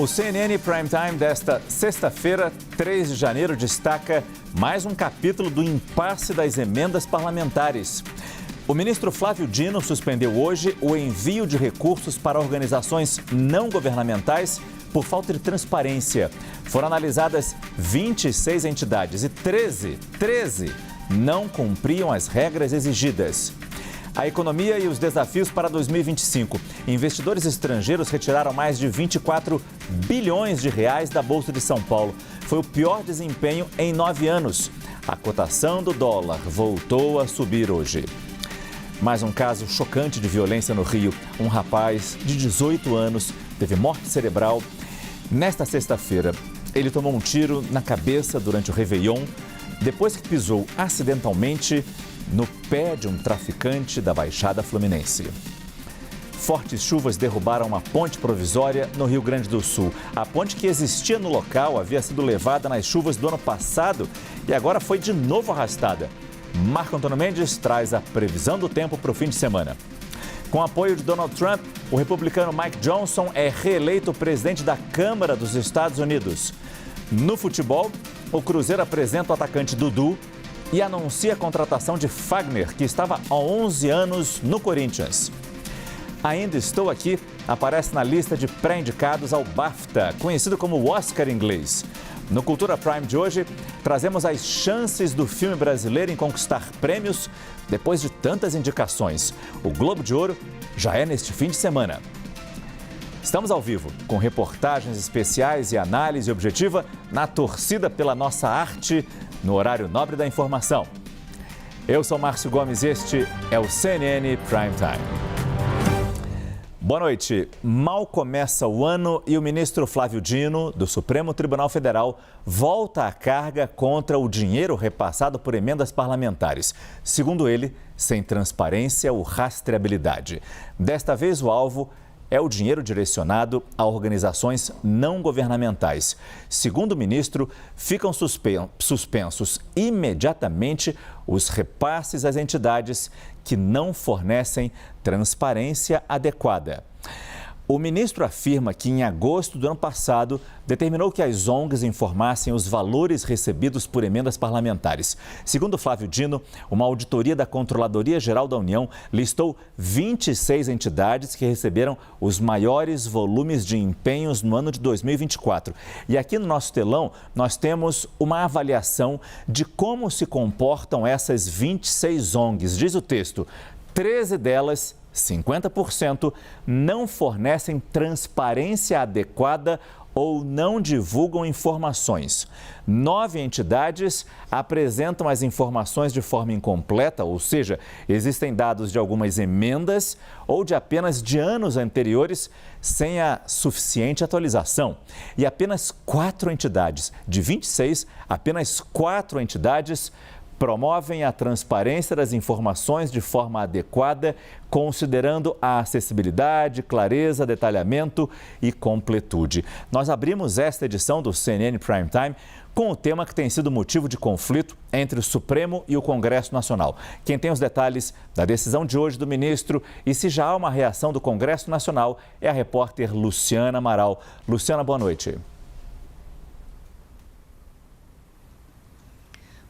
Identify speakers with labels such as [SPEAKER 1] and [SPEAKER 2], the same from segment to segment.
[SPEAKER 1] O CNN Prime Time desta sexta-feira, 3 de janeiro, destaca mais um capítulo do impasse das emendas parlamentares. O ministro Flávio Dino suspendeu hoje o envio de recursos para organizações não governamentais por falta de transparência. Foram analisadas 26 entidades e 13 não cumpriam as regras exigidas. A economia e os desafios para 2025. Investidores estrangeiros retiraram mais de 24 bilhões de reais da Bolsa de São Paulo. Foi o pior desempenho em 9 anos. A cotação do dólar voltou a subir hoje. Mais um caso chocante de violência no Rio. Um rapaz de 18 anos teve morte cerebral. Nesta sexta-feira, ele tomou um tiro na cabeça durante o Réveillon, depois que pisou acidentalmente no pé de um traficante da Baixada Fluminense. Fortes chuvas derrubaram uma ponte provisória no Rio Grande do Sul. A ponte que existia no local havia sido levada nas chuvas do ano passado e agora foi de novo arrastada. Marco Antônio Mendes traz a previsão do tempo para o fim de semana. Com apoio de Donald Trump, o republicano Mike Johnson é reeleito presidente da Câmara dos Estados Unidos. No futebol, o Cruzeiro apresenta o atacante Dudu e anuncia a contratação de Fagner, que estava há 11 anos no Corinthians. Ainda Estou Aqui aparece na lista de pré-indicados ao BAFTA, conhecido como o Oscar inglês. No Cultura Prime de hoje, trazemos as chances do filme brasileiro em conquistar prêmios depois de tantas indicações. O Globo de Ouro já é neste fim de semana. Estamos ao vivo, com reportagens especiais e análise objetiva na torcida pela nossa arte, no horário nobre da informação. Eu sou Márcio Gomes e este é o CNN Prime Time. Boa noite. Mal começa o ano e o ministro Flávio Dino, do Supremo Tribunal Federal, volta à carga contra o dinheiro repassado por emendas parlamentares. Segundo ele, sem transparência ou rastreabilidade. Desta vez, o alvo é o dinheiro direcionado a organizações não governamentais. Segundo o ministro, ficam suspensos imediatamente os repasses às entidades que não fornecem transparência adequada. O ministro afirma que em agosto do ano passado determinou que as ONGs informassem os valores recebidos por emendas parlamentares. Segundo Flávio Dino, uma auditoria da Controladoria Geral da União listou 26 entidades que receberam os maiores volumes de empenhos no ano de 2024. E aqui no nosso telão nós temos uma avaliação de como se comportam essas 26 ONGs. Diz o texto, 13 delas 50% não fornecem transparência adequada ou não divulgam informações. 9 entidades apresentam as informações de forma incompleta, ou seja, existem dados de algumas emendas ou de apenas de anos anteriores sem a suficiente atualização. E apenas 4 entidades, de 26, apenas 4 entidades promovem a transparência das informações de forma adequada, considerando a acessibilidade, clareza, detalhamento e completude. Nós abrimos esta edição do CNN Prime Time com o tema que tem sido motivo de conflito entre o Supremo e o Congresso Nacional. Quem tem os detalhes da decisão de hoje do ministro e se já há uma reação do Congresso Nacional é a repórter Luciana Amaral. Luciana, boa noite.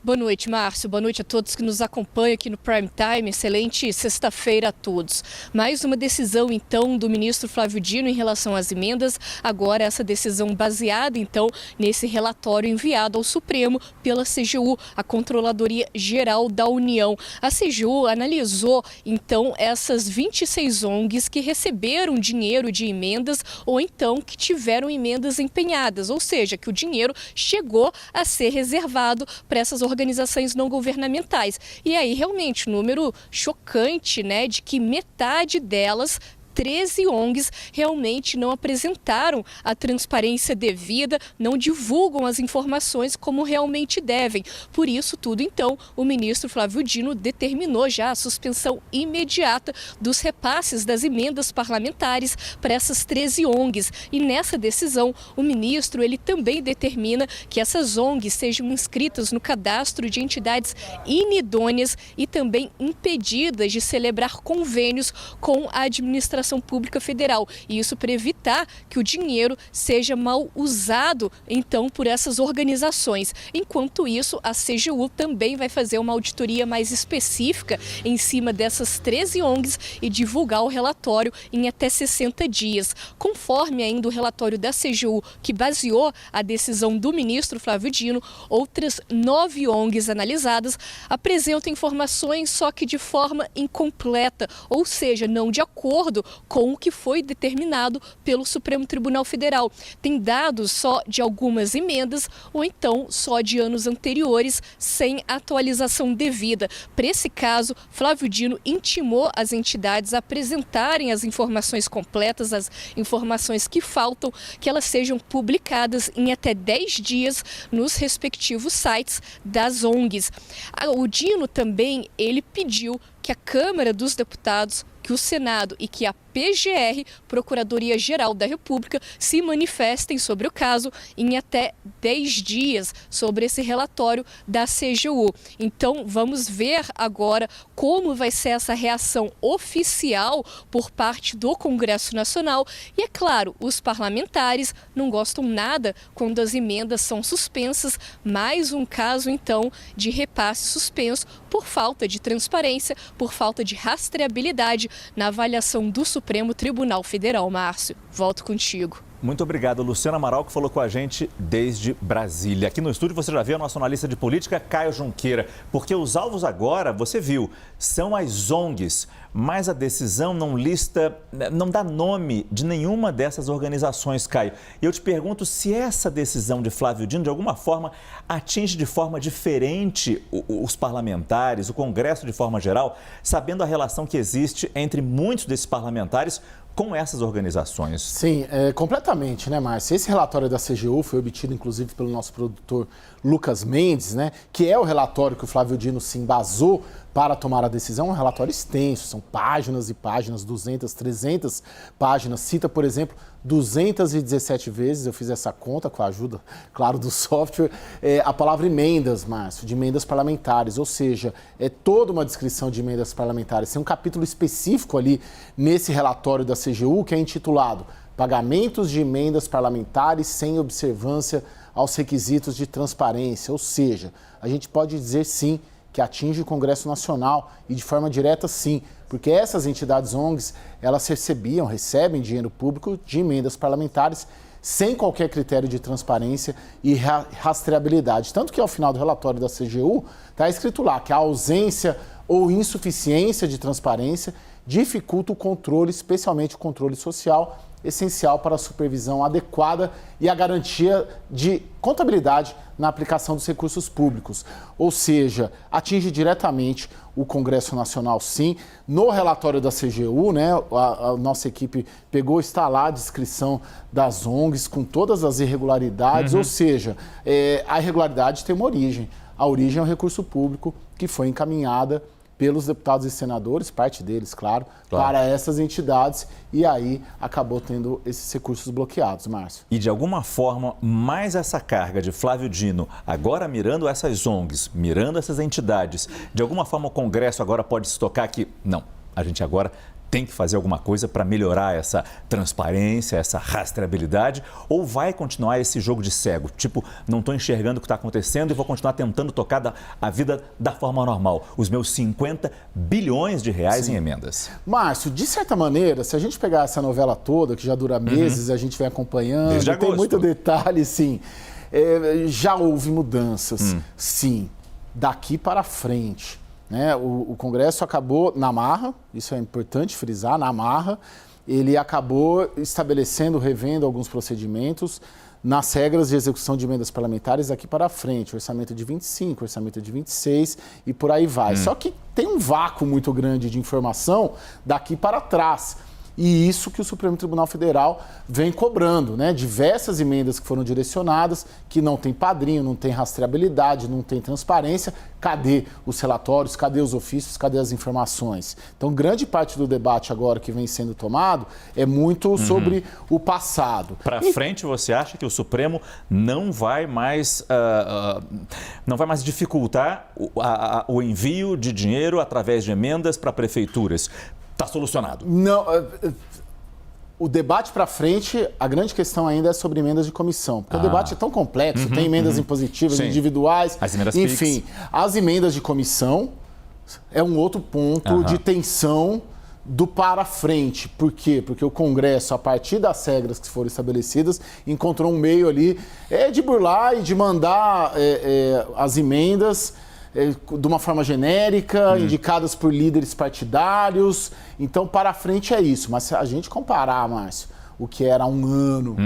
[SPEAKER 2] Boa noite, Márcio. Boa noite a todos que nos acompanham aqui no Prime Time. Excelente sexta-feira a todos. Mais uma decisão, então, do ministro Flávio Dino em relação às emendas. Agora, essa decisão baseada, então, nesse relatório enviado ao Supremo pela CGU, a Controladoria Geral da União. A CGU analisou, então, essas 26 ONGs que receberam dinheiro de emendas ou, então, que tiveram emendas empenhadas, ou seja, que o dinheiro chegou a ser reservado para essas organizações não governamentais. E aí, realmente, número chocante, né, de que metade delas 13 ONGs realmente não apresentaram a transparência devida, não divulgam as informações como realmente devem. Por isso tudo, então, o ministro Flávio Dino determinou já a suspensão imediata dos repasses das emendas parlamentares para essas 13 ONGs. E nessa decisão, o ministro ele também determina que essas ONGs sejam inscritas no cadastro de entidades inidôneas e também impedidas de celebrar convênios com a administração Administração Pública Federal. E isso para evitar que o dinheiro seja mal usado, então, por essas organizações. Enquanto isso, a CGU também vai fazer uma auditoria mais específica em cima dessas 13 ONGs e divulgar o relatório em até 60 dias. Conforme ainda o relatório da CGU, que baseou a decisão do ministro Flávio Dino, outras 9 ONGs analisadas apresentam informações só que de forma incompleta, ou seja, não de acordo com o que foi determinado pelo Supremo Tribunal Federal. Tem dados só de algumas emendas ou então só de anos anteriores, sem atualização devida. Para esse caso, Flávio Dino intimou as entidades a apresentarem as informações completas, as informações que faltam, que elas sejam publicadas em até 10 dias nos respectivos sites das ONGs. O Dino também, ele pediu que a Câmara dos Deputados, que o Senado e que a PGR, Procuradoria-Geral da República, se manifestem sobre o caso em até 10 dias sobre esse relatório da CGU. Então, vamos ver agora como vai ser essa reação oficial por parte do Congresso Nacional. E, é claro, os parlamentares não gostam nada quando as emendas são suspensas. Mais um caso, então, de repasse suspenso por falta de transparência, por falta de rastreabilidade na avaliação do Supremo Tribunal Federal. Márcio, volto contigo.
[SPEAKER 1] Muito obrigado, Luciana Amaral, que falou com a gente desde Brasília. Aqui no estúdio você já viu a nossa analista de política, Caio Junqueira, porque os alvos agora, você viu, são as ONGs, mas a decisão não lista, não dá nome de nenhuma dessas organizações, Caio. E eu te pergunto se essa decisão de Flávio Dino, de alguma forma, atinge de forma diferente os parlamentares, o Congresso de forma geral, sabendo a relação que existe entre muitos desses parlamentares com essas organizações.
[SPEAKER 3] Sim, completamente, né, Márcio? Esse relatório da CGU foi obtido, inclusive, pelo nosso produtor Lucas Mendes, né, que é o relatório que o Flávio Dino se embasou para tomar a decisão. Um relatório extenso, são páginas e páginas, 200, 300 páginas. Cita, por exemplo, 217 vezes, eu fiz essa conta com a ajuda, claro, do software, a palavra emendas, Márcio, de emendas parlamentares, ou seja, é toda uma descrição de emendas parlamentares. Tem um capítulo específico ali nesse relatório da CGU que é intitulado Pagamentos de emendas parlamentares sem observância aos requisitos de transparência, ou seja, a gente pode dizer sim que atinge o Congresso Nacional e de forma direta sim, porque essas entidades ONGs, elas recebem dinheiro público de emendas parlamentares sem qualquer critério de transparência e rastreabilidade. Tanto que ao final do relatório da CGU está escrito lá que a ausência ou insuficiência de transparência dificulta o controle, especialmente o controle social, essencial para a supervisão adequada e a garantia de contabilidade na aplicação dos recursos públicos. Ou seja, atinge diretamente o Congresso Nacional, sim. No relatório da CGU, né, a nossa equipe está lá a descrição das ONGs com todas as irregularidades, ou seja, a irregularidade tem uma origem. A origem é um recurso público que foi encaminhada pelos deputados e senadores, parte deles, claro, para essas entidades, e aí acabou tendo esses recursos bloqueados, Márcio.
[SPEAKER 1] E de alguma forma, mais essa carga de Flávio Dino, agora mirando essas ONGs, mirando essas entidades, de alguma forma o Congresso agora pode se tocar que, não, a gente agora tem que fazer alguma coisa para melhorar essa transparência, essa rastreabilidade, ou vai continuar esse jogo de cego? Tipo, não estou enxergando o que está acontecendo e vou continuar tentando tocar a vida da forma normal. Os meus 50 bilhões de reais em emendas.
[SPEAKER 3] Márcio, de certa maneira, se a gente pegar essa novela toda, que já dura meses, a gente vem acompanhando,
[SPEAKER 1] desde
[SPEAKER 3] tem
[SPEAKER 1] agosto.
[SPEAKER 3] Muito detalhe, sim. Já houve mudanças, sim, daqui para frente. Né? O Congresso acabou na marra, isso é importante frisar, na marra, ele acabou estabelecendo, revendo alguns procedimentos nas regras de execução de emendas parlamentares daqui para frente, orçamento de 25, orçamento de 26 e por aí vai. Só que tem um vácuo muito grande de informação daqui para trás. E isso que o Supremo Tribunal Federal vem cobrando, né? Diversas emendas que foram direcionadas, que não tem padrinho, não tem rastreabilidade, não tem transparência. Cadê os relatórios, cadê os ofícios, cadê as informações? Então, grande parte do debate agora que vem sendo tomado é muito sobre o passado.
[SPEAKER 1] Para frente, você acha que o Supremo não vai mais dificultar o envio de dinheiro através de emendas para prefeituras? está solucionado?
[SPEAKER 3] Não, o debate para frente, a grande questão ainda é sobre emendas de comissão. Porque o debate é tão complexo, tem emendas impositivas,
[SPEAKER 1] Sim.
[SPEAKER 3] individuais,
[SPEAKER 1] As emendas
[SPEAKER 3] enfim. As emendas de comissão é um outro ponto de tensão do para frente. Por quê? Porque o Congresso, a partir das regras que foram estabelecidas, encontrou um meio ali de burlar e de mandar as emendas de uma forma genérica, indicadas por líderes partidários. Então, para frente é isso. Mas se a gente comparar, Márcio, o que era há um ano,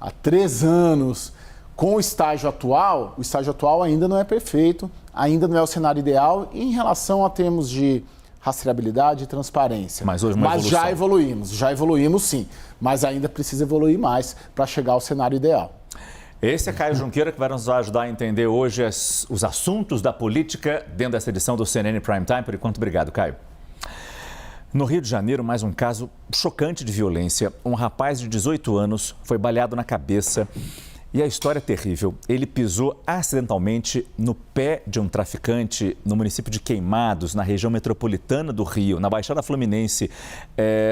[SPEAKER 3] há 3 anos, com o estágio atual ainda não é perfeito, ainda não é o cenário ideal em relação a termos de rastreabilidade e transparência.
[SPEAKER 1] Mas hoje
[SPEAKER 3] já evoluímos sim, mas ainda precisa evoluir mais para chegar ao cenário ideal.
[SPEAKER 1] Esse é Caio Junqueira, que vai nos ajudar a entender hoje os assuntos da política dentro dessa edição do CNN Prime Time. Por enquanto, obrigado, Caio. No Rio de Janeiro, mais um caso chocante de violência. Um rapaz de 18 anos foi baleado na cabeça e a história é terrível. Ele pisou acidentalmente no pé de um traficante no município de Queimados, na região metropolitana do Rio, na Baixada Fluminense.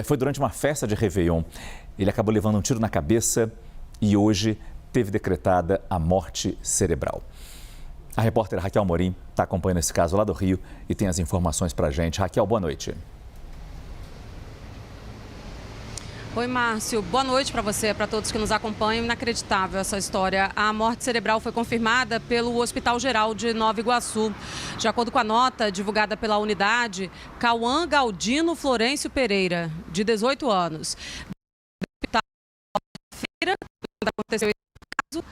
[SPEAKER 1] Foi durante uma festa de Réveillon. Ele acabou levando um tiro na cabeça e hoje teve decretada a morte cerebral. A repórter Raquel Amorim está acompanhando esse caso lá do Rio e tem as informações para a gente. Raquel, boa noite.
[SPEAKER 4] Oi, Márcio. Boa noite para você, para todos que nos acompanham. Inacreditável essa história. A morte cerebral foi confirmada pelo Hospital Geral de Nova Iguaçu. De acordo com a nota divulgada pela unidade, Cauã Galdino Florencio Pereira, de 18 anos. Quando aconteceu esse caso,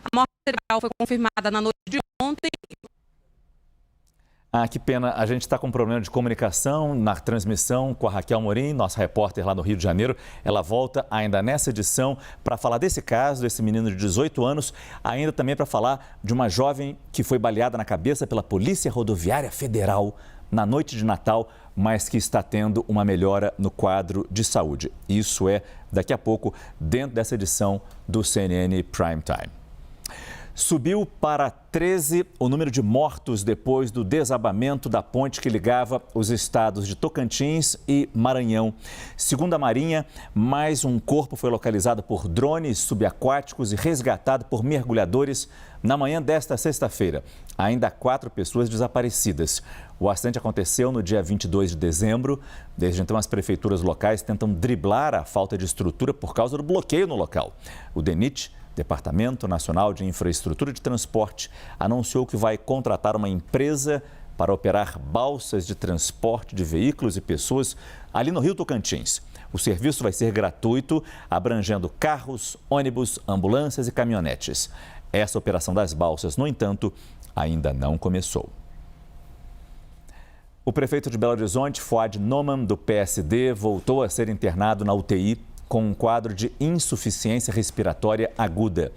[SPEAKER 4] a morte cerebral foi confirmada na noite de ontem.
[SPEAKER 1] Que pena. A gente está com um problema de comunicação na transmissão com a Raquel Amorim, nossa repórter lá no Rio de Janeiro. Ela volta ainda nessa edição para falar desse caso, desse menino de 18 anos, ainda também para falar de uma jovem que foi baleada na cabeça pela Polícia Rodoviária Federal na noite de Natal, mas que está tendo uma melhora no quadro de saúde. Isso é daqui a pouco, dentro dessa edição do CNN Prime Time. Subiu para 13 o número de mortos depois do desabamento da ponte que ligava os estados de Tocantins e Maranhão. Segundo a Marinha, mais um corpo foi localizado por drones subaquáticos e resgatado por mergulhadores na manhã desta sexta-feira. Ainda há 4 pessoas desaparecidas. O acidente aconteceu no dia 22 de dezembro. Desde então, as prefeituras locais tentam driblar a falta de estrutura por causa do bloqueio no local. O DENIT, Departamento Nacional de Infraestrutura de Transporte, anunciou que vai contratar uma empresa para operar balsas de transporte de veículos e pessoas ali no Rio Tocantins. O serviço vai ser gratuito, abrangendo carros, ônibus, ambulâncias e caminhonetes. Essa operação das balsas, no entanto, ainda não começou. O prefeito de Belo Horizonte, Fouad Noman, do PSD, voltou a ser internado na UTI com um quadro de insuficiência respiratória aguda.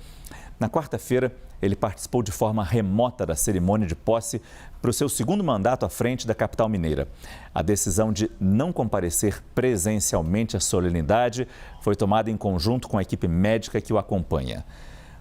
[SPEAKER 1] Na quarta-feira, ele participou de forma remota da cerimônia de posse para o seu segundo mandato à frente da capital mineira. A decisão de não comparecer presencialmente à solenidade foi tomada em conjunto com a equipe médica que o acompanha.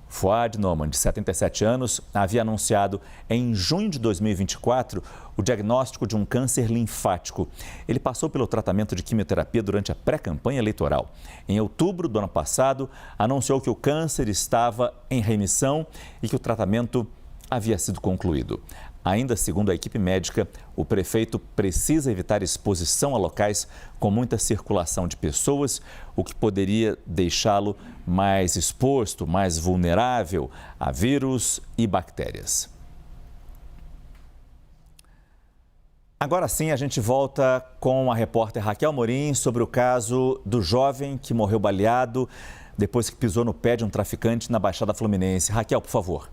[SPEAKER 1] Fouad Noman, de 77 anos, havia anunciado em junho de 2024 o diagnóstico de um câncer linfático. Ele passou pelo tratamento de quimioterapia durante a pré-campanha eleitoral. Em outubro do ano passado, anunciou que o câncer estava em remissão e que o tratamento havia sido concluído. Ainda segundo a equipe médica, o prefeito precisa evitar exposição a locais com muita circulação de pessoas, o que poderia deixá-lo mais exposto, mais vulnerável a vírus e bactérias. Agora sim, a gente volta com a repórter Raquel Amorim sobre o caso do jovem que morreu baleado depois que pisou no pé de um traficante na Baixada Fluminense. Raquel, por favor.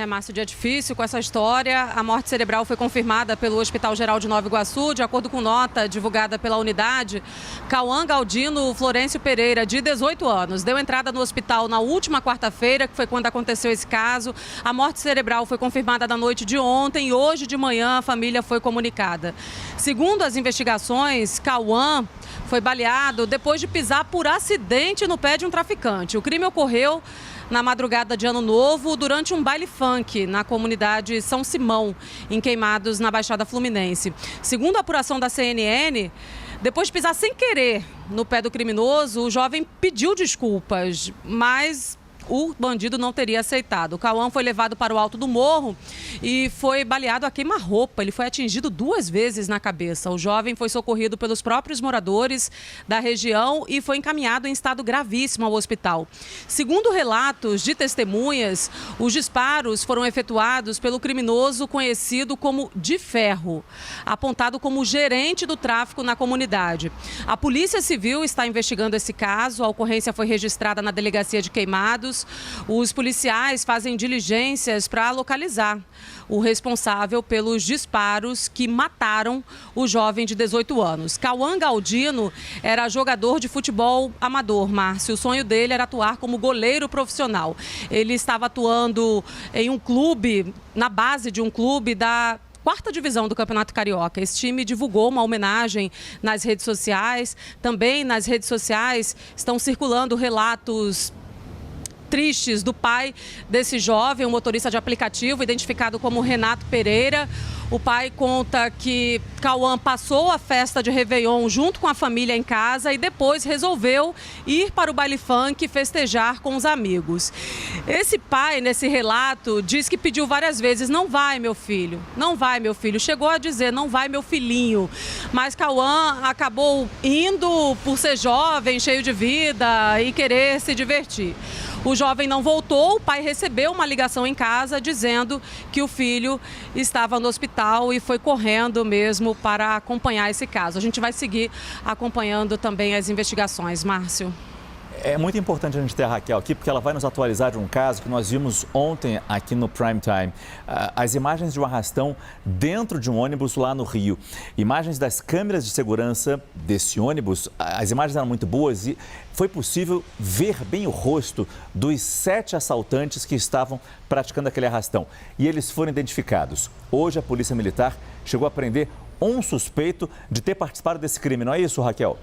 [SPEAKER 4] Márcio, dia difícil com essa história. A morte cerebral foi confirmada pelo Hospital Geral de Nova Iguaçu. De acordo com nota divulgada pela unidade, Cauã Galdino Florencio Pereira, de 18 anos, deu entrada no hospital na última quarta-feira, que foi quando aconteceu esse caso. A morte cerebral foi confirmada na noite de ontem e hoje de manhã a família foi comunicada. Segundo as investigações, Cauã foi baleado depois de pisar por acidente no pé de um traficante. O crime ocorreu na madrugada de Ano Novo durante um baile funk na comunidade São Simão, em Queimados, na Baixada Fluminense. Segundo a apuração da CNN, depois de pisar sem querer no pé do criminoso, o jovem pediu desculpas, mas o bandido não teria aceitado. O Cauã foi levado para o alto do morro e foi baleado a queima-roupa. Ele foi atingido 2 vezes na cabeça. O jovem foi socorrido pelos próprios moradores da região e foi encaminhado em estado gravíssimo ao hospital. Segundo relatos de testemunhas, os disparos foram efetuados pelo criminoso conhecido como De Ferro, apontado como gerente do tráfico na comunidade. A Polícia Civil está investigando esse caso. A ocorrência foi registrada na delegacia de Queimados. Os policiais fazem diligências para localizar o responsável pelos disparos que mataram o jovem de 18 anos. Cauã Galdino era jogador de futebol amador, Márcio. O sonho dele era atuar como goleiro profissional. Ele estava atuando em um clube, na base de um clube da 4ª divisão do Campeonato Carioca. Esse time divulgou uma homenagem nas redes sociais. Também nas redes sociais estão circulando relatos tristes do pai desse jovem, um motorista de aplicativo identificado como Renato Pereira. O pai conta que Cauã passou a festa de Réveillon junto com a família em casa e depois resolveu ir para o baile funk festejar com os amigos. Esse pai, nesse relato, diz que pediu várias vezes: não vai, meu filho, não vai, meu filho. Chegou a dizer: não vai, meu filhinho. Mas Cauã acabou indo por ser jovem, cheio de vida e querer se divertir. O jovem não voltou, o pai recebeu uma ligação em casa dizendo que o filho estava no hospital e foi correndo mesmo para acompanhar esse caso. A gente vai seguir acompanhando também as investigações, Márcio.
[SPEAKER 1] É muito importante a gente ter a Raquel aqui, porque ela vai nos atualizar de um caso que nós vimos ontem aqui no Prime Time. As imagens de um arrastão dentro de um ônibus lá no Rio. Imagens das câmeras de segurança desse ônibus. As imagens eram muito boas e foi possível ver bem o rosto dos 7 assaltantes que estavam praticando aquele arrastão. E eles foram identificados. Hoje a Polícia Militar chegou a prender um suspeito de ter participado desse crime. Não é isso, Raquel?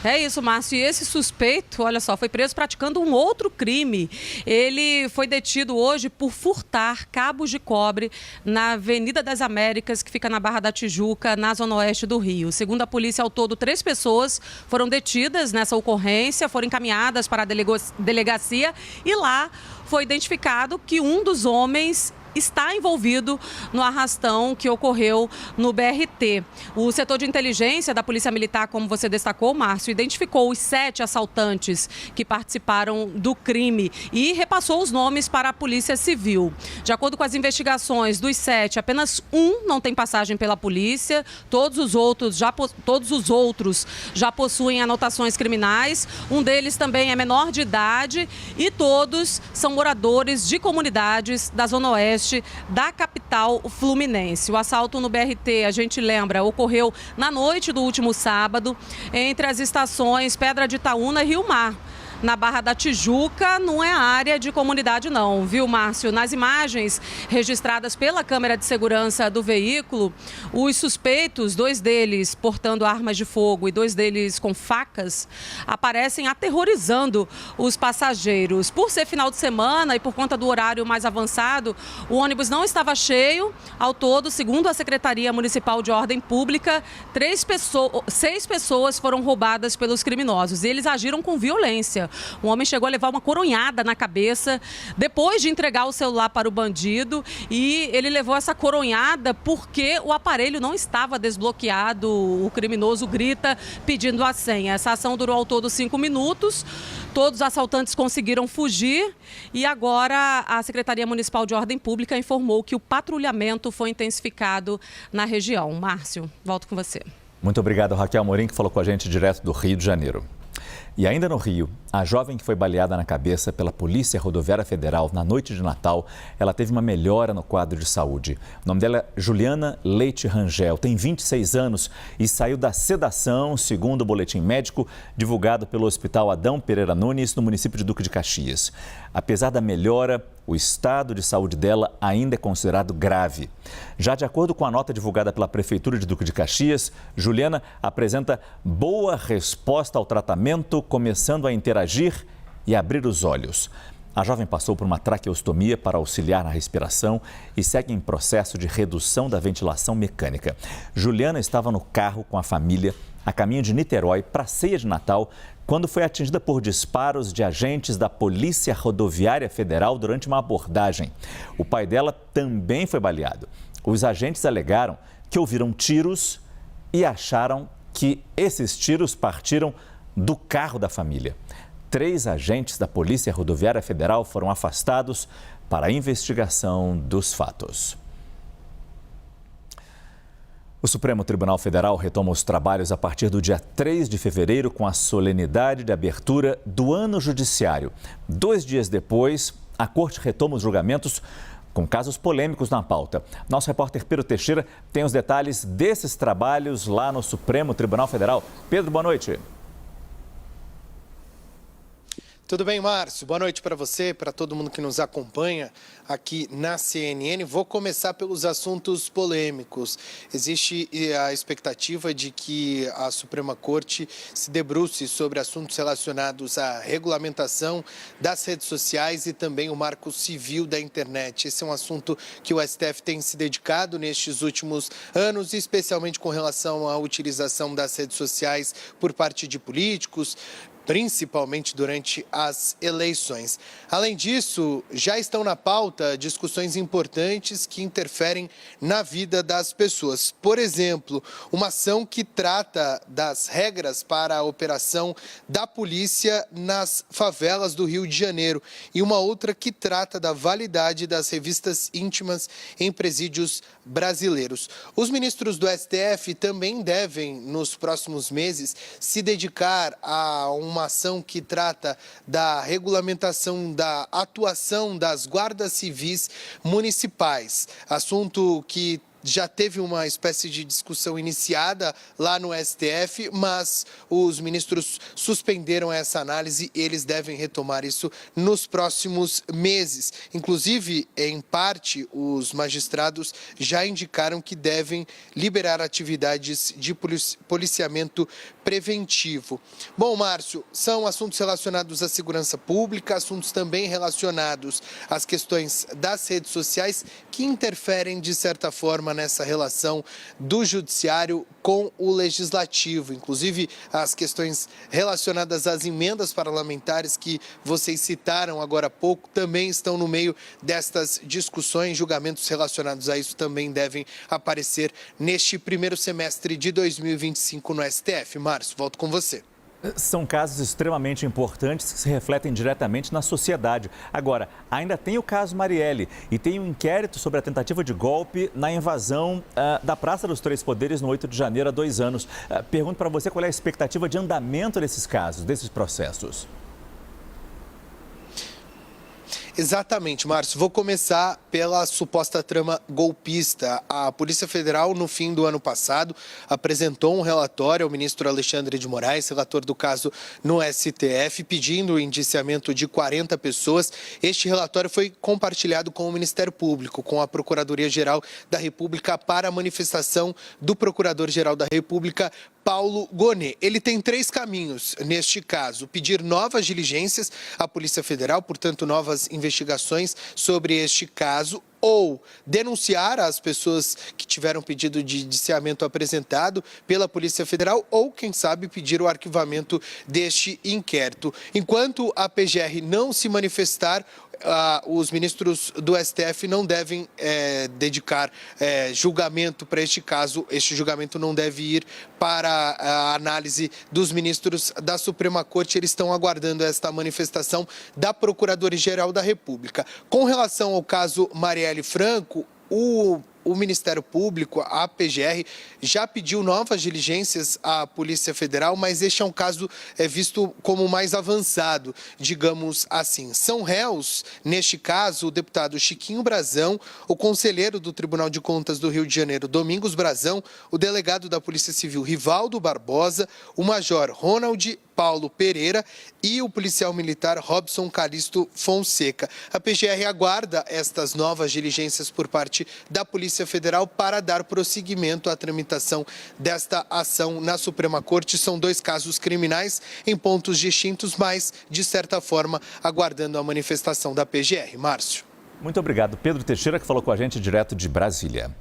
[SPEAKER 4] É isso, Márcio. E esse suspeito, olha só, foi preso praticando um outro crime. Ele foi detido hoje por furtar cabos de cobre na Avenida das Américas, que fica na Barra da Tijuca, na zona oeste do Rio. Segundo a polícia, ao todo, 3 pessoas foram detidas nessa ocorrência, foram encaminhadas para a delegacia e lá foi identificado que um dos homens está envolvido no arrastão que ocorreu no BRT. O setor de inteligência da Polícia Militar, como você destacou, Márcio, identificou os 7 assaltantes que participaram do crime e repassou os nomes para a Polícia Civil. De acordo com as investigações, dos 7, apenas um não tem passagem pela polícia, todos os outros já possuem anotações criminais, um deles também é menor de idade e todos são moradores de comunidades da Zona Oeste da capital fluminense. O assalto no BRT, a gente lembra, ocorreu na noite do último sábado, entre as estações Pedra de Itaúna e Rio Mar. Na Barra da Tijuca, não é área de comunidade não, viu, Márcio? Nas imagens registradas pela câmera de segurança do veículo, os suspeitos, 2 deles portando armas de fogo e 2 deles com facas, aparecem aterrorizando os passageiros. Por ser final de semana e por conta do horário mais avançado, o ônibus não estava cheio. Ao todo, segundo a Secretaria Municipal de Ordem Pública, 6 pessoas foram roubadas pelos criminosos e eles agiram com violência. Um homem chegou a levar uma coronhada na cabeça depois de entregar o celular para o bandido e ele levou essa coronhada porque o aparelho não estava desbloqueado. O criminoso grita pedindo a senha. Essa ação durou ao todo 5 minutos. Todos os assaltantes conseguiram fugir e agora a Secretaria Municipal de Ordem Pública informou que o patrulhamento foi intensificado na região. Márcio, volto com você.
[SPEAKER 1] Muito obrigado, Raquel Amorim, que falou com a gente direto do Rio de Janeiro. E ainda no Rio, a jovem que foi baleada na cabeça pela Polícia Rodoviária Federal na noite de Natal, ela teve uma melhora no quadro de saúde. O nome dela é Juliana Leite Rangel, tem 26 anos e saiu da sedação, segundo o boletim médico divulgado pelo Hospital Adão Pereira Nunes, no município de Duque de Caxias. Apesar da melhora, o estado de saúde dela ainda é considerado grave. Já de acordo com a nota divulgada pela Prefeitura de Duque de Caxias, Juliana apresenta boa resposta ao tratamento, começando a interagir e abrir os olhos. A jovem passou por uma traqueostomia para auxiliar na respiração e segue em processo de redução da ventilação mecânica. Juliana estava no carro com a família a caminho de Niterói para a ceia de Natal, quando foi atingida por disparos de agentes da Polícia Rodoviária Federal durante uma abordagem. O pai dela também foi baleado. Os agentes alegaram que ouviram tiros e acharam que esses tiros partiram do carro da família. 3 agentes da Polícia Rodoviária Federal foram afastados para a investigação dos fatos. O Supremo Tribunal Federal retoma os trabalhos a partir do dia 3 de fevereiro com a solenidade de abertura do ano judiciário. 2 dias depois, a Corte retoma os julgamentos com casos polêmicos na pauta. Nosso repórter Pedro Teixeira tem os detalhes desses trabalhos lá no Supremo Tribunal Federal. Pedro, boa noite.
[SPEAKER 5] Tudo bem, Márcio? Boa noite para você, para todo mundo que nos acompanha aqui na CNN. Vou começar pelos assuntos polêmicos. Existe a expectativa de que a Suprema Corte se debruce sobre assuntos relacionados à regulamentação das redes sociais e também o marco civil da internet. Esse é um assunto que o STF tem se dedicado nestes últimos anos, especialmente com relação à utilização das redes sociais por parte de políticos, principalmente durante as eleições. Além disso, já estão na pauta discussões importantes que interferem na vida das pessoas. Por exemplo, uma ação que trata das regras para a operação da polícia nas favelas do Rio de Janeiro e uma outra que trata da validade das revistas íntimas em presídios brasileiros. Os ministros do STF também devem, nos próximos meses, se dedicar a uma ação que trata da regulamentação da atuação das guardas civis municipais, assunto que já teve uma espécie de discussão iniciada lá no STF, mas os ministros suspenderam essa análise e eles devem retomar isso nos próximos meses. Inclusive, em parte, os magistrados já indicaram que devem liberar atividades de policiamento preventivo. Bom, Márcio, são assuntos relacionados à segurança pública, assuntos também relacionados às questões das redes sociais que interferem, de certa forma, nessa relação do judiciário com o legislativo. Inclusive, as questões relacionadas às emendas parlamentares que vocês citaram agora há pouco também estão no meio destas discussões. Julgamentos relacionados a isso também devem aparecer neste primeiro semestre de 2025 no STF. Márcio, volto com você.
[SPEAKER 1] São casos extremamente importantes que se refletem diretamente na sociedade. Agora, ainda tem o caso Marielle e tem um inquérito sobre a tentativa de golpe na invasão da Praça dos Três Poderes no 8 de janeiro há 2 anos. Pergunto para você qual é a expectativa de andamento desses casos, desses processos.
[SPEAKER 5] Exatamente, Márcio. Vou começar pela suposta trama golpista. A Polícia Federal, no fim do ano passado, apresentou um relatório ao ministro Alexandre de Moraes, relator do caso no STF, pedindo o indiciamento de 40 pessoas. Este relatório foi compartilhado com o Ministério Público, com a Procuradoria-Geral da República, para a manifestação do Procurador-Geral da República, Paulo Gonet. Ele tem 3 caminhos neste caso: pedir novas diligências à Polícia Federal, portanto, novas investigações sobre este caso, ou denunciar as pessoas que tiveram pedido de indiciamento apresentado pela Polícia Federal, ou, quem sabe, pedir o arquivamento deste inquérito. Enquanto a PGR não se manifestar, os ministros do STF não devem dedicar julgamento para este caso. Este julgamento não deve ir para a análise dos ministros da Suprema Corte. Eles estão aguardando esta manifestação da Procuradoria-Geral da República. Com relação ao caso Marielle Franco, o Ministério Público, a PGR, já pediu novas diligências à Polícia Federal, mas este é um caso visto como mais avançado, digamos assim. São réus, neste caso, o deputado Chiquinho Brazão, o conselheiro do Tribunal de Contas do Rio de Janeiro, Domingos Brazão, o delegado da Polícia Civil, Rivaldo Barbosa, o major Ronald Paulo Pereira e o policial militar Robson Calixto Fonseca. A PGR aguarda estas novas diligências por parte da Polícia Federal para dar prosseguimento à tramitação desta ação na Suprema Corte. São 2 casos criminais em pontos distintos, mas, de certa forma, aguardando a manifestação da PGR. Márcio.
[SPEAKER 1] Muito obrigado, Pedro Teixeira, que falou com a gente direto de Brasília.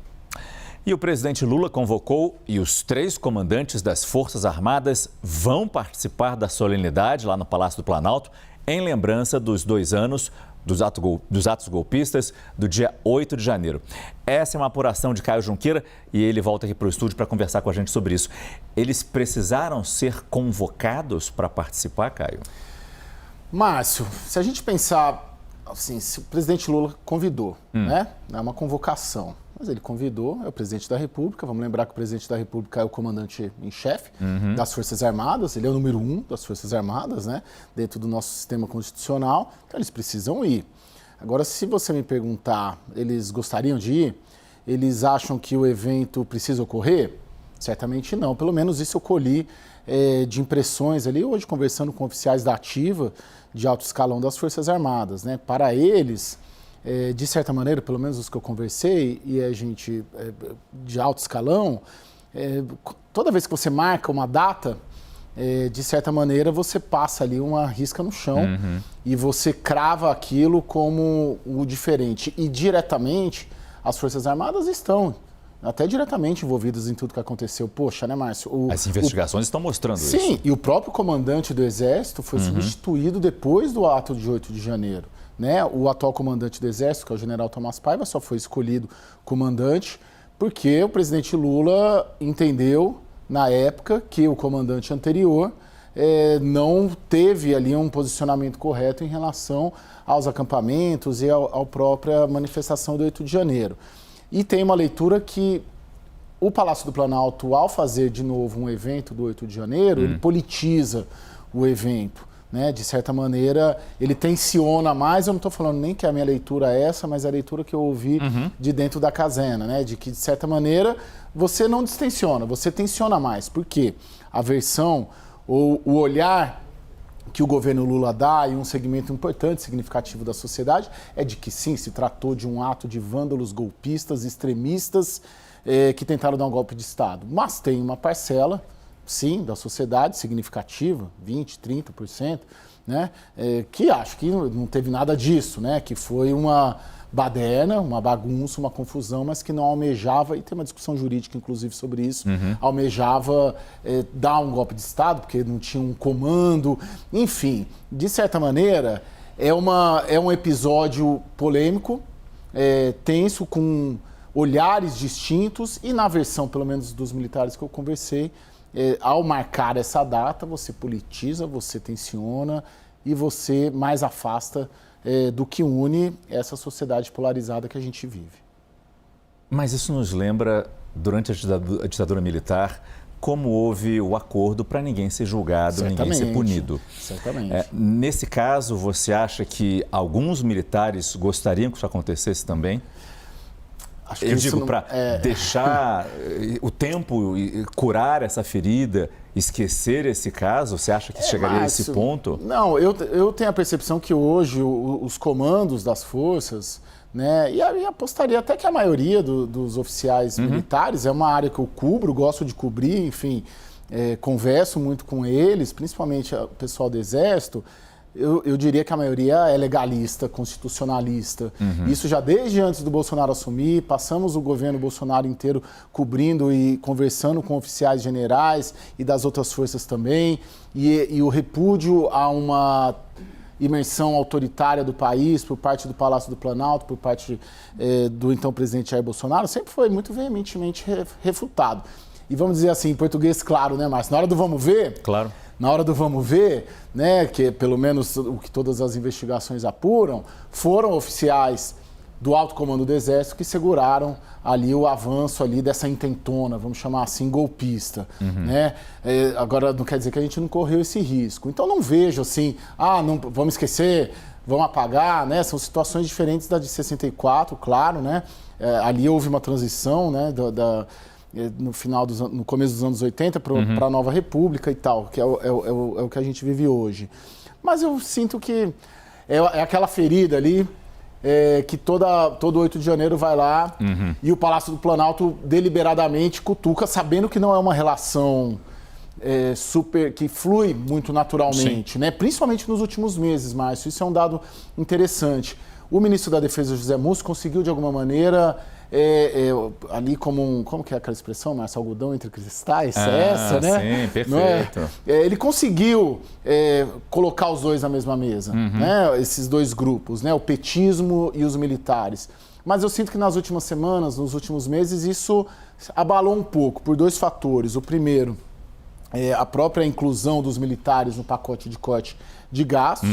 [SPEAKER 1] E o presidente Lula convocou e os 3 comandantes das Forças Armadas vão participar da solenidade lá no Palácio do Planalto em lembrança dos 2 anos dos atos golpistas do dia 8 de janeiro. Essa é uma apuração de Caio Junqueira e ele volta aqui para o estúdio para conversar com a gente sobre isso. Eles precisaram ser convocados para participar, Caio?
[SPEAKER 3] Márcio, se a gente pensar assim, se o presidente Lula convidou, né? É uma convocação. Mas ele convidou, é o presidente da República. Vamos lembrar que o presidente da República é o comandante em chefe das Forças Armadas. Ele é o número 1 das Forças Armadas, né? Dentro do nosso sistema constitucional. Então, eles precisam ir. Agora, se você me perguntar, eles gostariam de ir? Eles acham que o evento precisa ocorrer? Certamente não. Pelo menos isso eu colhi de impressões ali, hoje conversando com oficiais da ativa de alto escalão das Forças Armadas, né? Para eles... de certa maneira, pelo menos os que eu conversei, e a gente de alto escalão, toda vez que você marca uma data, de certa maneira você passa ali uma risca no chão e você crava aquilo como o diferente. E diretamente, as Forças Armadas estão até diretamente envolvidas em tudo que aconteceu. Poxa, né, Márcio?
[SPEAKER 1] As investigações estão mostrando isso.
[SPEAKER 3] Sim, e o próprio comandante do Exército foi substituído depois do ato de 8 de janeiro. Né? O atual comandante do Exército, que é o general Tomás Paiva, só foi escolhido comandante porque o presidente Lula entendeu, na época, que o comandante anterior não teve ali um posicionamento correto em relação aos acampamentos e à própria manifestação do 8 de janeiro. E tem uma leitura que o Palácio do Planalto, ao fazer de novo um evento do 8 de janeiro, ele politiza o evento. Né? De certa maneira, ele tensiona mais. Eu não estou falando nem que a minha leitura é essa, mas a leitura que eu ouvi de dentro da casena, né? De que, de certa maneira, você não distensiona, você tensiona mais. Por quê? A versão ou o olhar que o governo Lula dá e um segmento importante, significativo da sociedade, é de que sim, se tratou de um ato de vândalos golpistas, extremistas, que tentaram dar um golpe de Estado. Mas tem uma parcela, sim, da sociedade significativa, 20%, 30%, né? Que acho que não teve nada disso, né? Que foi uma baderna, uma bagunça, uma confusão, mas que não almejava, e tem uma discussão jurídica, inclusive, sobre isso, almejava dar um golpe de Estado, porque não tinha um comando, enfim. De certa maneira, é um episódio polêmico, tenso, com olhares distintos, e na versão, pelo menos, dos militares que eu conversei, ao marcar essa data, você politiza, você tensiona e você mais afasta do que une essa sociedade polarizada que a gente vive.
[SPEAKER 1] Mas isso nos lembra, durante a ditadura militar, como houve o acordo para ninguém ser julgado, ninguém ser punido.
[SPEAKER 3] Certamente.
[SPEAKER 1] Nesse caso, você acha que alguns militares gostariam que isso acontecesse também?
[SPEAKER 3] Acho que
[SPEAKER 1] eu digo, para deixar o tempo curar essa ferida, esquecer esse caso, você acha que chegaria a esse ponto?
[SPEAKER 3] Não, eu tenho a percepção que hoje os comandos das forças, né, e apostaria até que a maioria dos oficiais militares, é uma área que eu cubro, gosto de cobrir, enfim, converso muito com eles, principalmente o pessoal do Exército. Eu diria que a maioria é legalista, constitucionalista. Isso já desde antes do Bolsonaro assumir, passamos o governo Bolsonaro inteiro cobrindo e conversando com oficiais generais e das outras forças também. E o repúdio a uma imersão autoritária do país por parte do Palácio do Planalto, por parte do então presidente Jair Bolsonaro, sempre foi muito veementemente refutado. E vamos dizer assim, em português claro, né, Márcio? Na hora do vamos ver...
[SPEAKER 1] Claro.
[SPEAKER 3] Na hora do vamos ver, né, que pelo menos o que todas as investigações apuram, foram oficiais do alto comando do Exército que seguraram ali o avanço ali dessa intentona, vamos chamar assim, golpista. Né? Agora, não quer dizer que a gente não correu esse risco. Então, não vejo assim, não, vamos esquecer, vamos apagar, né? São situações diferentes da de 64, claro, né? Ali houve uma transição, né, no começo dos anos 80 para a Nova República e tal, que é o que a gente vive hoje. Mas eu sinto que é aquela ferida ali que todo 8 de janeiro vai lá e o Palácio do Planalto deliberadamente cutuca, sabendo que não é uma relação que flui muito naturalmente, né? Principalmente nos últimos meses, Márcio. Isso é um dado interessante. O ministro da Defesa, José Múcio, conseguiu de alguma maneira ali como que é aquela expressão, Márcio? Algodão entre cristais? Essa, né?
[SPEAKER 1] Sim, perfeito.
[SPEAKER 3] Ele conseguiu colocar os dois na mesma mesa, né? Esses dois grupos, né? O petismo e os militares. Mas eu sinto que nas últimas semanas, nos últimos meses, isso abalou um pouco por 2 fatores. O primeiro, a própria inclusão dos militares no pacote de corte de gastos,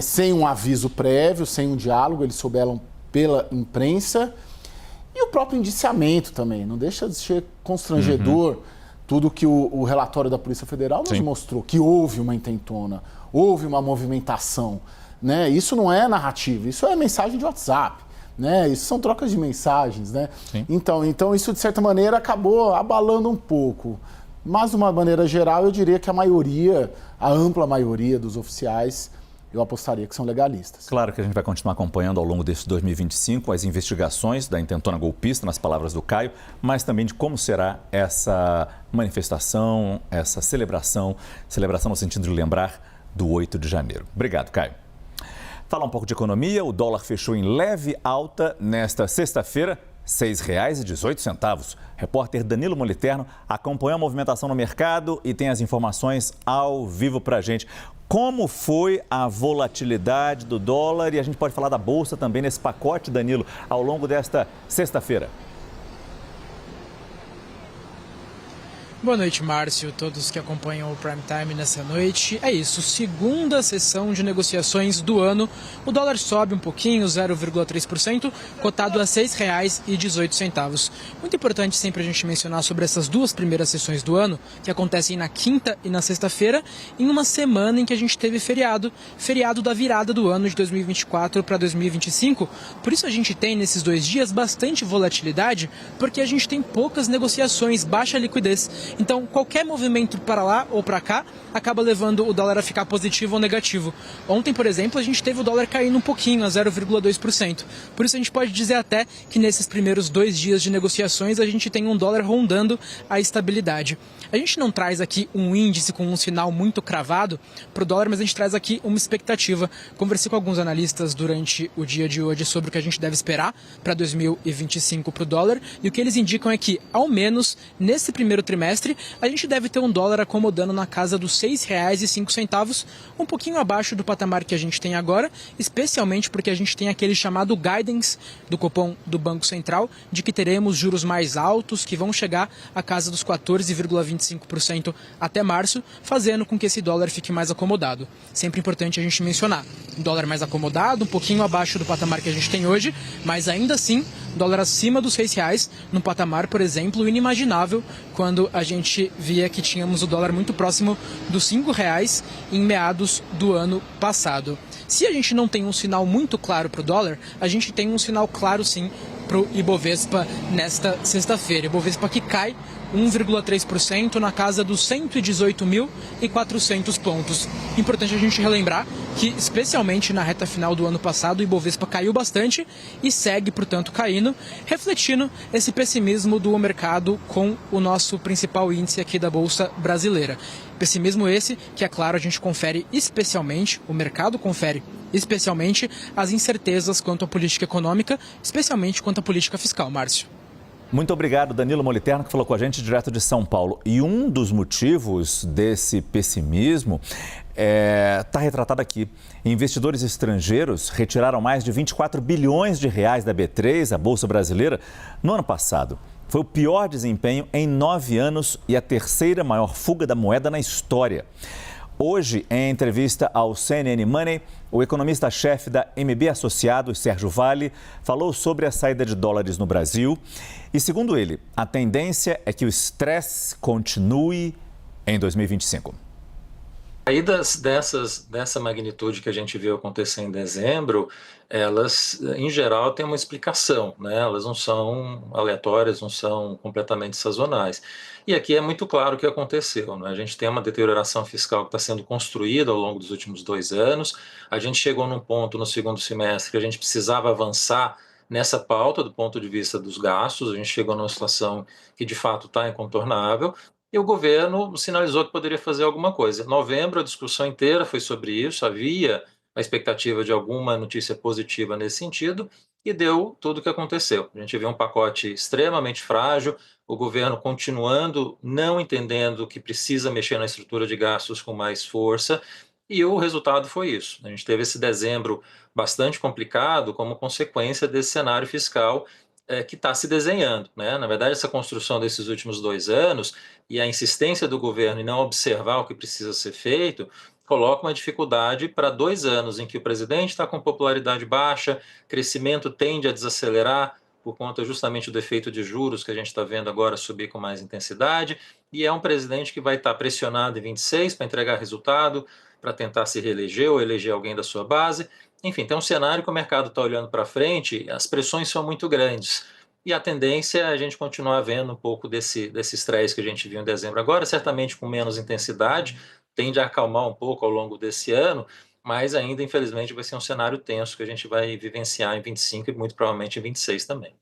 [SPEAKER 3] sem um aviso prévio, sem um diálogo, eles souberam pela imprensa. E o próprio indiciamento também, não deixa de ser constrangedor tudo que o relatório da Polícia Federal nos mostrou, que houve uma intentona, houve uma movimentação, né? Isso não é narrativa, isso é mensagem de WhatsApp, né? Isso são trocas de mensagens, né? Então isso, de certa maneira, acabou abalando um pouco. Mas, de uma maneira geral, eu diria que a ampla maioria dos oficiais, eu apostaria que são legalistas.
[SPEAKER 1] Claro que a gente vai continuar acompanhando ao longo desse 2025 as investigações da intentona golpista, nas palavras do Caio, mas também de como será essa manifestação, essa celebração no sentido de lembrar do 8 de janeiro. Obrigado, Caio. Falar um pouco de economia, o dólar fechou em leve alta nesta sexta-feira, R$ 6,18. Repórter Danilo Moliterno acompanhou a movimentação no mercado e tem as informações ao vivo para a gente. Como foi a volatilidade do dólar? E a gente pode falar da Bolsa também nesse pacote, Danilo, ao longo desta sexta-feira.
[SPEAKER 6] Boa noite, Márcio, todos que acompanham o Prime Time nessa noite. É isso, segunda sessão de negociações do ano. O dólar sobe um pouquinho, 0,3%, cotado a R$ 6,18. Muito importante sempre a gente mencionar sobre essas 2 primeiras sessões do ano, que acontecem na quinta e na sexta-feira, em uma semana em que a gente teve feriado da virada do ano de 2024 para 2025. Por isso a gente tem nesses 2 dias bastante volatilidade, porque a gente tem poucas negociações, baixa liquidez. Então, qualquer movimento para lá ou para cá acaba levando o dólar a ficar positivo ou negativo. Ontem, por exemplo, a gente teve o dólar caindo um pouquinho, a 0,2%. Por isso, a gente pode dizer até que nesses primeiros 2 dias de negociações, a gente tem um dólar rondando a estabilidade. A gente não traz aqui um índice com um sinal muito cravado para o dólar, mas a gente traz aqui uma expectativa. Conversei com alguns analistas durante o dia de hoje sobre o que a gente deve esperar para 2025 para o dólar, e o que eles indicam é que, ao menos nesse primeiro trimestre, a gente deve ter um dólar acomodando na casa dos R$ 6,05, um pouquinho abaixo do patamar que a gente tem agora, especialmente porque a gente tem aquele chamado guidance do Copom do Banco Central, de que teremos juros mais altos, que vão chegar à casa dos 14,25% até março, fazendo com que esse dólar fique mais acomodado. Sempre importante a gente mencionar, um dólar mais acomodado, um pouquinho abaixo do patamar que a gente tem hoje, mas ainda assim, dólar acima dos R$ 6, num patamar, por exemplo, inimaginável, quando a gente via que tínhamos o dólar muito próximo dos R$ 5 em meados do ano passado. Se a gente não tem um sinal muito claro para o dólar, a gente tem um sinal claro sim para o Ibovespa nesta sexta-feira. Ibovespa que cai 1,3% na casa dos 118.400 pontos. Importante a gente relembrar que, especialmente na reta final do ano passado, o Ibovespa caiu bastante e segue, portanto, caindo, refletindo esse pessimismo do mercado com o nosso principal índice aqui da Bolsa Brasileira. Pessimismo esse que, é claro, a gente confere especialmente, o mercado confere especialmente as incertezas quanto à política econômica, especialmente quanto à política fiscal, Márcio.
[SPEAKER 1] Muito obrigado, Danilo Moliterno, que falou com a gente direto de São Paulo. E um dos motivos desse pessimismo está retratado aqui. Investidores estrangeiros retiraram mais de 24 bilhões de reais da B3, a Bolsa Brasileira, no ano passado. Foi o pior desempenho em 9 anos e a 3ª maior fuga da moeda na história. Hoje, em entrevista ao CNN Money, o economista-chefe da MB Associados, Sérgio Vale, falou sobre a saída de dólares no Brasil e, segundo ele, a tendência é que o estresse continue em 2025.
[SPEAKER 7] Saídas dessa magnitude que a gente viu acontecer em dezembro, elas, em geral, têm uma explicação, né? Elas não são aleatórias, não são completamente sazonais. E aqui é muito claro o que aconteceu, né? A gente tem uma deterioração fiscal que está sendo construída ao longo dos últimos 2 anos. A gente chegou num ponto no segundo semestre que a gente precisava avançar nessa pauta do ponto de vista dos gastos. A gente chegou numa situação que, de fato, está incontornável. E o governo sinalizou que poderia fazer alguma coisa. Em novembro, a discussão inteira foi sobre isso, havia a expectativa de alguma notícia positiva nesse sentido, e deu tudo o que aconteceu. A gente viu um pacote extremamente frágil, o governo continuando não entendendo que precisa mexer na estrutura de gastos com mais força, e o resultado foi isso. A gente teve esse dezembro bastante complicado como consequência desse cenário fiscal que está se desenhando, né? Na verdade, essa construção desses últimos 2 anos e a insistência do governo em não observar o que precisa ser feito coloca uma dificuldade para 2 anos em que o presidente está com popularidade baixa, crescimento tende a desacelerar por conta justamente do efeito de juros que a gente está vendo agora subir com mais intensidade, e é um presidente que vai estar pressionado em 26 para entregar resultado, para tentar se reeleger ou eleger alguém da sua base. Enfim, tem um cenário que o mercado está olhando para frente, as pressões são muito grandes. E a tendência é a gente continuar vendo um pouco desse estresse que a gente viu em dezembro agora, certamente com menos intensidade, tende a acalmar um pouco ao longo desse ano, mas ainda, infelizmente, vai ser um cenário tenso que a gente vai vivenciar em 25 e muito provavelmente em 26 também.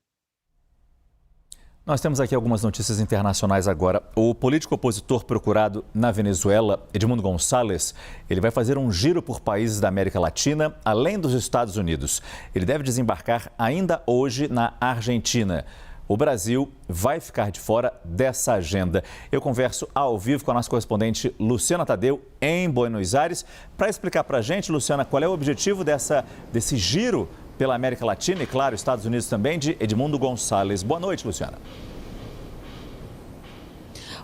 [SPEAKER 1] Nós temos aqui algumas notícias internacionais agora. O político opositor procurado na Venezuela, Edmundo González, ele vai fazer um giro por países da América Latina, além dos Estados Unidos. Ele deve desembarcar ainda hoje na Argentina. O Brasil vai ficar de fora dessa agenda. Eu converso ao vivo com a nossa correspondente Luciana Tadeu, em Buenos Aires, para explicar para a gente, Luciana, qual é o objetivo desse giro pela América Latina e, claro, Estados Unidos também, de Edmundo González. Boa noite, Luciana.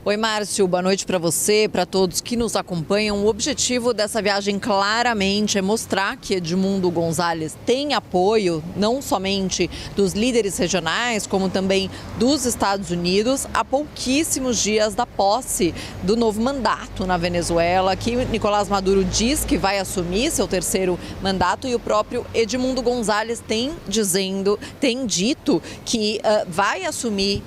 [SPEAKER 8] Oi, Márcio, boa noite para você, para todos que nos acompanham. O objetivo dessa viagem claramente é mostrar que Edmundo González tem apoio, não somente dos líderes regionais, como também dos Estados Unidos, há pouquíssimos dias da posse do novo mandato na Venezuela, que Nicolás Maduro diz que vai assumir seu 3º mandato, e o próprio Edmundo González tem dito que vai assumir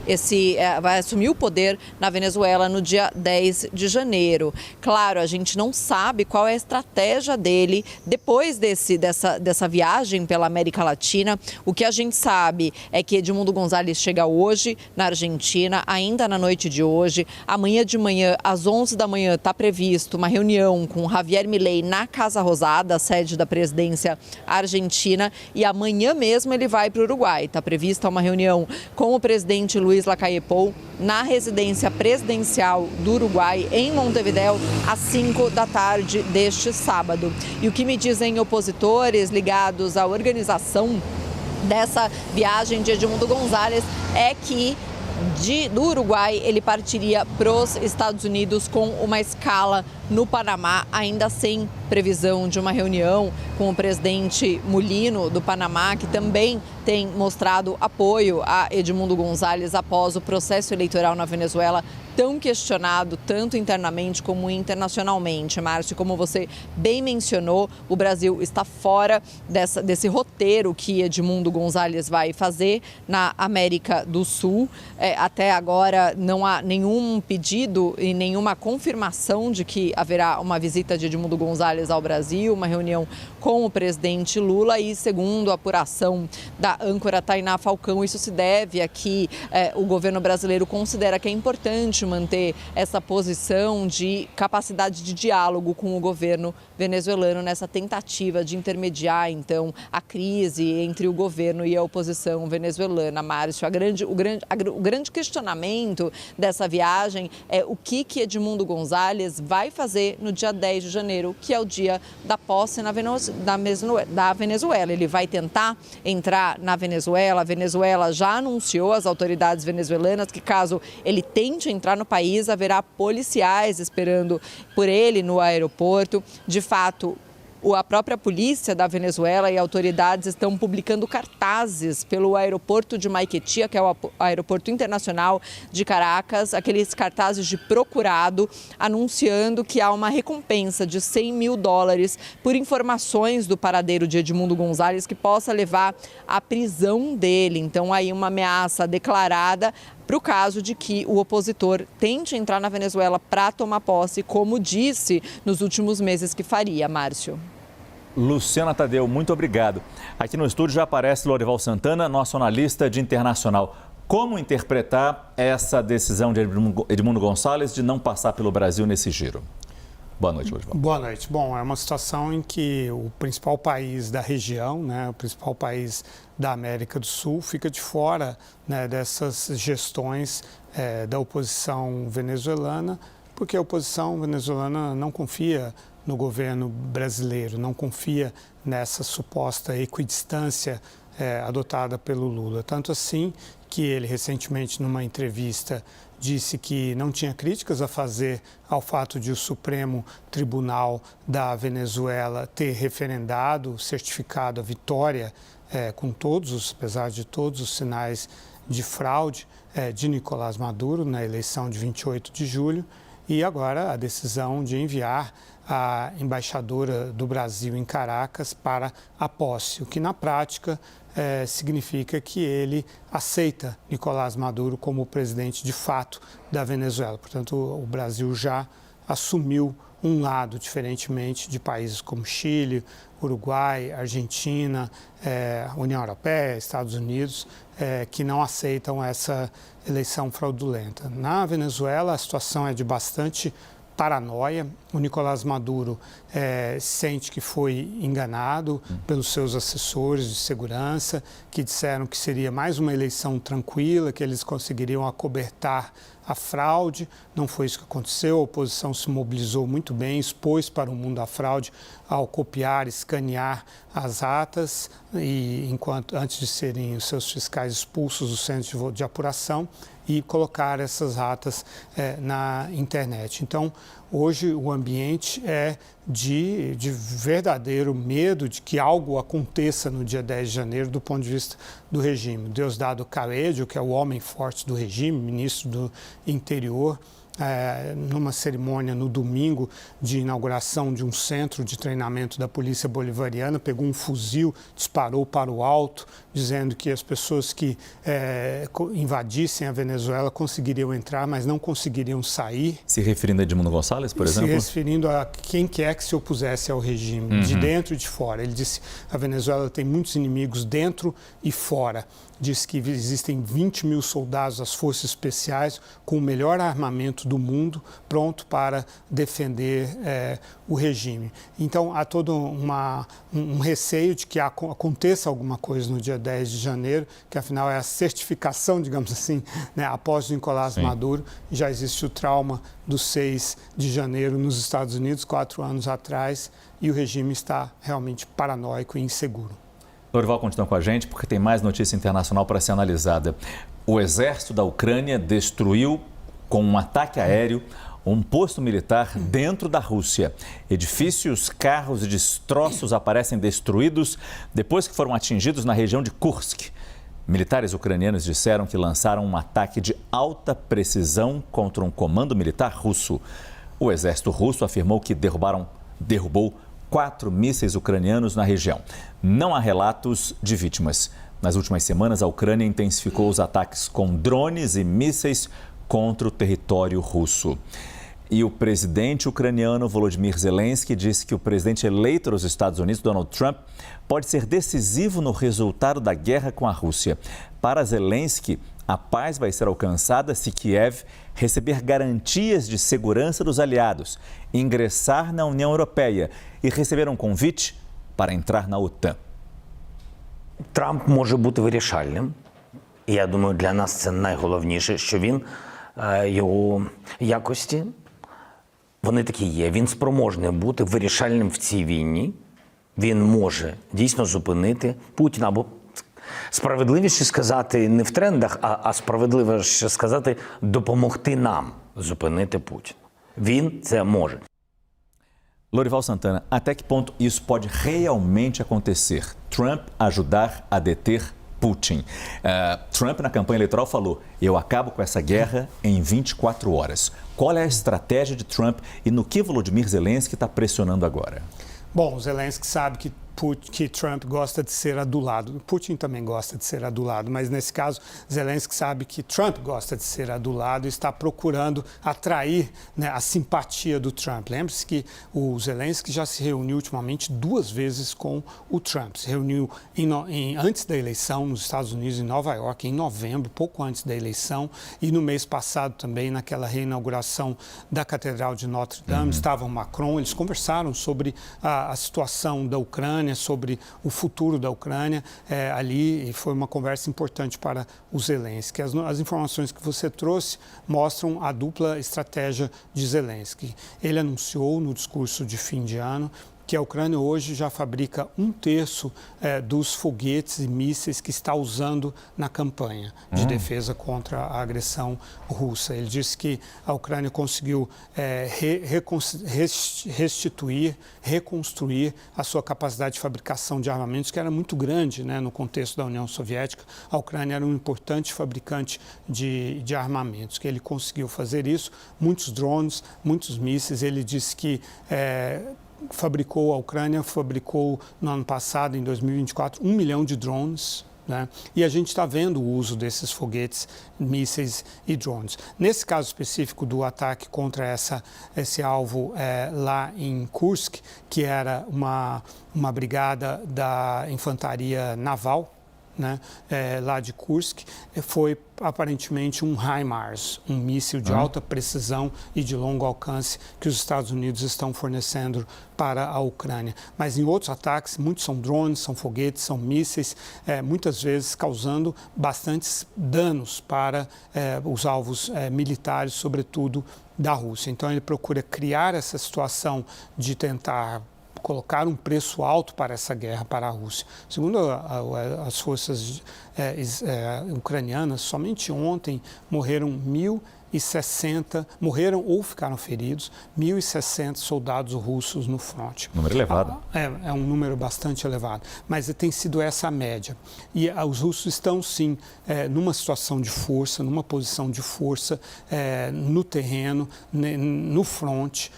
[SPEAKER 8] o poder na Venezuela no dia 10 de janeiro. Claro, a gente não sabe qual é a estratégia dele depois dessa viagem pela América Latina. O que a gente sabe é que Edmundo González chega hoje na Argentina, ainda na noite de hoje. Amanhã de manhã, às 11 da manhã, está previsto uma reunião com Javier Milei na Casa Rosada, a sede da presidência argentina, e amanhã mesmo ele vai para o Uruguai. Está prevista uma reunião com o presidente Luiz Lacalle Pou na residência presidencial do Uruguai, em Montevidéu, às 5 da tarde deste sábado. E o que me dizem opositores ligados à organização dessa viagem de Edmundo González é que do Uruguai ele partiria para os Estados Unidos com uma escala no Panamá, ainda sem previsão de uma reunião com o presidente Mulino do Panamá, que também tem mostrado apoio a Edmundo González após o processo eleitoral na Venezuela, tão questionado tanto internamente como internacionalmente. Márcio, como você bem mencionou, o Brasil está fora desse roteiro que Edmundo González vai fazer na América do Sul. Até agora não há nenhum pedido e nenhuma confirmação de que haverá uma visita de Edmundo González ao Brasil, uma reunião com o presidente Lula, e segundo a apuração da âncora Tainá Falcão, isso se deve a que o governo brasileiro considera que é importante manter essa posição de capacidade de diálogo com o governo venezuelano nessa tentativa de intermediar, então, a crise entre o governo e a oposição venezuelana. Márcio, o grande questionamento dessa viagem é o que Edmundo González vai fazer no dia 10 de janeiro, que é o dia da posse da Venezuela. Ele vai tentar entrar na Venezuela. A Venezuela já anunciou às autoridades venezuelanas que, caso ele tente entrar no país, haverá policiais esperando por ele no aeroporto. De fato, A própria polícia da Venezuela e autoridades estão publicando cartazes pelo aeroporto de Maiquetía, que é o aeroporto internacional de Caracas, aqueles cartazes de procurado, anunciando que há uma recompensa de $100 mil por informações do paradeiro de Edmundo González que possa levar à prisão dele. Então, aí uma ameaça declarada para o caso de que o opositor tente entrar na Venezuela para tomar posse, como disse nos últimos meses que faria, Márcio.
[SPEAKER 1] Luciana Tadeu, muito obrigado. Aqui no estúdio já aparece Lorival Santana, nosso analista de internacional. Como interpretar essa decisão de Edmundo González de não passar pelo Brasil nesse giro? Boa noite, Lorival.
[SPEAKER 9] Boa noite. Bom, é uma situação em que o principal país da região, o principal país da América do Sul, fica de fora dessas gestões da oposição venezuelana, porque a oposição venezuelana não confia no governo brasileiro, não confia nessa suposta equidistância adotada pelo Lula. Tanto assim que ele recentemente, numa entrevista, disse que não tinha críticas a fazer ao fato de o Supremo Tribunal da Venezuela ter referendado, certificado a vitória apesar de todos os sinais de fraude de Nicolás Maduro na eleição de 28 de julho. E agora a decisão de enviar a embaixadora do Brasil em Caracas para a posse, o que na prática significa que ele aceita Nicolás Maduro como presidente de fato da Venezuela. Portanto, o Brasil já assumiu um lado, diferentemente de países como Chile, Uruguai, Argentina, União Europeia, Estados Unidos, que não aceitam essa eleição fraudulenta. Na Venezuela, a situação é de bastante paranoia. O Nicolás Maduro sente que foi enganado pelos seus assessores de segurança, que disseram que seria mais uma eleição tranquila, que eles conseguiriam acobertar a fraude. Não foi isso que aconteceu. A oposição se mobilizou muito bem, expôs para o mundo a fraude ao copiar, escanear as atas e antes de serem os seus fiscais expulsos do centro de apuração e colocar essas atas na internet. Então, hoje o ambiente é de verdadeiro medo de que algo aconteça no dia 10 de janeiro do ponto de vista do regime. Diosdado Cabello, que é o homem forte do regime, ministro do Interior, numa cerimônia no domingo de inauguração de um centro de treinamento da polícia bolivariana, pegou um fuzil, disparou para o alto, dizendo que as pessoas que invadissem a Venezuela conseguiriam entrar, mas não conseguiriam sair.
[SPEAKER 1] Se referindo a Edmundo González, por exemplo?
[SPEAKER 9] Se referindo a quem quer que se opusesse ao regime, de dentro e de fora. Ele disse que a Venezuela tem muitos inimigos dentro e fora. Diz que existem 20 mil soldados das forças especiais com o melhor armamento do mundo, pronto para defender o regime. Então, há todo um receio de que aconteça alguma coisa no dia 10 de janeiro, que afinal é a certificação, digamos assim, após Nicolás Maduro. Já existe o trauma do 6 de janeiro nos Estados Unidos, 4 anos atrás, e o regime está realmente paranoico e inseguro.
[SPEAKER 1] Lorival continua com a gente porque tem mais notícia internacional para ser analisada. O exército da Ucrânia destruiu, com um ataque aéreo, um posto militar dentro da Rússia. Edifícios, carros e destroços aparecem destruídos depois que foram atingidos na região de Kursk. Militares ucranianos disseram que lançaram um ataque de alta precisão contra um comando militar russo. O exército russo afirmou que derrubou 4 mísseis ucranianos na região. Não há relatos de vítimas. Nas últimas semanas, a Ucrânia intensificou os ataques com drones e mísseis contra o território russo. E o presidente ucraniano Volodymyr Zelensky disse que o presidente eleito dos Estados Unidos, Donald Trump, pode ser decisivo no resultado da guerra com a Rússia. Para Zelensky, a paz vai ser alcançada se Kiev receber garantias de segurança dos aliados, ingressar na União Europeia e receber um convite para entrar na OTAN.
[SPEAKER 10] Трамп може бути вирішальним. І я думаю, для нас це найголовніше, що він, його якості, вони такі є. Він спроможний бути вирішальним в цій війні. Він може дійсно зупинити Путіна, або справедливіше сказати не в трендах, а справедливіше сказати допомогти нам зупинити Путіна. Він це може.
[SPEAKER 1] Lorival Santana, até que ponto isso pode realmente acontecer? Trump ajudar a deter Putin. Trump, na campanha eleitoral, falou: eu acabo com essa guerra em 24 horas. Qual é a estratégia de Trump e no que Volodymyr Zelensky está pressionando agora?
[SPEAKER 9] Bom, o Zelensky sabe que Trump gosta de ser adulado. Putin também gosta de ser adulado, mas nesse caso, Zelensky sabe que Trump gosta de ser adulado e está procurando atrair, né, a simpatia do Trump. Lembre-se que o Zelensky já se reuniu ultimamente 2 vezes com o Trump. Se reuniu antes da eleição nos Estados Unidos, em Nova York, em novembro, pouco antes da eleição, e no mês passado também, naquela reinauguração da Catedral de Notre Dame, estava o Macron, eles conversaram sobre a situação da Ucrânia, sobre o futuro da Ucrânia ali, e foi uma conversa importante para o Zelensky. As informações que você trouxe mostram a dupla estratégia de Zelensky. Ele anunciou no discurso de fim de ano que a Ucrânia hoje já fabrica 1/3 dos foguetes e mísseis que está usando na campanha de defesa contra a agressão russa. Ele disse que a Ucrânia conseguiu reconstruir a sua capacidade de fabricação de armamentos, que era muito grande, né, no contexto da União Soviética. A Ucrânia era um importante fabricante de armamentos, que ele conseguiu fazer isso. Muitos drones, muitos mísseis. Ele disse que a Ucrânia fabricou no ano passado, em 2024, 1 milhão de drones, né? E a gente está vendo o uso desses foguetes, mísseis e drones. Nesse caso específico do ataque contra esse alvo lá em Kursk, que era uma brigada da infantaria naval, né, lá de Kursk, foi aparentemente um HIMARS, um míssil de alta precisão e de longo alcance que os Estados Unidos estão fornecendo para a Ucrânia. Mas em outros ataques, muitos são drones, são foguetes, são mísseis, muitas vezes causando bastantes danos para os alvos militares, sobretudo da Rússia. Então ele procura criar essa situação de tentar colocar um preço alto para essa guerra para a Rússia. Segundo as forças ucranianas, somente ontem morreram 1.060, morreram ou ficaram feridos 1.060 soldados russos no fronte.
[SPEAKER 1] Número elevado.
[SPEAKER 9] É um número bastante elevado, mas tem sido essa a média. E os russos estão, sim, numa situação de força, numa posição de força no terreno, no fronte,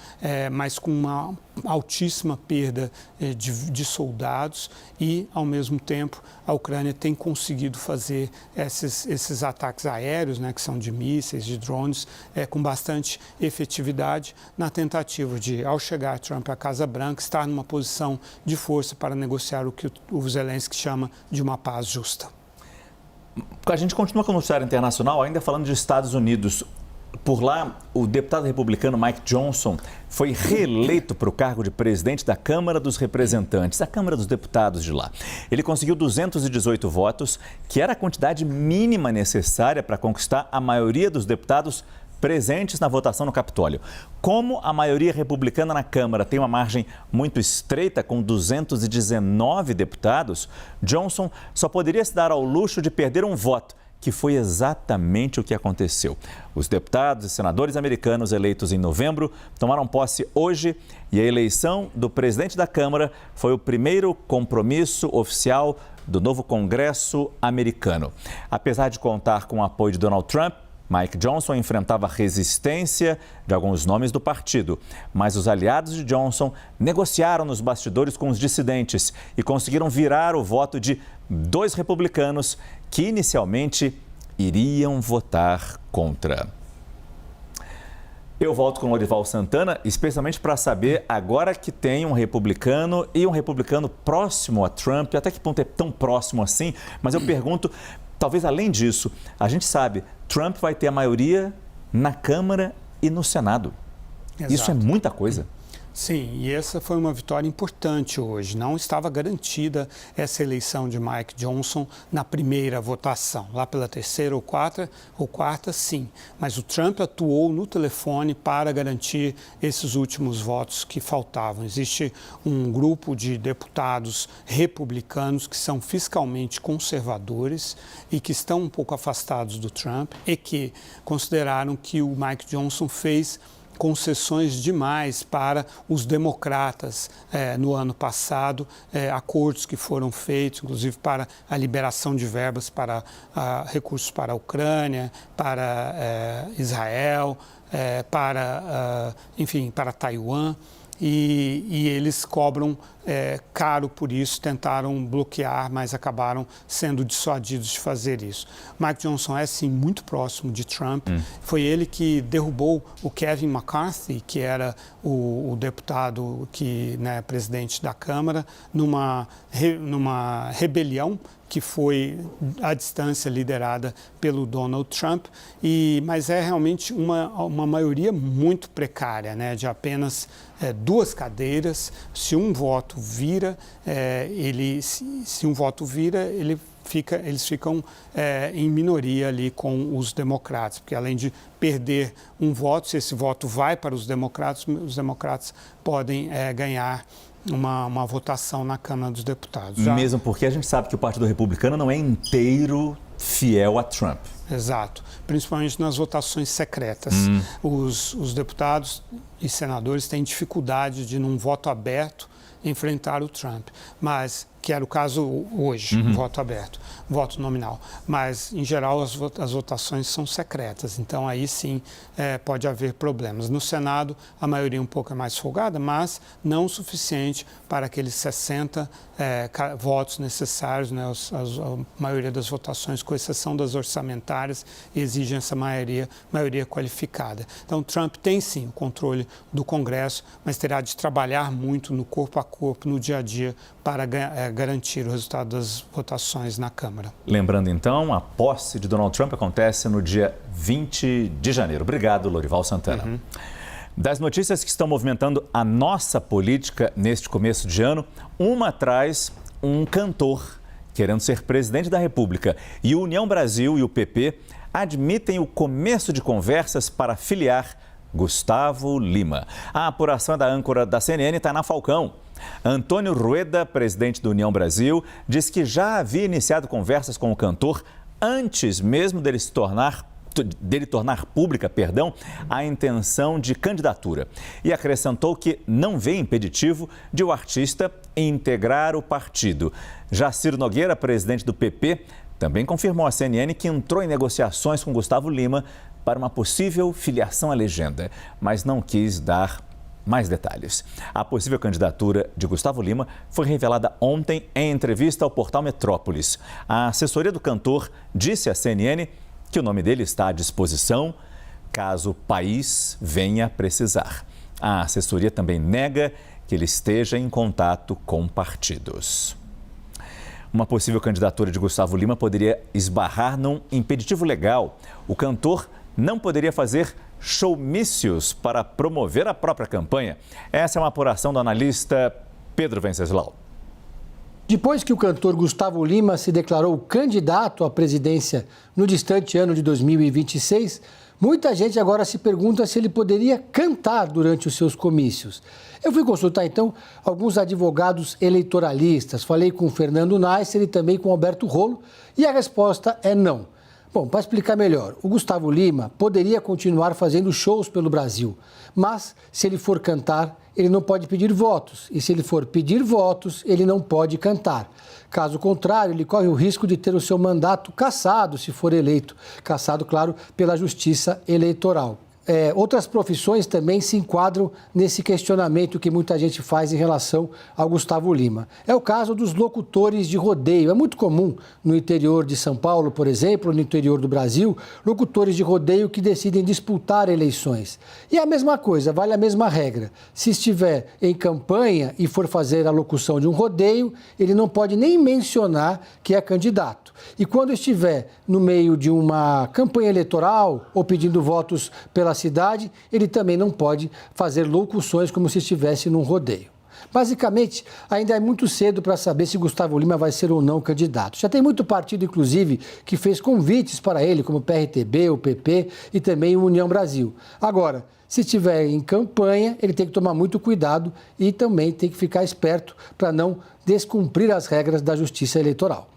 [SPEAKER 9] mas com uma altíssima perda de soldados e, ao mesmo tempo, a Ucrânia tem conseguido fazer esses ataques aéreos, né, que são de mísseis, de drones, com bastante efetividade na tentativa de, ao chegar Trump à Casa Branca, estar numa posição de força para negociar o que o Zelensky chama de uma paz justa.
[SPEAKER 1] A gente continua com o noticiário internacional, ainda falando de Estados Unidos. Por lá, o deputado republicano Mike Johnson foi reeleito para o cargo de presidente da Câmara dos Representantes, a Câmara dos Deputados de lá. Ele conseguiu 218 votos, que era a quantidade mínima necessária para conquistar a maioria dos deputados presentes na votação no Capitólio. Como a maioria republicana na Câmara tem uma margem muito estreita, com 219 deputados, Johnson só poderia se dar ao luxo de perder um voto, que foi exatamente o que aconteceu. Os deputados e senadores americanos eleitos em novembro tomaram posse hoje e a eleição do presidente da Câmara foi o primeiro compromisso oficial do novo Congresso americano. Apesar de contar com o apoio de Donald Trump, Mike Johnson enfrentava resistência de alguns nomes do partido, mas os aliados de Johnson negociaram nos bastidores com os dissidentes e conseguiram virar o voto de 2 republicanos que inicialmente iriam votar contra. Eu volto com o Lorival Santana, especialmente para saber, agora que tem um republicano e um republicano próximo a Trump, até que ponto é tão próximo assim, mas eu pergunto, talvez além disso, a gente sabe, Trump vai ter a maioria na Câmara e no Senado. Exato. Isso é muita coisa.
[SPEAKER 9] Sim, e essa foi uma vitória importante hoje. Não estava garantida essa eleição de Mike Johnson na primeira votação. Lá pela terceira ou quarta, sim. Mas o Trump atuou no telefone para garantir esses últimos votos que faltavam. Existe um grupo de deputados republicanos que são fiscalmente conservadores e que estão um pouco afastados do Trump e que consideraram que o Mike Johnson fez concessões demais para os democratas no ano passado, acordos que foram feitos, inclusive para a liberação de verbas para recursos para a Ucrânia, para Israel, para Taiwan. E eles cobram caro por isso, tentaram bloquear, mas acabaram sendo dissuadidos de fazer isso. Mike Johnson é, sim, muito próximo de Trump. Foi ele que derrubou o Kevin McCarthy, que era o deputado presidente da Câmara, numa rebelião que foi à distância liderada pelo Donald Trump, mas é realmente uma maioria muito precária, né, de apenas 2 cadeiras. Se um voto vira, eles ficam em minoria ali com os democratas, porque além de perder um voto, se esse voto vai para os democratas podem ganhar uma votação na Câmara dos Deputados.
[SPEAKER 1] Mesmo porque a gente sabe que o Partido Republicano não é inteiro fiel a Trump.
[SPEAKER 9] Exato, principalmente nas votações secretas. Os deputados e senadores têm dificuldade de, num voto aberto, enfrentar o Trump, mas que era o caso hoje, voto aberto, voto nominal. Mas, em geral, as votações são secretas, então aí sim pode haver problemas. No Senado, a maioria um pouco é mais folgada, mas não o suficiente para aqueles 60 votos necessários, né? A maioria das votações, com exceção das orçamentárias, exigem essa maioria qualificada. Então, Trump tem sim o controle do Congresso, mas terá de trabalhar muito no corpo a corpo, no dia a dia, para garantir o resultado das votações na Câmara.
[SPEAKER 1] Lembrando, então, a posse de Donald Trump acontece no dia 20 de janeiro. Obrigado, Lorival Santana. Das notícias que estão movimentando a nossa política neste começo de ano, uma traz um cantor querendo ser presidente da República. E o União Brasil e o PP admitem o começo de conversas para filiar Gustavo Lima. A apuração da âncora da CNN, Tainá Falcão. Antônio Rueda, presidente do União Brasil, diz que já havia iniciado conversas com o cantor antes mesmo dele tornar pública, a intenção de candidatura. E acrescentou que não vê impeditivo de o artista integrar o partido. Jaciro Nogueira, presidente do PP, também confirmou à CNN que entrou em negociações com Gustavo Lima para uma possível filiação à legenda, mas não quis dar mais detalhes. A possível candidatura de Gustavo Lima foi revelada ontem em entrevista ao portal Metrópolis. A assessoria do cantor disse à CNN que o nome dele está à disposição caso o país venha precisar. A assessoria também nega que ele esteja em contato com partidos. Uma possível candidatura de Gustavo Lima poderia esbarrar num impeditivo legal. O cantor não poderia fazer showmícios para promover a própria campanha. Essa é uma apuração do analista Pedro Venceslau.
[SPEAKER 11] Depois que o cantor Gustavo Lima se declarou candidato à presidência no distante ano de 2026, muita gente agora se pergunta se ele poderia cantar durante os seus comícios. Eu fui consultar, então, alguns advogados eleitoralistas. Falei com o Fernando Neisser e também com o Alberto Rolo e a resposta é não. Bom, para explicar melhor, o Gustavo Lima poderia continuar fazendo shows pelo Brasil, mas se ele for cantar, ele não pode pedir votos. E se ele for pedir votos, ele não pode cantar. Caso contrário, ele corre o risco de ter o seu mandato cassado se for eleito. Cassado, claro, pela Justiça Eleitoral. Outras profissões também se enquadram nesse questionamento que muita gente faz em relação ao Gustavo Lima. É o caso dos locutores de rodeio. É muito comum no interior de São Paulo, por exemplo, no interior do Brasil, locutores de rodeio que decidem disputar eleições. E a mesma coisa, vale a mesma regra. Se estiver em campanha e for fazer a locução de um rodeio, ele não pode nem mencionar que é candidato. E quando estiver no meio de uma campanha eleitoral ou pedindo votos pela cidade, ele também não pode fazer locuções como se estivesse num rodeio. Basicamente, ainda é muito cedo para saber se Gustavo Lima vai ser ou não candidato. Já tem muito partido, inclusive, que fez convites para ele, como o PRTB, o PP e também o União Brasil. Agora, se estiver em campanha, ele tem que tomar muito cuidado e também tem que ficar esperto para não descumprir as regras da Justiça Eleitoral.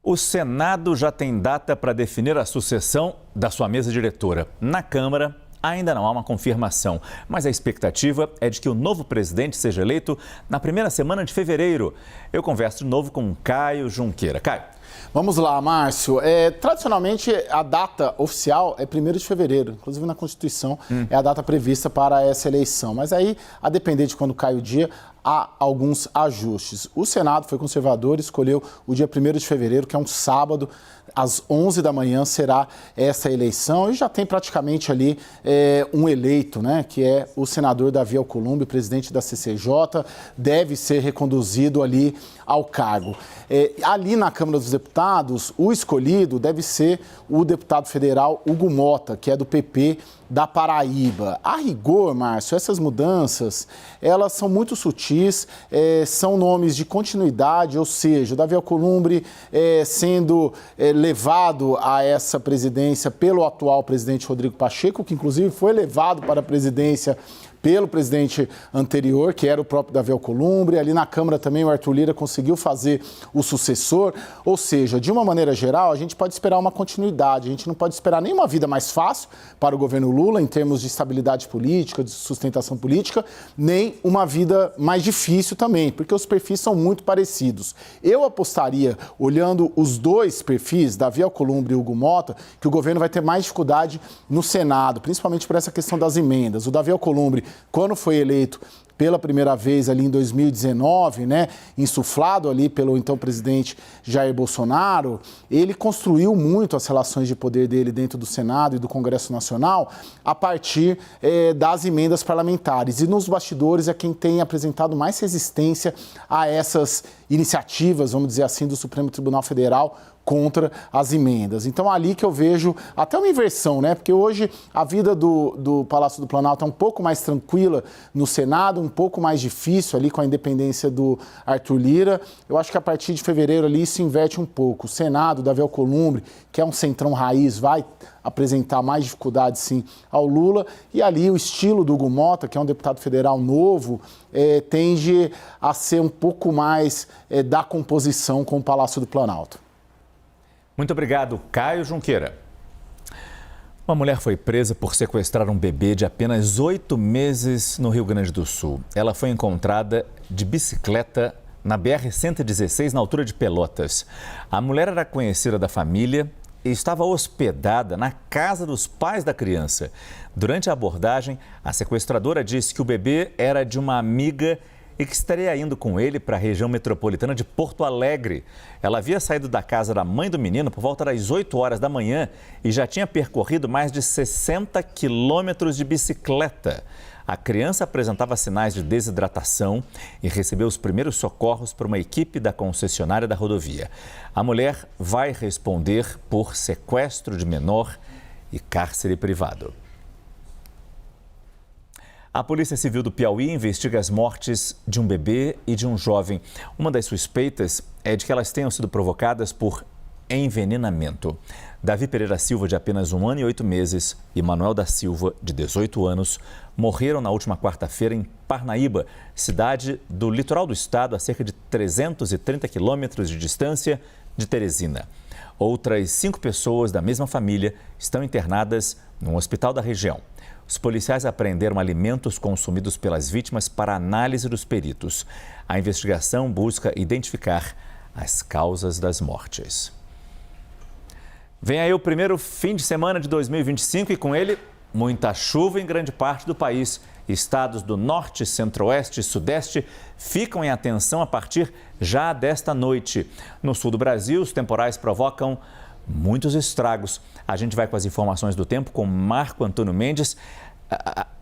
[SPEAKER 1] O Senado já tem data para definir a sucessão da sua mesa diretora. Na Câmara, ainda não há uma confirmação, mas a expectativa é de que o novo presidente seja eleito na primeira semana de fevereiro. Eu converso de novo com Caio Junqueira. Caio.
[SPEAKER 3] Vamos lá, Márcio. Tradicionalmente, a data oficial é 1º de fevereiro. Inclusive, na Constituição, é a data prevista para essa eleição. Mas aí, a depender de quando cai o dia, há alguns ajustes. O Senado foi conservador e escolheu o dia 1º de fevereiro, que é um sábado, às 11 da manhã será essa eleição. E já tem praticamente ali um eleito, né, que é o senador Davi Alcolumbre, presidente da CCJ, deve ser reconduzido ali ao cargo. Ali na Câmara dos Deputados, o escolhido deve ser o deputado federal Hugo Mota, que é do PP da Paraíba. A rigor, Márcio, essas mudanças, elas são muito sutis, são nomes de continuidade, ou seja, o Davi Alcolumbre sendo levado a essa presidência pelo atual presidente Rodrigo Pacheco, que inclusive foi levado para a presidência pelo presidente anterior, que era o próprio Davi Alcolumbre. Ali na Câmara também o Arthur Lira conseguiu fazer o sucessor. Ou seja, de uma maneira geral, a gente pode esperar uma continuidade. A gente não pode esperar nem uma vida mais fácil para o governo Lula, em termos de estabilidade política, de sustentação política, nem uma vida mais difícil também, porque os perfis são muito parecidos. Eu apostaria, olhando os dois perfis, Davi Alcolumbre e Hugo Mota, que o governo vai ter mais dificuldade no Senado, principalmente por essa questão das emendas. O Davi Alcolumbre, quando foi eleito pela primeira vez ali em 2019, né, insuflado ali pelo então presidente Jair Bolsonaro, ele construiu muito as relações de poder dele dentro do Senado e do Congresso Nacional a partir das emendas parlamentares. E nos bastidores é quem tem apresentado mais resistência a essas iniciativas, vamos dizer assim, do Supremo Tribunal Federal contra as emendas. Então, ali que eu vejo até uma inversão, né? Porque hoje a vida do Palácio do Planalto é um pouco mais tranquila no Senado, um pouco mais difícil ali com a independência do Arthur Lira. Eu acho que a partir de fevereiro ali isso inverte um pouco. O Senado, Davi Alcolumbre, que é um centrão raiz, vai apresentar mais dificuldade, sim, ao Lula. E ali o estilo do Hugo Mota, que é um deputado federal novo, tende a ser um pouco mais da composição com o Palácio do Planalto.
[SPEAKER 1] Muito obrigado, Caio Junqueira. Uma mulher foi presa por sequestrar um bebê de apenas 8 meses no Rio Grande do Sul. Ela foi encontrada de bicicleta na BR-116, na altura de Pelotas. A mulher era conhecida da família e estava hospedada na casa dos pais da criança. Durante a abordagem, a sequestradora disse que o bebê era de uma amiga e que estaria indo com ele para a região metropolitana de Porto Alegre. Ela havia saído da casa da mãe do menino por volta das 8 horas da manhã e já tinha percorrido mais de 60 quilômetros de bicicleta. A criança apresentava sinais de desidratação e recebeu os primeiros socorros por uma equipe da concessionária da rodovia. A mulher vai responder por sequestro de menor e cárcere privado. A Polícia Civil do Piauí investiga as mortes de um bebê e de um jovem. Uma das suspeitas é de que elas tenham sido provocadas por envenenamento. Davi Pereira Silva, de apenas 1 ano e 8 meses, e Manuel da Silva, de 18 anos, morreram na última quarta-feira em Parnaíba, cidade do litoral do estado, a cerca de 330 quilômetros de distância de Teresina. Outras 5 pessoas da mesma família estão internadas num hospital da região. Os policiais apreenderam alimentos consumidos pelas vítimas para análise dos peritos. A investigação busca identificar as causas das mortes. Vem aí o primeiro fim de semana de 2025 e com ele muita chuva em grande parte do país. Estados do Norte, Centro-Oeste e Sudeste ficam em atenção a partir já desta noite. No sul do Brasil, os temporais provocam muitos estragos. A gente vai com as informações do tempo com Marco Antônio Mendes.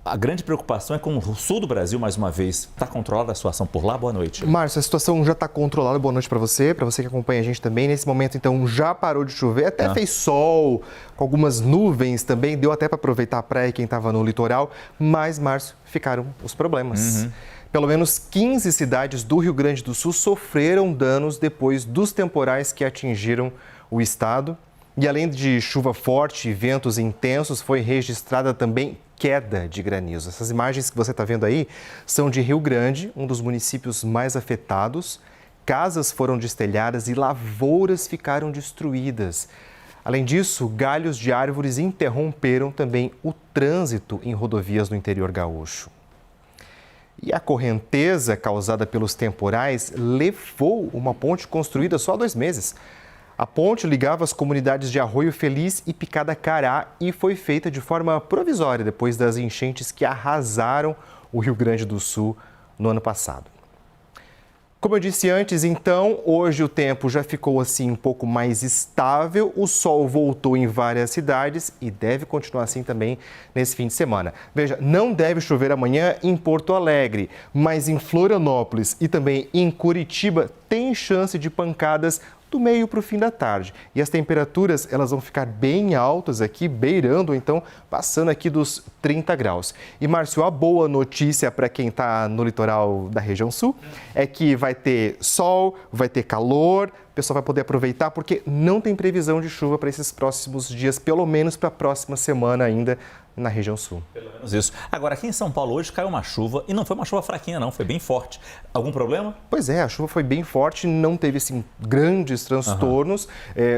[SPEAKER 1] A grande preocupação é com o sul do Brasil, mais uma vez. Está controlada a situação por lá? Boa noite.
[SPEAKER 12] Márcio, a situação já está controlada. Boa noite para você que acompanha a gente também. Nesse momento, então, já parou de chover. Até fez sol, com algumas nuvens também. Deu até para aproveitar a praia quem estava no litoral. Mas, Márcio, ficaram os problemas. Pelo menos 15 cidades do Rio Grande do Sul sofreram danos depois dos temporais que atingiram o estado. E além de chuva forte e ventos intensos, foi registrada também queda de granizo. Essas imagens que você está vendo aí são de Rio Grande, um dos municípios mais afetados. Casas foram destelhadas e lavouras ficaram destruídas. Além disso, galhos de árvores interromperam também o trânsito em rodovias no interior gaúcho. E a correnteza causada pelos temporais levou uma ponte construída só há 2 meses. A ponte ligava as comunidades de Arroio Feliz e Picada Cará e foi feita de forma provisória depois das enchentes que arrasaram o Rio Grande do Sul no ano passado. Como eu disse antes, então, hoje o tempo já ficou assim um pouco mais estável, o sol voltou em várias cidades e deve continuar assim também nesse fim de semana. Veja, não deve chover amanhã em Porto Alegre, mas em Florianópolis e também em Curitiba tem chance de pancadas do meio para o fim da tarde. E as temperaturas, elas vão ficar bem altas aqui, beirando, então, passando aqui dos 30 graus. E, Márcio, a boa notícia para quem está no litoral da região sul é que vai ter sol, vai ter calor, o pessoal vai poder aproveitar, porque não tem previsão de chuva para esses próximos dias, pelo menos para a próxima semana ainda na região sul.
[SPEAKER 1] Pelo menos isso. Agora, aqui em São Paulo hoje caiu uma chuva e não foi uma chuva fraquinha não, foi bem forte. Algum problema?
[SPEAKER 12] Pois é, a chuva foi bem forte, não teve assim grandes transtornos,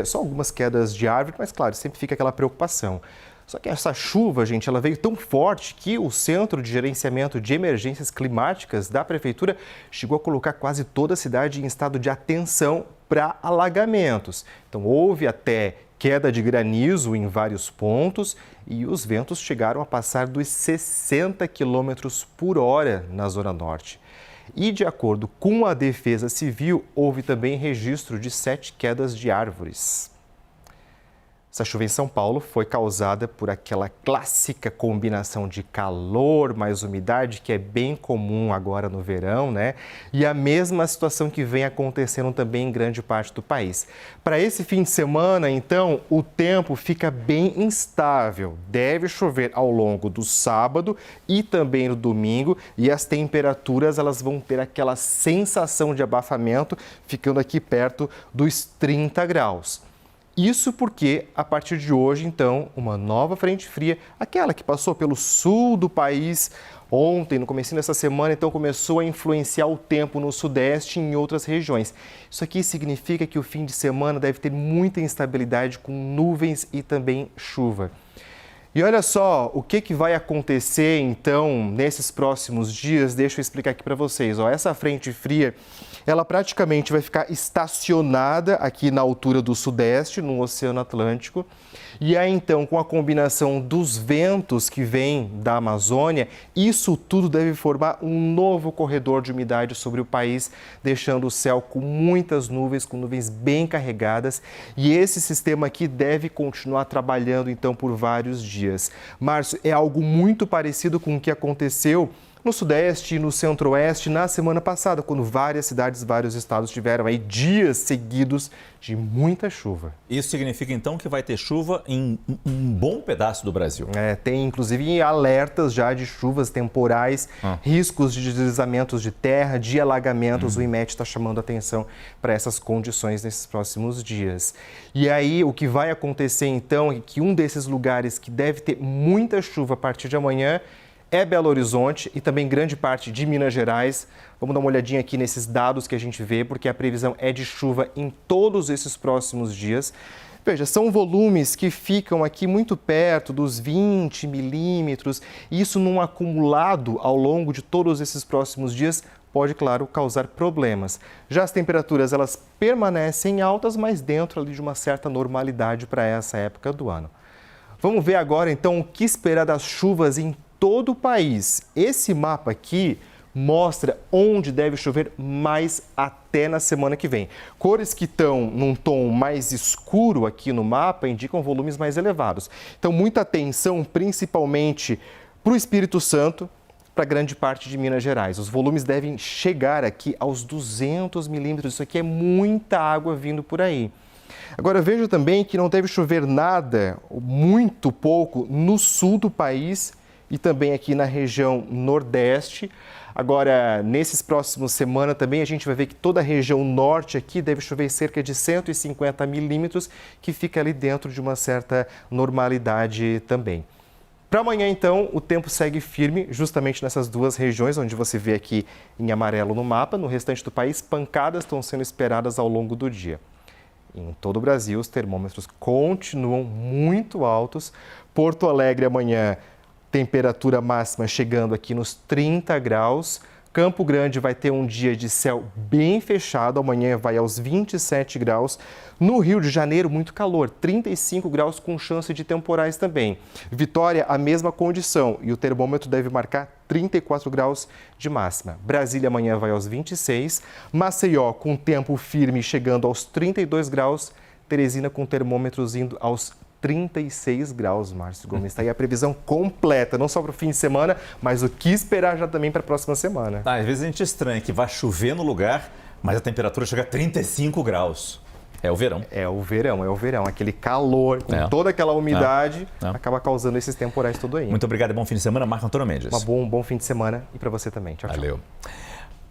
[SPEAKER 12] só algumas quedas de árvore, mas claro, sempre fica aquela preocupação. Só que essa chuva, gente, ela veio tão forte que o Centro de Gerenciamento de Emergências Climáticas da Prefeitura chegou a colocar quase toda a cidade em estado de atenção para alagamentos. Então, houve até queda de granizo em vários pontos e os ventos chegaram a passar dos 60 km por hora na Zona Norte. E, de acordo com a Defesa Civil, houve também registro de 7 quedas de árvores. Essa chuva em São Paulo foi causada por aquela clássica combinação de calor mais umidade, que é bem comum agora no verão, né? E a mesma situação que vem acontecendo também em grande parte do país. Para esse fim de semana, então, o tempo fica bem instável. Deve chover ao longo do sábado e também no domingo, e as temperaturas elas vão ter aquela sensação de abafamento, ficando aqui perto dos 30 graus. Isso porque, a partir de hoje, então, uma nova frente fria, aquela que passou pelo sul do país ontem, no comecinho dessa semana, então começou a influenciar o tempo no sudeste e em outras regiões. Isso aqui significa que o fim de semana deve ter muita instabilidade com nuvens e também chuva. E olha só, o que vai acontecer, então, nesses próximos dias, deixa eu explicar aqui para vocês. Essa frente fria, ela praticamente vai ficar estacionada aqui na altura do sudeste, no Oceano Atlântico. E aí, então, com a combinação dos ventos que vêm da Amazônia, isso tudo deve formar um novo corredor de umidade sobre o país, deixando o céu com muitas nuvens, com nuvens bem carregadas. E esse sistema aqui deve continuar trabalhando, então, por vários dias. Márcio, é algo muito parecido com o que aconteceu no Sudeste e no Centro-Oeste na semana passada, quando várias cidades, vários estados tiveram aí dias seguidos de muita chuva.
[SPEAKER 1] Isso significa então que vai ter chuva em um bom pedaço do Brasil.
[SPEAKER 12] Tem inclusive alertas já de chuvas temporais, riscos de deslizamentos de terra, de alagamentos. O IMET está chamando atenção para essas condições nesses próximos dias. E aí o que vai acontecer então é que um desses lugares que deve ter muita chuva a partir de amanhã é Belo Horizonte e também grande parte de Minas Gerais. Vamos dar uma olhadinha aqui nesses dados que a gente vê, porque a previsão é de chuva em todos esses próximos dias. Veja, são volumes que ficam aqui muito perto dos 20 milímetros. Isso num acumulado ao longo de todos esses próximos dias pode, claro, causar problemas. Já as temperaturas, elas permanecem altas, mas dentro ali de uma certa normalidade para essa época do ano. Vamos ver agora, então, o que esperar das chuvas em todo o país. Esse mapa aqui mostra onde deve chover mais até na semana que vem. Cores que estão num tom mais escuro aqui no mapa indicam volumes mais elevados. Então, muita atenção, principalmente para o Espírito Santo, para grande parte de Minas Gerais. Os volumes devem chegar aqui aos 200 milímetros. Isso aqui é muita água vindo por aí. Agora, veja também que não deve chover nada, muito pouco, no sul do país e também aqui na região nordeste. Agora, nesses próximos semanas também a gente vai ver que toda a região norte aqui deve chover cerca de 150 milímetros, que fica ali dentro de uma certa normalidade também. Para amanhã, então, o tempo segue firme justamente nessas duas regiões, onde você vê aqui em amarelo no mapa. No restante do país, pancadas estão sendo esperadas ao longo do dia. Em todo o Brasil, os termômetros continuam muito altos. Porto Alegre amanhã, temperatura máxima chegando aqui nos 30 graus. Campo Grande vai ter um dia de céu bem fechado, amanhã vai aos 27 graus. No Rio de Janeiro, muito calor, 35 graus com chance de temporais também. Vitória, a mesma condição e o termômetro deve marcar 34 graus de máxima. Brasília amanhã vai aos 26, Maceió com tempo firme chegando aos 32 graus, Teresina com termômetros indo aos 36 graus, Márcio Gomes. Está aí a previsão completa, não só para o fim de semana, mas o que esperar já também para a próxima semana.
[SPEAKER 1] Às vezes a gente estranha que vai chover no lugar, mas a temperatura chega a 35 graus. É o verão.
[SPEAKER 12] É o verão. Aquele calor, com toda aquela umidade, acaba causando esses temporais todo aí.
[SPEAKER 1] Muito obrigado e bom fim de semana, Marco Antônio Mendes.
[SPEAKER 12] Um bom fim de semana e para você também. Tchau, tchau.
[SPEAKER 1] Valeu.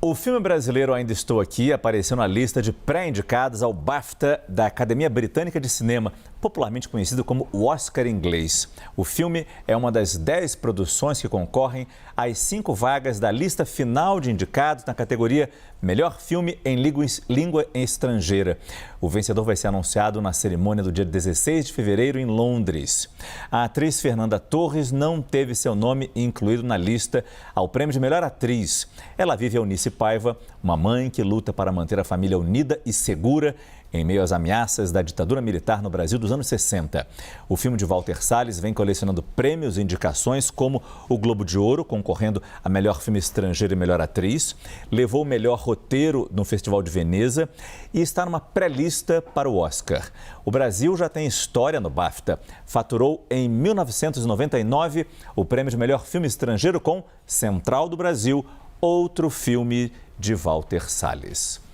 [SPEAKER 1] O filme brasileiro Ainda Estou Aqui apareceu na lista de pré-indicados ao BAFTA da Academia Britânica de Cinema, popularmente conhecido como o Oscar inglês. O filme é uma das 10 produções que concorrem às 5 vagas da lista final de indicados na categoria Melhor Filme em Língua Estrangeira. O vencedor vai ser anunciado na cerimônia do dia 16 de fevereiro em Londres. A atriz Fernanda Torres não teve seu nome incluído na lista ao prêmio de melhor atriz. Ela vive a Eunice Paiva, uma mãe que luta para manter a família unida e segura em meio às ameaças da ditadura militar no Brasil dos anos 60. O filme de Walter Salles vem colecionando prêmios e indicações como o Globo de Ouro, concorrendo a melhor filme estrangeiro e melhor atriz, levou o melhor roteiro no Festival de Veneza e está numa pré-lista para o Oscar. O Brasil já tem história no BAFTA. Faturou em 1999 o prêmio de melhor filme estrangeiro com Central do Brasil, outro filme de Walter Salles.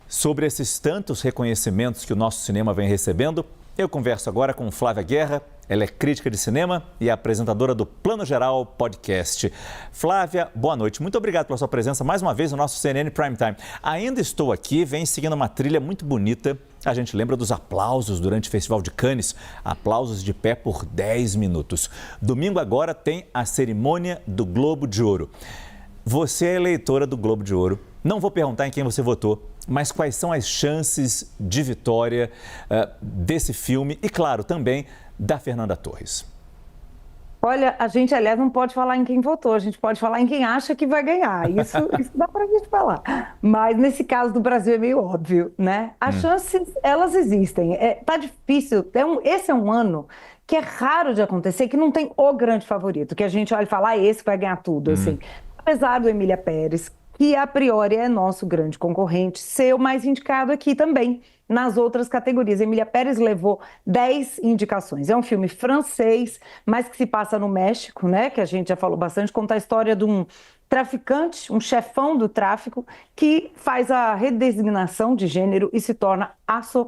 [SPEAKER 1] Sobre esses tantos reconhecimentos que o nosso cinema vem recebendo, eu converso agora com Flávia Guerra. Ela é crítica de cinema e apresentadora do Plano Geral Podcast. Flávia, boa noite. Muito obrigado pela sua presença mais uma vez no nosso CNN Prime Time. Ainda Estou Aqui vem seguindo uma trilha muito bonita. A gente lembra dos aplausos durante o Festival de Cannes, aplausos de pé por 10 minutos. Domingo agora tem a cerimônia do Globo de Ouro. Você é eleitora do Globo de Ouro. Não vou perguntar em quem você votou, mas quais são as chances de vitória desse filme e, claro, também da Fernanda Torres?
[SPEAKER 13] Olha, a gente, aliás, não pode falar em quem votou, a gente pode falar em quem acha que vai ganhar. Isso dá pra gente falar. Mas nesse caso do Brasil é meio óbvio, né? As chances, elas existem. Tá difícil. Esse é um ano que é raro de acontecer, que não tem o grande favorito, que a gente olha e fala, esse vai ganhar tudo, assim. Apesar do Emília Pérez, que a priori é nosso grande concorrente, ser o mais indicado aqui também, nas outras categorias. Emília Pérez levou 10 indicações. É um filme francês, mas que se passa no México, né? Que a gente já falou bastante, conta a história de um traficante, um chefão do tráfico, que faz a redesignação de gênero e se torna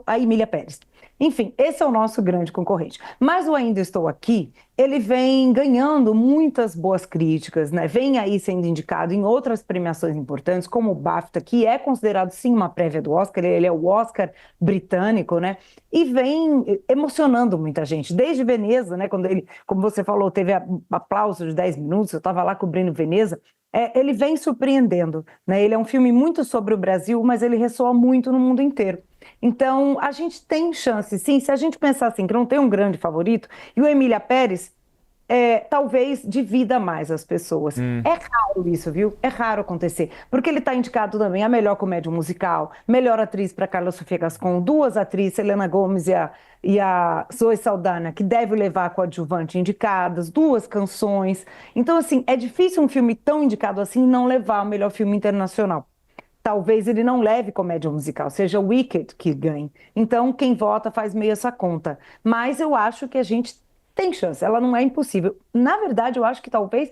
[SPEAKER 13] a Emília Pérez. Enfim, esse é o nosso grande concorrente. Mas o Ainda Estou Aqui, ele vem ganhando muitas boas críticas, né? Vem aí sendo indicado em outras premiações importantes, como o BAFTA, que é considerado sim uma prévia do Oscar, ele é o Oscar britânico, né? E vem emocionando muita gente. Desde Veneza, né? Quando ele, como você falou, teve aplauso de 10 minutos, eu estava lá cobrindo Veneza. Ele vem surpreendendo, né? Ele é um filme muito sobre o Brasil, mas ele ressoa muito no mundo inteiro. Então, a gente tem chance, sim, se a gente pensar assim, que não tem um grande favorito, e o Emília Pérez talvez divida mais as pessoas. É raro isso, viu? É raro acontecer, porque ele está indicado também a melhor comédia musical, melhor atriz para Carla Sofia Gascon, 2 atrizes, Selena Gomez e a Zoe Saldana, que deve levar a coadjuvante indicadas, 2 canções. Então, assim, é difícil um filme tão indicado assim não levar o melhor filme internacional. Talvez ele não leve comédia musical, seja o Wicked que ganhe. Então, quem vota faz meio essa conta. Mas eu acho que a gente tem chance, ela não é impossível. Na verdade, eu acho que talvez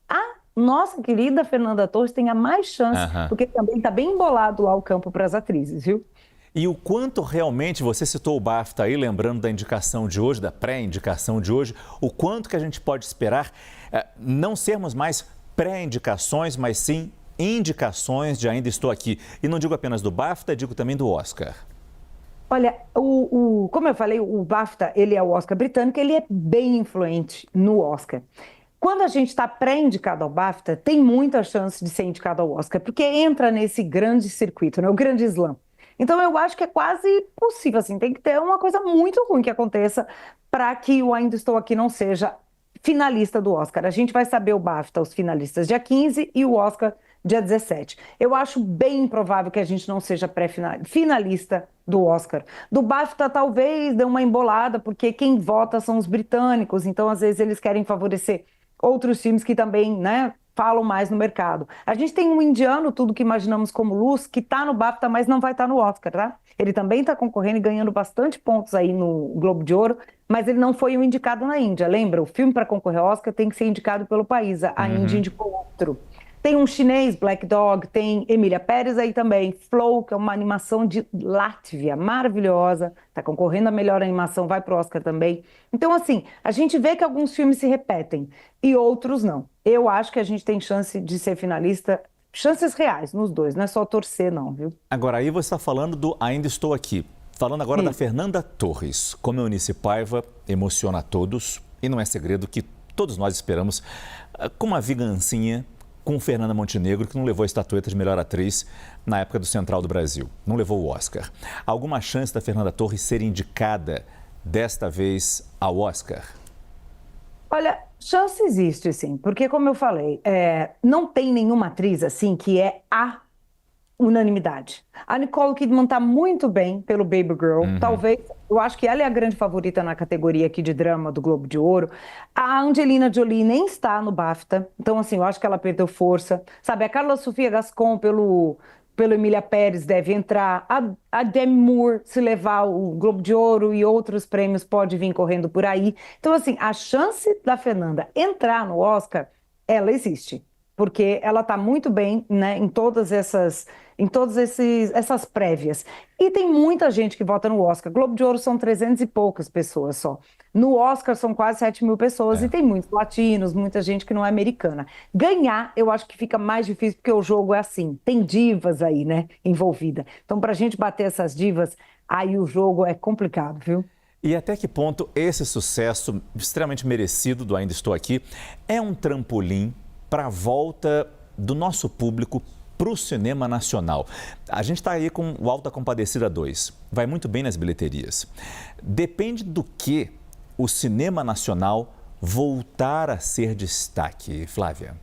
[SPEAKER 13] a nossa querida Fernanda Torres tenha mais chance, porque também está bem embolado lá o campo para as atrizes, viu?
[SPEAKER 1] E o quanto realmente, você citou o BAFTA aí, lembrando da indicação de hoje, da pré-indicação de hoje, o quanto que a gente pode esperar não sermos mais pré-indicações, mas sim indicações de Ainda Estou Aqui. E não digo apenas do BAFTA, digo também do Oscar.
[SPEAKER 13] Olha, como eu falei, o BAFTA, ele é o Oscar britânico, ele é bem influente no Oscar. Quando a gente está pré-indicado ao BAFTA, tem muita chance de ser indicado ao Oscar, porque entra nesse grande circuito, né, o grande slam. Então eu acho que é quase possível, assim, tem que ter uma coisa muito ruim que aconteça para que o Ainda Estou Aqui não seja finalista do Oscar. A gente vai saber o BAFTA, os finalistas, dia 15 e o Oscar dia 17. Eu acho bem improvável que a gente não seja finalista do Oscar. Do BAFTA talvez dê uma embolada, porque quem vota são os britânicos, então às vezes eles querem favorecer outros filmes que também, né, falam mais no mercado. A gente tem um indiano, Tudo Que Imaginamos Como Luz, que está no BAFTA, mas não vai estar no Oscar, tá? Ele também está concorrendo e ganhando bastante pontos aí no Globo de Ouro, mas ele não foi o indicado na Índia. Lembra? O filme para concorrer ao Oscar tem que ser indicado pelo país. A Índia indicou outro. Tem um chinês, Black Dog, tem Emília Pérez aí também, Flow, que é uma animação de Látvia, maravilhosa, está concorrendo a melhor animação, vai pro Oscar também. Então, assim, a gente vê que alguns filmes se repetem e outros não. Eu acho que a gente tem chance de ser finalista, chances reais nos dois, não é só torcer não, viu?
[SPEAKER 1] Agora, aí você está falando do Ainda Estou Aqui. Falando agora da Fernanda Torres. Como Eunice Paiva, emociona a todos e não é segredo que todos nós esperamos com uma vingancinha com Fernanda Montenegro, que não levou a estatueta de melhor atriz na época do Central do Brasil. Não levou o Oscar. Alguma chance da Fernanda Torres ser indicada desta vez ao Oscar?
[SPEAKER 13] Olha, chance existe, sim, porque como eu falei, não tem nenhuma atriz assim que é a unanimidade. A Nicole Kidman está muito bem pelo Baby Girl, talvez, eu acho que ela é a grande favorita na categoria aqui de drama do Globo de Ouro. A Angelina Jolie nem está no BAFTA, então assim, eu acho que ela perdeu força. Sabe, a Carla Sofia Gascon pelo Emília Pérez deve entrar, a Demi Moore, se levar o Globo de Ouro e outros prêmios, pode vir correndo por aí. Então assim, a chance da Fernanda entrar no Oscar, ela existe, porque ela está muito bem, né, em todas essas prévias. E tem muita gente que vota no Oscar. Globo de Ouro são 300 e poucas pessoas só. No Oscar são quase 7.000 pessoas e tem muitos latinos, muita gente que não é americana. Ganhar, eu acho que fica mais difícil porque o jogo é assim, tem divas aí, né, envolvida. Então, para a gente bater essas divas, aí o jogo é complicado, viu?
[SPEAKER 1] E até que ponto esse sucesso extremamente merecido do Ainda Estou Aqui é um trampolim para a volta do nosso público para o cinema nacional? A gente está aí com o Auto da Compadecida 2, vai muito bem nas bilheterias. Depende do que o cinema nacional voltar a ser destaque, Flávia?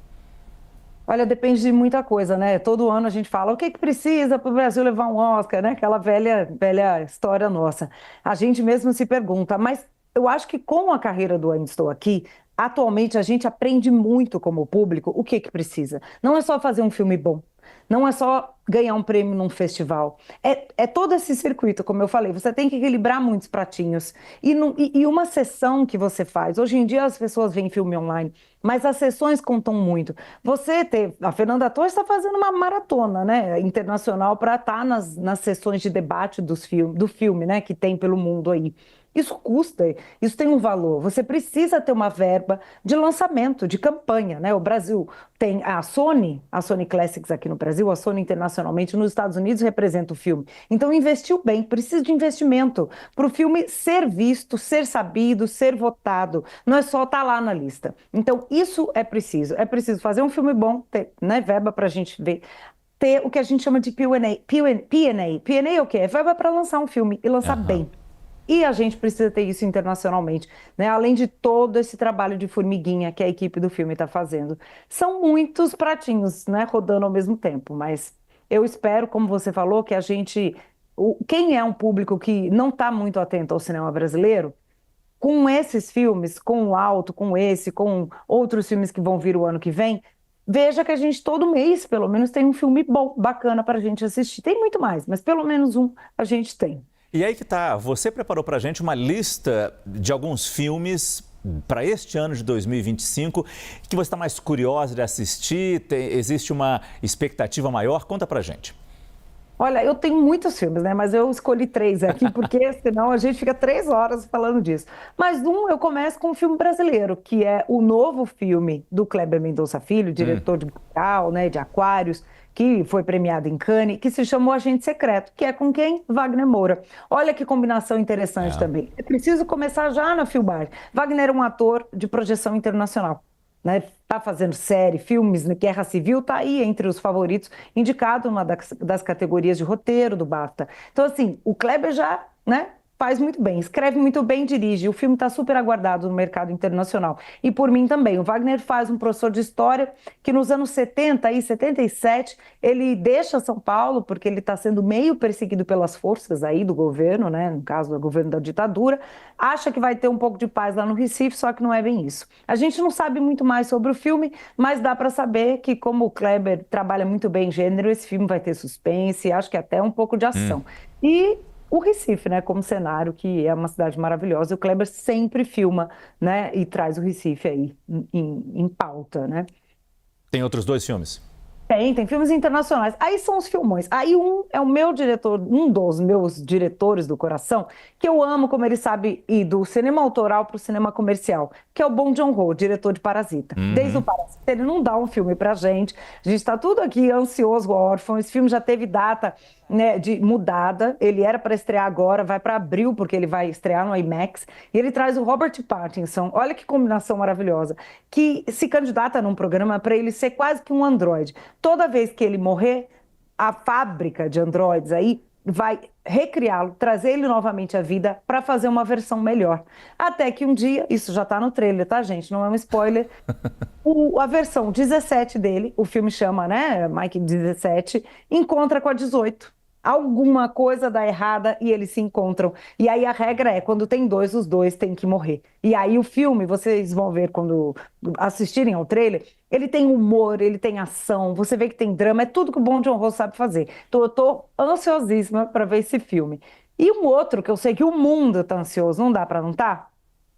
[SPEAKER 13] Olha, depende de muita coisa, né? Todo ano a gente fala o que precisa para o Brasil levar um Oscar, né? Aquela velha história nossa. A gente mesmo se pergunta, mas eu acho que com a carreira do Ainda Estou Aqui, atualmente a gente aprende muito como público o que precisa. Não é só fazer um filme bom, não é só ganhar um prêmio num festival. É todo esse circuito, como eu falei, você tem que equilibrar muitos pratinhos. E uma sessão que você faz, hoje em dia as pessoas veem filme online, mas as sessões contam muito. A Fernanda Torres está fazendo uma maratona, né, internacional para estar nas sessões de debate do filme, né, que tem pelo mundo aí. Isso custa, isso tem um valor. Você precisa ter uma verba de lançamento, de campanha, né? O Brasil tem a Sony Classics aqui no Brasil, a Sony internacionalmente, nos Estados Unidos representa o filme. Então investiu bem, precisa de investimento para o filme ser visto, ser sabido, ser votado. Não é só estar lá na lista. Então isso é preciso. É preciso fazer um filme bom, ter, né, verba para a gente ver. Ter o que a gente chama de P&A. P&A é o quê? É verba para lançar um filme e lançar bem. E a gente precisa ter isso internacionalmente, né? Além de todo esse trabalho de formiguinha que a equipe do filme está fazendo. São muitos pratinhos, né, rodando ao mesmo tempo, mas eu espero, como você falou, que a gente... Quem é um público que não está muito atento ao cinema brasileiro, com esses filmes, com o Alto, com outros filmes que vão vir o ano que vem, veja que a gente todo mês, pelo menos, tem um filme bom, bacana para a gente assistir. Tem muito mais, mas pelo menos um a gente tem.
[SPEAKER 1] E aí que tá, você preparou para a gente uma lista de alguns filmes para este ano de 2025 que você está mais curiosa de assistir, existe uma expectativa maior? Conta para a gente.
[SPEAKER 13] Olha, eu tenho muitos filmes, né? Mas eu escolhi 3 aqui, porque senão a gente fica 3 horas falando disso. Mas eu começo com um filme brasileiro, que é o novo filme do Kleber Mendonça Filho, diretor de Bacurau, né, de Aquários, que foi premiado em Cannes, que se chamou Agente Secreto, que é com quem? Wagner Moura. Olha que combinação interessante também. É preciso começar já na filmagem. Wagner é um ator de projeção internacional. né? Tá fazendo série, filmes, Guerra Civil, tá aí entre os favoritos, indicado numa das categorias de roteiro do BAFTA. Então, assim, o Kleber já, né, faz muito bem, escreve muito bem, dirige. O filme está super aguardado no mercado internacional. E por mim também. O Wagner faz um professor de história que nos anos 70 e 77, ele deixa São Paulo, porque ele está sendo meio perseguido pelas forças aí do governo, né? No caso, do governo da ditadura. Acha que vai ter um pouco de paz lá no Recife, só que não é bem isso. A gente não sabe muito mais sobre o filme, mas dá para saber que, como o Kleber trabalha muito bem em gênero, esse filme vai ter suspense, acho que até um pouco de ação. E o Recife, né, como cenário, que é uma cidade maravilhosa, e o Kleber sempre filma, né, e traz o Recife aí em pauta, né.
[SPEAKER 1] Tem outros 2 filmes?
[SPEAKER 13] Tem filmes internacionais. Aí são os filmões. Aí um é o meu diretor, um dos meus diretores do coração, que eu amo, como ele sabe, ir do cinema autoral para o cinema comercial, que é o Bong Joon-ho, diretor de Parasita. Desde o Parasita, ele não dá um filme pra gente. A gente está tudo aqui ansioso, órfão. Esse filme já teve data, né, de mudada. Ele era para estrear agora, vai para abril, porque ele vai estrear no IMAX. E ele traz o Robert Pattinson. Olha que combinação maravilhosa. Que se candidata num programa para ele ser quase que um androide. Toda vez que ele morrer, a fábrica de androides aí vai recriá-lo, trazer ele novamente à vida para fazer uma versão melhor. Até que um dia, isso já está no trailer, tá, gente? Não é um spoiler. A versão 17 dele, o filme chama, né, Mike 17, encontra com a 18. Alguma coisa dá errada e eles se encontram. E aí a regra é, quando tem 2, os 2 têm que morrer. E aí o filme, vocês vão ver quando assistirem ao trailer, ele tem humor, ele tem ação, você vê que tem drama, é tudo que o Bong Joon-ho sabe fazer. Então eu tô ansiosíssima para ver esse filme. E um outro que eu sei que o mundo tá ansioso, não dá para não tá?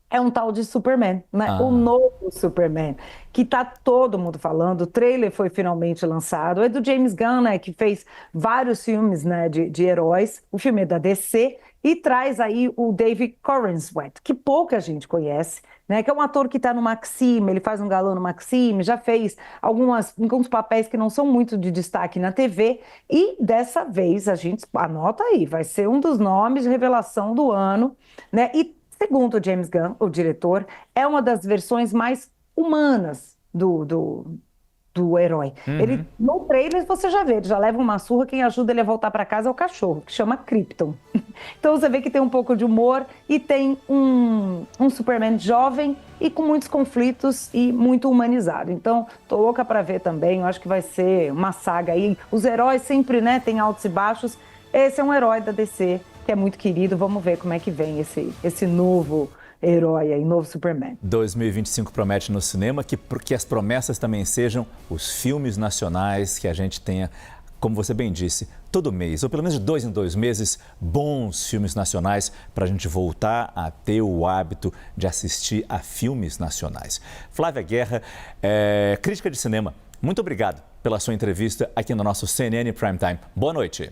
[SPEAKER 13] É um tal de Superman, né? O novo Superman, que tá todo mundo falando. O trailer foi finalmente lançado. É do James Gunn, né? Que fez vários filmes, né? De heróis. O filme é da DC e traz aí o David Corenswet, que pouca gente conhece, né? Que é um ator que tá no Maxime, ele faz um galã no Maxime, já fez alguns papéis que não são muito de destaque na TV. E dessa vez, a gente anota aí, vai ser um dos nomes de revelação do ano, né? E segundo o James Gunn, o diretor, é uma das versões mais humanas do herói. Ele, no trailer você já vê, ele já leva uma surra, quem ajuda ele a voltar para casa é o cachorro, que chama Krypton. Então você vê que tem um pouco de humor e tem um Superman jovem e com muitos conflitos e muito humanizado. Então, tô louca para ver também, eu acho que vai ser uma saga aí. Os heróis sempre, né, tem altos e baixos. Esse é um herói da DC, que é muito querido. Vamos ver como é que vem esse novo herói aí, novo Superman.
[SPEAKER 1] 2025 promete no cinema que as promessas também sejam os filmes nacionais, que a gente tenha, como você bem disse, todo mês, ou pelo menos de 2 em 2 meses, bons filmes nacionais para a gente voltar a ter o hábito de assistir a filmes nacionais. Flávia Guerra, crítica de cinema, muito obrigado pela sua entrevista aqui no nosso CNN Prime Time. Boa noite.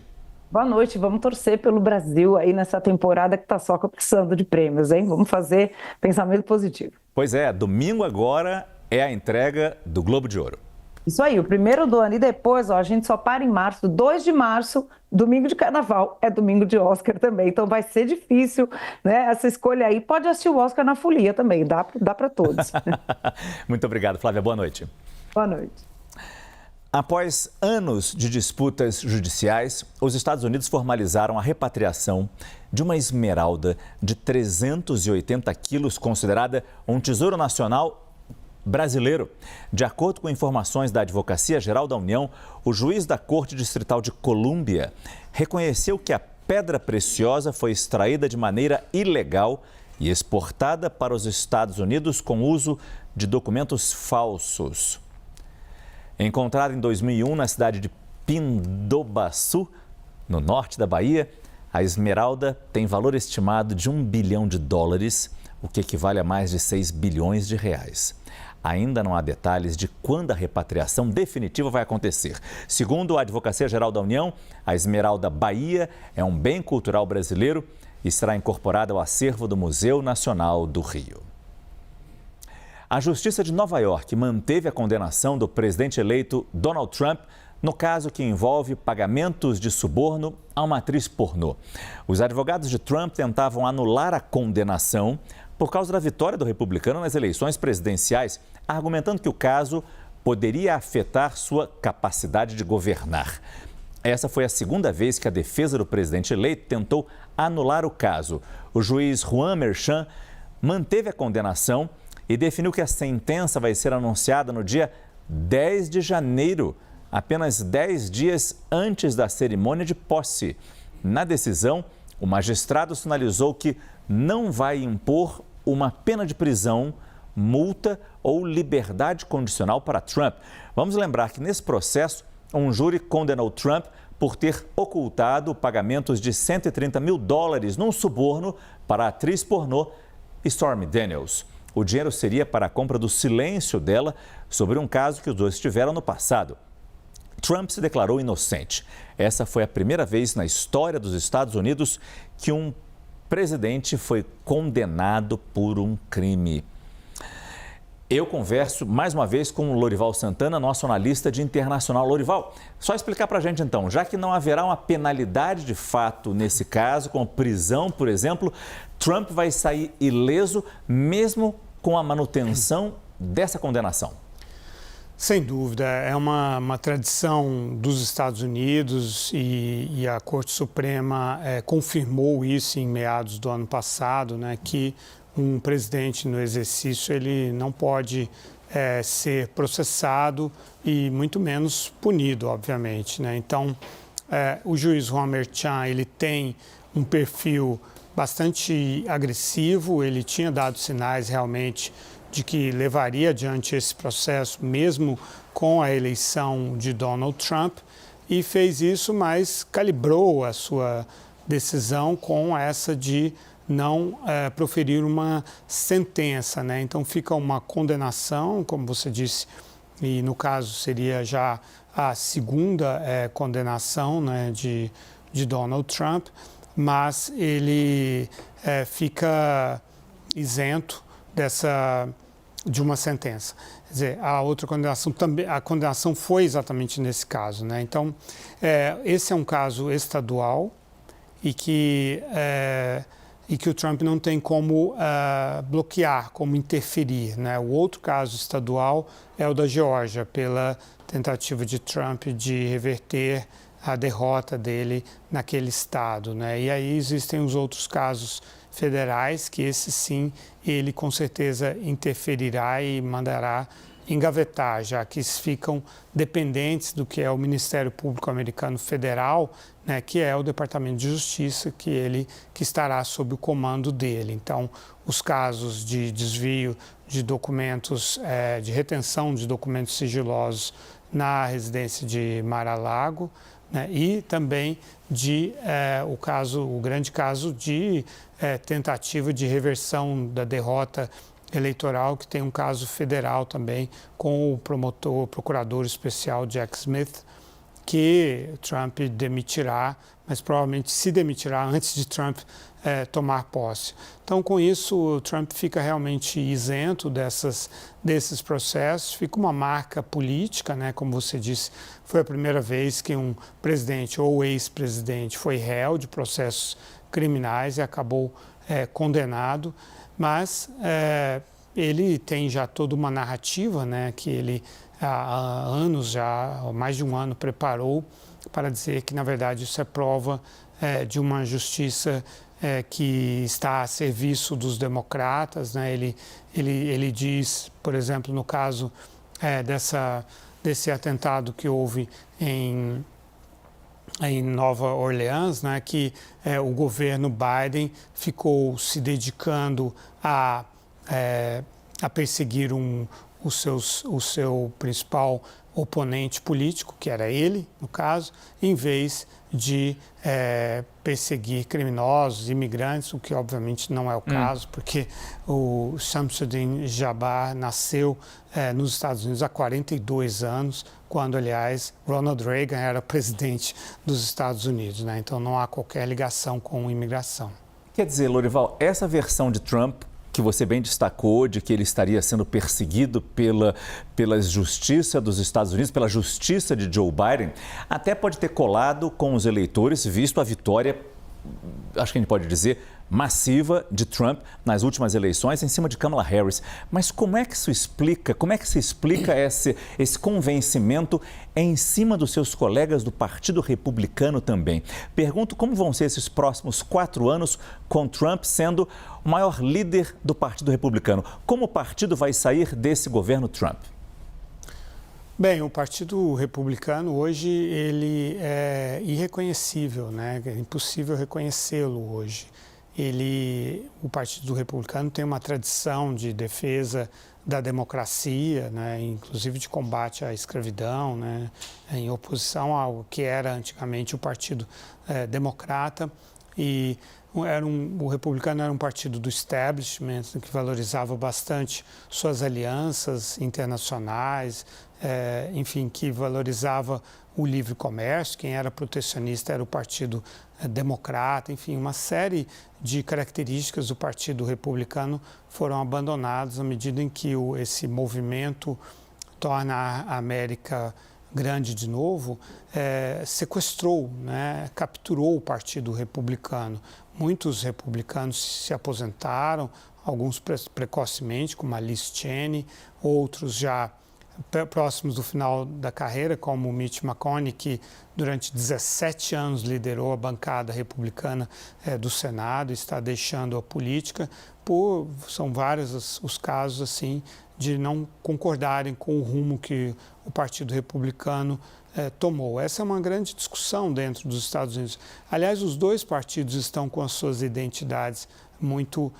[SPEAKER 13] Boa noite, vamos torcer pelo Brasil aí nessa temporada que está só precisando de prêmios, hein? Vamos fazer pensamento positivo.
[SPEAKER 1] Pois é, domingo agora é a entrega do Globo de Ouro.
[SPEAKER 13] Isso aí, o primeiro do ano e depois, ó, a gente só para em março, 2 de março, domingo de carnaval, é domingo de Oscar também, então vai ser difícil, né, essa escolha aí. Pode assistir o Oscar na folia também, dá para todos.
[SPEAKER 1] Muito obrigado, Flávia, boa noite.
[SPEAKER 13] Boa noite.
[SPEAKER 1] Após anos de disputas judiciais, os Estados Unidos formalizaram a repatriação de uma esmeralda de 380 quilos, considerada um tesouro nacional brasileiro. De acordo com informações da Advocacia Geral da União, o juiz da Corte Distrital de Colômbia reconheceu que a pedra preciosa foi extraída de maneira ilegal e exportada para os Estados Unidos com uso de documentos falsos. Encontrada em 2001 na cidade de Pindobaçu, no norte da Bahia, a esmeralda tem valor estimado de $1 bilhão, o que equivale a mais de 6 bilhões de reais. Ainda não há detalhes de quando a repatriação definitiva vai acontecer. Segundo a Advocacia Geral da União, a esmeralda Bahia é um bem cultural brasileiro e será incorporada ao acervo do Museu Nacional do Rio. A Justiça de Nova York manteve a condenação do presidente eleito Donald Trump no caso que envolve pagamentos de suborno a uma atriz pornô. Os advogados de Trump tentavam anular a condenação por causa da vitória do republicano nas eleições presidenciais, argumentando que o caso poderia afetar sua capacidade de governar. Essa foi a segunda vez que a defesa do presidente eleito tentou anular o caso. O juiz Juan Merchan manteve a condenação e definiu que a sentença vai ser anunciada no dia 10 de janeiro, apenas 10 dias antes da cerimônia de posse. Na decisão, o magistrado sinalizou que não vai impor uma pena de prisão, multa ou liberdade condicional para Trump. Vamos lembrar que nesse processo, um júri condenou Trump por ter ocultado pagamentos de $130 mil num suborno para a atriz pornô Stormy Daniels. O dinheiro seria para a compra do silêncio dela sobre um caso que os dois tiveram no passado. Trump se declarou inocente. Essa foi a primeira vez na história dos Estados Unidos que um presidente foi condenado por um crime. Eu converso mais uma vez com o Lorival Santana, nosso analista de internacional. Lorival, só explicar para a gente então, já que não haverá uma penalidade de fato nesse caso, como prisão, por exemplo, Trump vai sair ileso mesmo com a manutenção dessa condenação?
[SPEAKER 9] Sem dúvida, é uma tradição dos Estados Unidos e a Corte Suprema confirmou isso em meados do ano passado, né, que um presidente no exercício ele não pode ser processado e muito menos punido, obviamente, né? Então, o juiz Juan Merchan ele tem um perfil bastante agressivo, ele tinha dado sinais realmente de que levaria adiante esse processo mesmo com a eleição de Donald Trump e fez isso, mas calibrou a sua decisão com essa de não proferir uma sentença, né? Então fica uma condenação, como você disse, e no caso seria já a segunda condenação, né, de Donald Trump, mas ele fica isento de uma sentença. Quer dizer, a outra condenação também, a condenação foi exatamente nesse caso, né? Então esse é um caso estadual e que o Trump não tem como bloquear, como interferir, né? O outro caso estadual é o da Geórgia, pela tentativa de Trump de reverter a derrota dele naquele estado, né? E aí existem os outros casos federais, que esse sim, ele com certeza interferirá e mandará engavetar, já que ficam dependentes do que é o Ministério Público Americano Federal, né, que é o Departamento de Justiça, que estará sob o comando dele. Então, os casos de desvio de documentos, de retenção de documentos sigilosos na residência de Mar-a-Lago, né, e também o grande caso de tentativa de reversão da derrota eleitoral, que tem um caso federal também com o procurador especial Jack Smith, que Trump demitirá, mas provavelmente se demitirá antes de Trump tomar posse. Então, com isso, o Trump fica realmente isento desses processos, fica uma marca política, né? Como você disse, foi a primeira vez que um presidente ou ex-presidente foi réu de processos criminais e acabou condenado, mas ele tem já toda uma narrativa, né, que ele há anos, já há mais de um ano, preparou para dizer que, na verdade, isso é prova de uma justiça que está a serviço dos democratas, né? Ele diz, por exemplo, no caso desse atentado que houve em Nova Orleans, né, que o governo Biden ficou se dedicando a perseguir o seu principal oponente político, que era ele, no caso, em vez de perseguir criminosos, imigrantes, o que obviamente não é o caso, porque o Shamsuddin Jabbar nasceu nos Estados Unidos há 42 anos, quando, aliás, Ronald Reagan era presidente dos Estados Unidos, né? Então não há qualquer ligação com imigração.
[SPEAKER 1] Quer dizer, Lorival, essa versão de Trump que você bem destacou, de que ele estaria sendo perseguido pela justiça dos Estados Unidos, pela justiça de Joe Biden, até pode ter colado com os eleitores, visto a vitória, acho que a gente pode dizer, massiva de Trump nas últimas eleições em cima de Kamala Harris. Mas como é que se explica esse convencimento em cima dos seus colegas do Partido Republicano também? Pergunto como vão ser esses próximos 4 anos com Trump sendo o maior líder do Partido Republicano. Como o partido vai sair desse governo Trump?
[SPEAKER 9] Bem, o Partido Republicano hoje ele é irreconhecível, né? É impossível reconhecê-lo hoje. O Partido Republicano tem uma tradição de defesa da democracia, né? Inclusive de combate à escravidão, né? Em oposição ao que era antigamente o Partido Democrata. E o Republicano era um partido do establishment que valorizava bastante suas alianças internacionais, enfim, que valorizava o livre comércio. Quem era protecionista era o Partido Democrata, enfim, uma série de características do Partido Republicano foram abandonadas à medida em que esse movimento torna a América grande de novo, sequestrou, né, capturou o Partido Republicano. Muitos republicanos se aposentaram, alguns precocemente, como a Liz Cheney, outros já próximos do final da carreira, como o Mitch McConnell, que durante 17 anos liderou a bancada republicana do Senado e está deixando a política. São vários os casos assim de não concordarem com o rumo que o Partido Republicano tomou. Essa é uma grande discussão dentro dos Estados Unidos. Aliás, os dois partidos estão com as suas identidades muito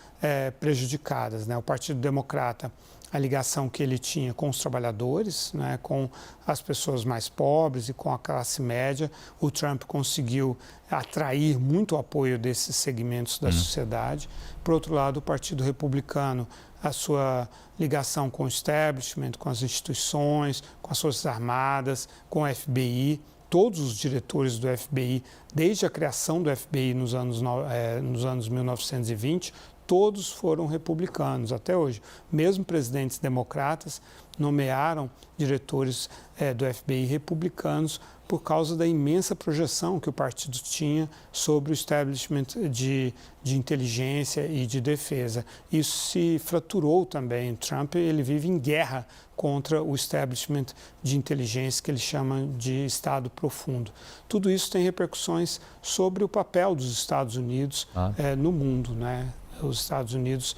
[SPEAKER 9] prejudicadas, né? O Partido Democrata, a ligação que ele tinha com os trabalhadores, né, com as pessoas mais pobres e com a classe média. O Trump conseguiu atrair muito o apoio desses segmentos da sociedade. Por outro lado, o Partido Republicano, a sua ligação com o establishment, com as instituições, com as Forças Armadas, com o FBI. Todos os diretores do FBI, desde a criação do FBI nos anos 1920, todos foram republicanos até hoje. Mesmo presidentes democratas nomearam diretores do FBI republicanos por causa da imensa projeção que o partido tinha sobre o establishment de inteligência e de defesa. Isso se fraturou também. Trump ele vive em guerra contra o establishment de inteligência que ele chama de Estado profundo. Tudo isso tem repercussões sobre o papel dos Estados Unidos no mundo, né? Os Estados Unidos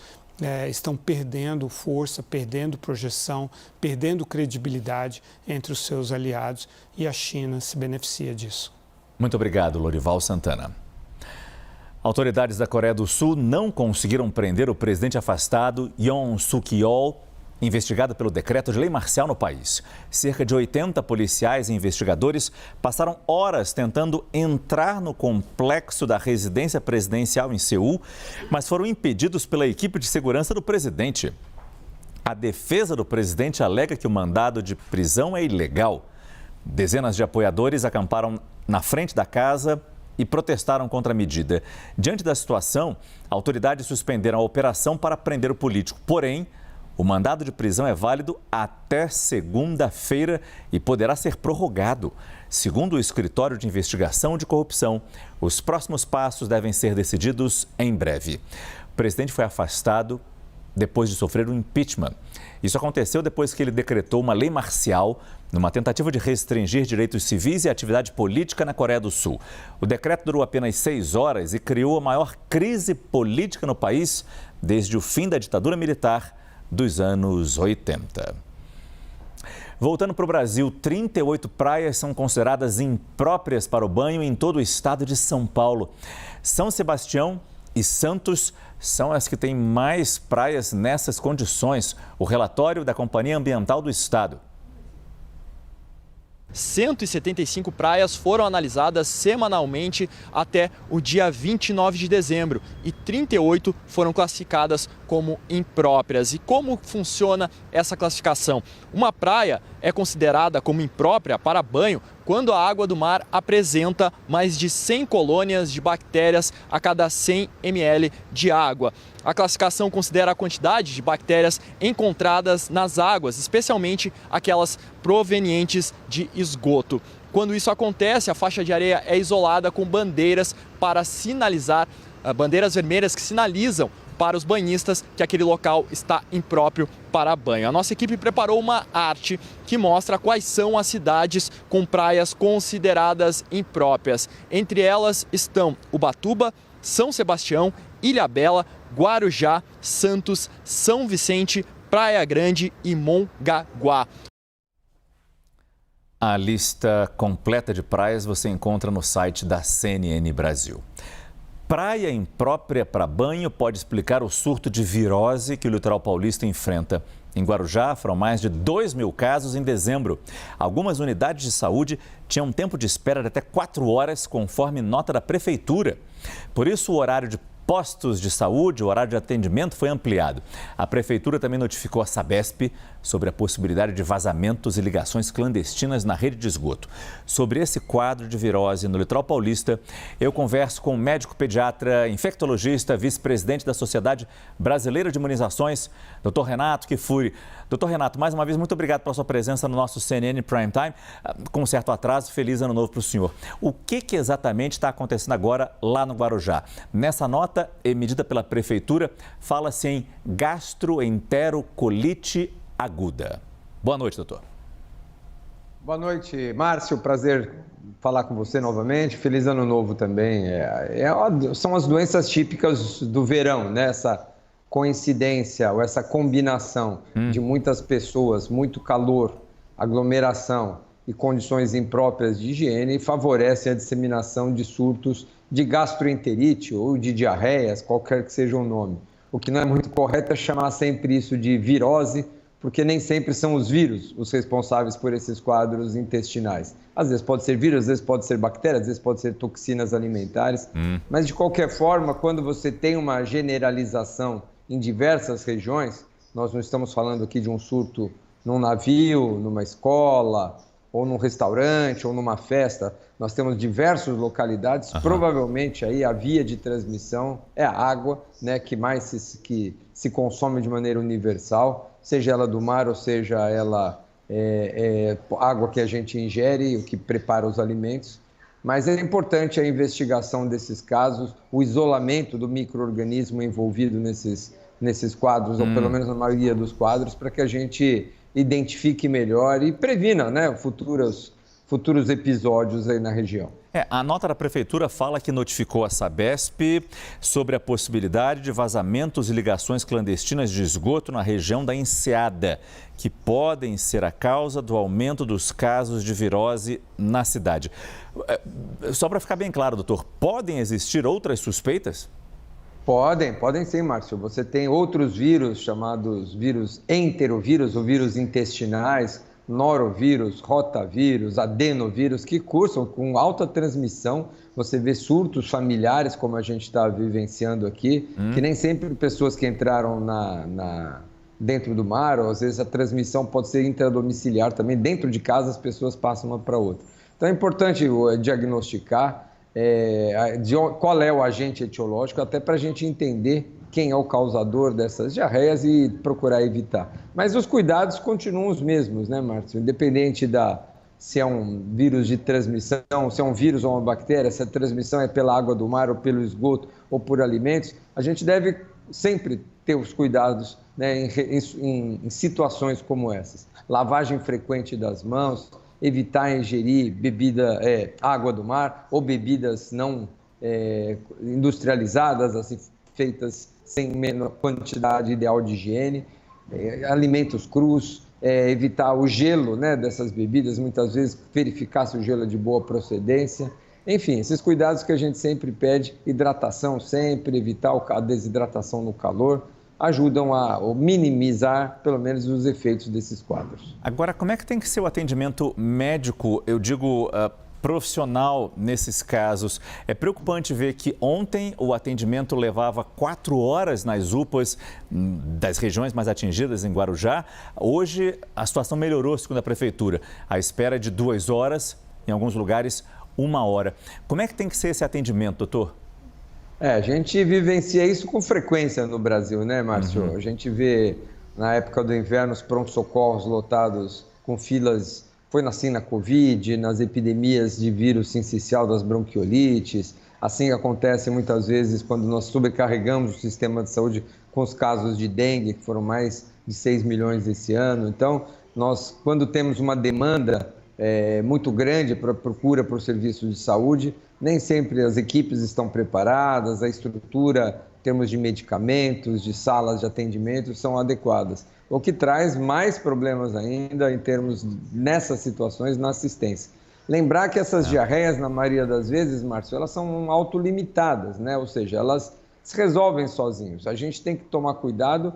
[SPEAKER 9] estão perdendo força, perdendo projeção, perdendo credibilidade entre os seus aliados e a China se beneficia disso.
[SPEAKER 1] Muito obrigado, Lorival Santana. Autoridades da Coreia do Sul não conseguiram prender o presidente afastado Yoon Suk-yeol, investigado pelo decreto de lei marcial no país. Cerca de 80 policiais e investigadores passaram horas tentando entrar no complexo da residência presidencial em Seul, mas foram impedidos pela equipe de segurança do presidente. A defesa do presidente alega que o mandado de prisão é ilegal. Dezenas de apoiadores acamparam na frente da casa e protestaram contra a medida. Diante da situação, autoridades suspenderam a operação para prender o político. Porém, o mandado de prisão é válido até segunda-feira e poderá ser prorrogado. Segundo o Escritório de Investigação de Corrupção, os próximos passos devem ser decididos em breve. O presidente foi afastado depois de sofrer um impeachment. Isso aconteceu depois que ele decretou uma lei marcial numa tentativa de restringir direitos civis e atividade política na Coreia do Sul. O decreto durou apenas 6 horas e criou a maior crise política no país desde o fim da ditadura militar dos anos 80. Voltando para o Brasil, 38 praias são consideradas impróprias para o banho em todo o estado de São Paulo. São Sebastião e Santos são as que têm mais praias nessas condições. O relatório da Companhia Ambiental do Estado.
[SPEAKER 14] 175 praias foram analisadas semanalmente até o dia 29 de dezembro e 38 foram classificadas como impróprias. E como funciona essa classificação? Uma praia é considerada como imprópria para banho quando a água do mar apresenta mais de 100 colônias de bactérias a cada 100 ml de água. A classificação considera a quantidade de bactérias encontradas nas águas, especialmente aquelas provenientes de esgoto. Quando isso acontece, a faixa de areia é isolada com bandeiras para sinalizar, bandeiras vermelhas que sinalizam para os banhistas que aquele local está impróprio para banho. A nossa equipe preparou uma arte que mostra quais são as cidades com praias consideradas impróprias. Entre elas estão Ubatuba, São Sebastião, Ilhabela, Guarujá, Santos, São Vicente, Praia Grande e Mongaguá.
[SPEAKER 1] A lista completa de praias você encontra no site da CNN Brasil. Praia imprópria para banho pode explicar o surto de virose que o litoral paulista enfrenta. Em Guarujá, foram mais de 2.000 casos em dezembro. Algumas unidades de saúde tinham um tempo de espera de até 4 horas, conforme nota da prefeitura. Por isso, o horário de postos de saúde, o horário de atendimento foi ampliado. A prefeitura também notificou a Sabesp sobre a possibilidade de vazamentos e ligações clandestinas na rede de esgoto. Sobre esse quadro de virose no litoral paulista, eu converso com o médico pediatra, infectologista, vice-presidente da Sociedade Brasileira de Imunizações, Dr. Renato Kifuri. Dr. Renato, mais uma vez, muito obrigado pela sua presença no nosso CNN Prime Time. Com um certo atraso, feliz ano novo para o senhor. O que exatamente está acontecendo agora lá no Guarujá? Nessa nota emitida pela prefeitura, fala-se em gastroenterocolite aguda. Boa noite, doutor.
[SPEAKER 15] Boa noite, Márcio. Prazer falar com você novamente. Feliz ano novo também. São as doenças típicas do verão, né? Essa coincidência ou essa combinação de muitas pessoas, muito calor, aglomeração e condições impróprias de higiene favorecem a disseminação de surtos de gastroenterite ou de diarreias, qualquer que seja o nome. O que não é muito correto é chamar sempre isso de virose, porque nem sempre são os vírus os responsáveis por esses quadros intestinais. Às vezes pode ser vírus, às vezes pode ser bactéria, às vezes pode ser toxinas alimentares, mas de qualquer forma, quando você tem uma generalização em diversas regiões, nós não estamos falando aqui de um surto num navio, numa escola, ou num restaurante, ou numa festa, nós temos diversas localidades, provavelmente aí a via de transmissão é a água, né, que mais se consome de maneira universal, seja ela do mar ou seja ela água que a gente ingere, o que prepara os alimentos. Mas é importante a investigação desses casos, o isolamento do micro-organismo envolvido nesses quadros, ou pelo menos na maioria dos quadros, para que a gente identifique melhor e previna, né, futuros episódios aí na região.
[SPEAKER 1] A nota da prefeitura fala que notificou a Sabesp sobre a possibilidade de vazamentos e ligações clandestinas de esgoto na região da Enseada, que podem ser a causa do aumento dos casos de virose na cidade. Só para ficar bem claro, doutor, podem existir outras suspeitas?
[SPEAKER 15] Podem sim, Márcio. Você tem outros vírus chamados vírus enterovírus ou vírus intestinais, norovírus, rotavírus, adenovírus, que cursam com alta transmissão. Você vê surtos familiares, como a gente está vivenciando aqui, que nem sempre pessoas que entraram dentro do mar, ou às vezes a transmissão pode ser intradomiciliar também. Dentro de casa as pessoas passam uma para outra. Então é importante diagnosticar qual é o agente etiológico, até para a gente entender quem é o causador dessas diarreias e procurar evitar. Mas os cuidados continuam os mesmos, né, Márcio? Independente se é um vírus de transmissão, se é um vírus ou uma bactéria, se a transmissão é pela água do mar ou pelo esgoto ou por alimentos, a gente deve sempre ter os cuidados, né, em situações como essas. Lavagem frequente das mãos, evitar ingerir água do mar ou bebidas não industrializadas, assim, feitas sem menor quantidade ideal de higiene, alimentos crus, evitar o gelo, né, dessas bebidas, muitas vezes verificar se o gelo é de boa procedência. Enfim, esses cuidados que a gente sempre pede, hidratação sempre, evitar a desidratação no calor, ajudam a minimizar, pelo menos, os efeitos desses quadros.
[SPEAKER 1] Agora, como é que tem que ser o atendimento médico, eu digo profissional, nesses casos? É preocupante ver que ontem o atendimento levava 4 horas nas UPAs das regiões mais atingidas em Guarujá. Hoje a situação melhorou, segundo a prefeitura. A espera é de 2 horas em alguns lugares 1 hora. Como é que tem que ser esse atendimento, doutor?
[SPEAKER 15] A gente vivencia isso com frequência no Brasil, né, Márcio? A gente vê, na época do inverno, os prontos-socorros lotados com filas. Foi assim na Covid, nas epidemias de vírus sincicial das bronquiolites. Assim acontece muitas vezes quando nós sobrecarregamos o sistema de saúde com os casos de dengue, que foram mais de 6 milhões esse ano. Então, nós, quando temos uma demanda muito grande para procura por serviços de saúde, nem sempre as equipes estão preparadas, a estrutura em termos de medicamentos, de salas de atendimento são adequadas, o que traz mais problemas ainda em termos, nessas situações, na assistência. Lembrar que essas diarreias, na maioria das vezes, Márcio, elas são autolimitadas, né? Ou seja, elas se resolvem sozinhos. A gente tem que tomar cuidado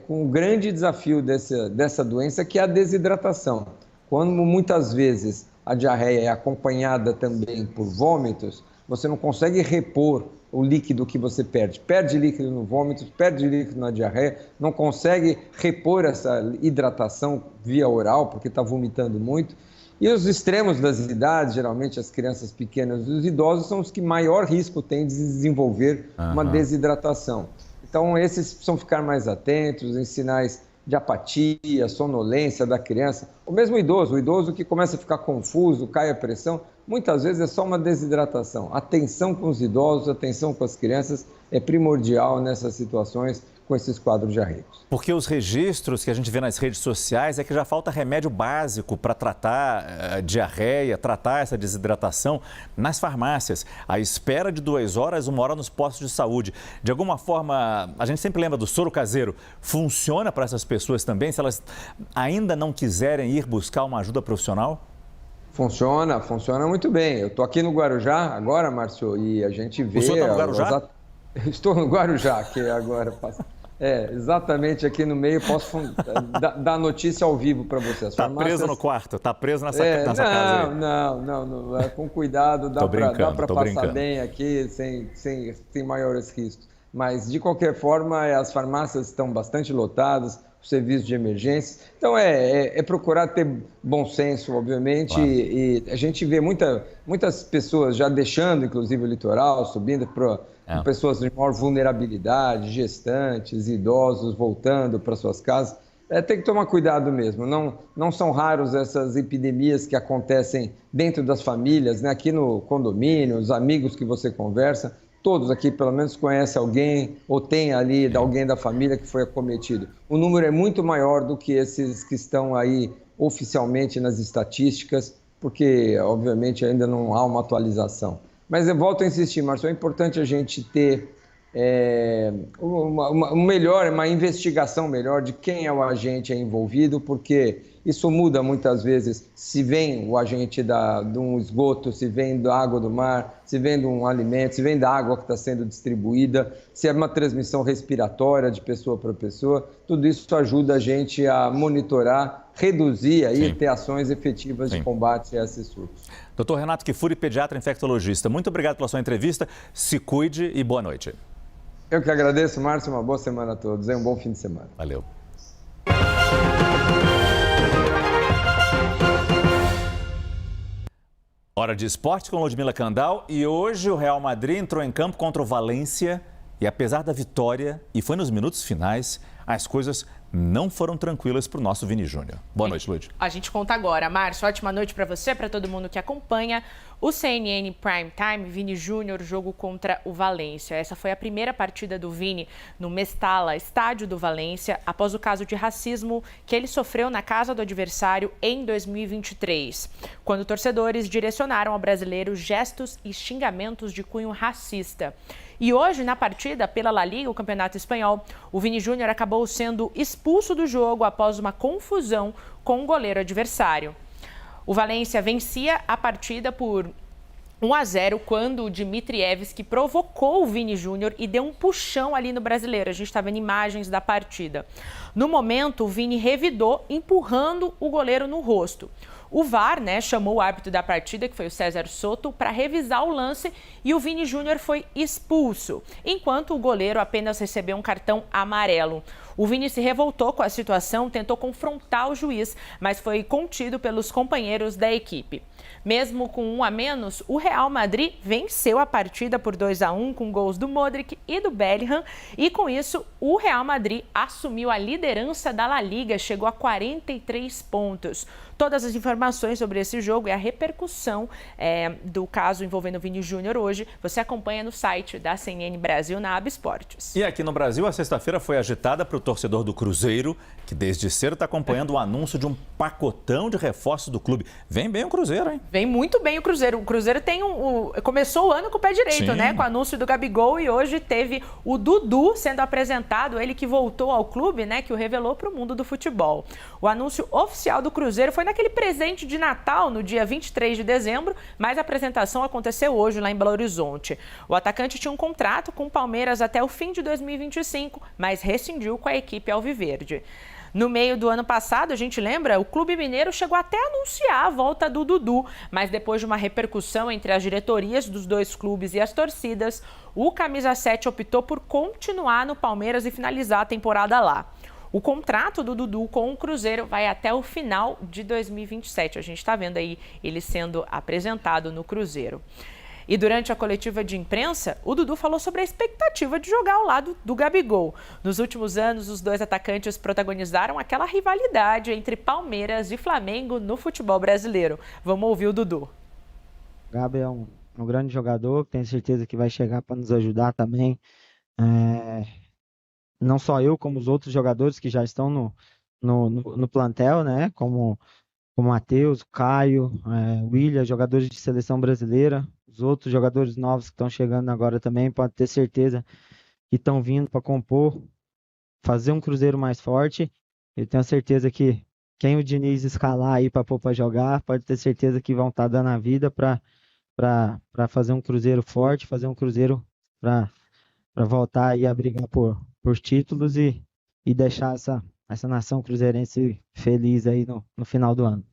[SPEAKER 15] com o grande desafio dessa doença, que é a desidratação. Quando muitas vezes a diarreia é acompanhada também por vômitos, você não consegue repor o líquido que você perde. Perde líquido no vômito, perde líquido na diarreia, não consegue repor essa hidratação via oral, porque está vomitando muito. E os extremos das idades, geralmente as crianças pequenas e os idosos, são os que maior risco têm de desenvolver uma desidratação. Então, esses precisam ficar mais atentos em sinais de apatia, sonolência da criança. O mesmo idoso, o idoso que começa a ficar confuso, cai a pressão, muitas vezes é só uma desidratação. Atenção com os idosos, atenção com as crianças é primordial nessas situações com esses quadros diarreicos.
[SPEAKER 1] Porque os registros que a gente vê nas redes sociais é que já falta remédio básico para tratar diarreia, tratar essa desidratação nas farmácias. A espera de 2 horas, 1 hora nos postos de saúde. De alguma forma, a gente sempre lembra do soro caseiro. Funciona para essas pessoas também, se elas ainda não quiserem ir buscar uma ajuda profissional?
[SPEAKER 15] Funciona muito bem. Eu estou aqui no Guarujá agora, Márcio, e a gente vê...
[SPEAKER 1] O senhor está no Guarujá?
[SPEAKER 15] Estou no Guarujá, que agora passa... exatamente aqui no meio, posso dar notícia ao vivo para você.
[SPEAKER 1] Está preso no quarto, está preso nessa casa aí.
[SPEAKER 15] Não, com cuidado, dá para passar bem aqui, sem maiores riscos. Mas, de qualquer forma, as farmácias estão bastante lotadas, o serviço de emergência. Então, é procurar ter bom senso, obviamente, claro. E a gente vê muitas pessoas já deixando, inclusive, o litoral, subindo para... pessoas de maior vulnerabilidade, gestantes, idosos voltando para suas casas. Tem que tomar cuidado mesmo. Não são raros essas epidemias que acontecem dentro das famílias, né? Aqui no condomínio, os amigos que você conversa, todos aqui pelo menos conhecem alguém ou tem ali alguém da família que foi acometido. O número é muito maior do que esses que estão aí oficialmente nas estatísticas, porque obviamente ainda não há uma atualização. Mas eu volto a insistir, Márcio, é importante a gente ter uma investigação melhor de quem é o agente envolvido, porque isso muda muitas vezes se vem o agente de um esgoto, se vem da água do mar, se vem de um alimento, se vem da água que está sendo distribuída, se é uma transmissão respiratória de pessoa para pessoa. Tudo isso ajuda a gente a monitorar, reduzir e ter ações efetivas de combate a esses surtos.
[SPEAKER 1] Dr. Renato Kifuri, pediatra infectologista, muito obrigado pela sua entrevista, se cuide e boa noite.
[SPEAKER 15] Eu que agradeço, Márcio, uma boa semana a todos e um bom fim de semana.
[SPEAKER 1] Valeu. Hora de esporte com Ludmila Candal e hoje o Real Madrid entrou em campo contra o Valência e apesar da vitória, e foi nos minutos finais, as coisas não foram tranquilas para o nosso Vini Júnior. Boa noite, Lud.
[SPEAKER 16] A gente conta agora. Márcio, ótima noite para você, para todo mundo que acompanha o CNN Prime Time. Vini Júnior, jogo contra o Valência. Essa foi a primeira partida do Vini no Mestalla, estádio do Valência, após o caso de racismo que ele sofreu na casa do adversário em 2023, quando torcedores direcionaram ao brasileiro gestos e xingamentos de cunho racista. E hoje, na partida pela La Liga, o Campeonato Espanhol, o Vini Júnior acabou sendo expulso do jogo após uma confusão com o goleiro adversário. O Valência vencia a partida por 1-0 quando o Dmitrievski provocou o Vini Júnior e deu um puxão ali no brasileiro. A gente está vendo imagens da partida. No momento, o Vini revidou, empurrando o goleiro no rosto. O VAR, chamou o árbitro da partida, que foi o César Soto, para revisar o lance e o Vini Júnior foi expulso, enquanto o goleiro apenas recebeu um cartão amarelo. O Vini se revoltou com a situação, tentou confrontar o juiz, mas foi contido pelos companheiros da equipe. Mesmo com 1 a menos, o Real Madrid venceu a partida por 2-1 com gols do Modric e do Bellingham e com isso o Real Madrid assumiu a liderança da La Liga, chegou a 43 pontos. Todas as informações sobre esse jogo e a repercussão do caso envolvendo o Vini Júnior hoje, você acompanha no site da CNN Brasil na Aba Esportes.
[SPEAKER 1] E aqui no Brasil, a sexta-feira foi agitada para o torcedor do Cruzeiro, que desde cedo está acompanhando o anúncio de um pacotão de reforços do clube. Vem bem o Cruzeiro, hein?
[SPEAKER 16] Vem muito bem o Cruzeiro. O Cruzeiro começou o ano com o pé direito,
[SPEAKER 1] Sim.
[SPEAKER 16] Com o anúncio do Gabigol, e hoje teve o Dudu sendo apresentado, ele que voltou ao clube, que o revelou para o mundo do futebol. O anúncio oficial do Cruzeiro foi naquele presente de Natal, no dia 23 de dezembro, mas a apresentação aconteceu hoje lá em Belo Horizonte. O atacante tinha um contrato com o Palmeiras até o fim de 2025, mas rescindiu com a equipe alviverde. No meio do ano passado, a gente lembra, o Clube Mineiro chegou até a anunciar a volta do Dudu, mas depois de uma repercussão entre as diretorias dos dois clubes e as torcidas, o Camisa 7 optou por continuar no Palmeiras e finalizar a temporada lá. O contrato do Dudu com o Cruzeiro vai até o final de 2027. A gente está vendo aí ele sendo apresentado no Cruzeiro. E durante a coletiva de imprensa, o Dudu falou sobre a expectativa de jogar ao lado do Gabigol. Nos últimos anos, os dois atacantes protagonizaram aquela rivalidade entre Palmeiras e Flamengo no futebol brasileiro. Vamos ouvir o Dudu.
[SPEAKER 17] O Gabi é um grande jogador, tenho certeza que vai chegar para nos ajudar também. Não só eu, como os outros jogadores que já estão no plantel, como o Matheus, o Caio, o William, jogadores de seleção brasileira. Os outros jogadores novos que estão chegando agora também, pode ter certeza que estão vindo para compor, fazer um Cruzeiro mais forte. Eu tenho certeza que quem o Diniz escalar aí para pôr para jogar, pode ter certeza que vão estar dando a vida para fazer um Cruzeiro forte, fazer um Cruzeiro para voltar aí a brigar por títulos e deixar essa nação cruzeirense feliz aí no final do ano.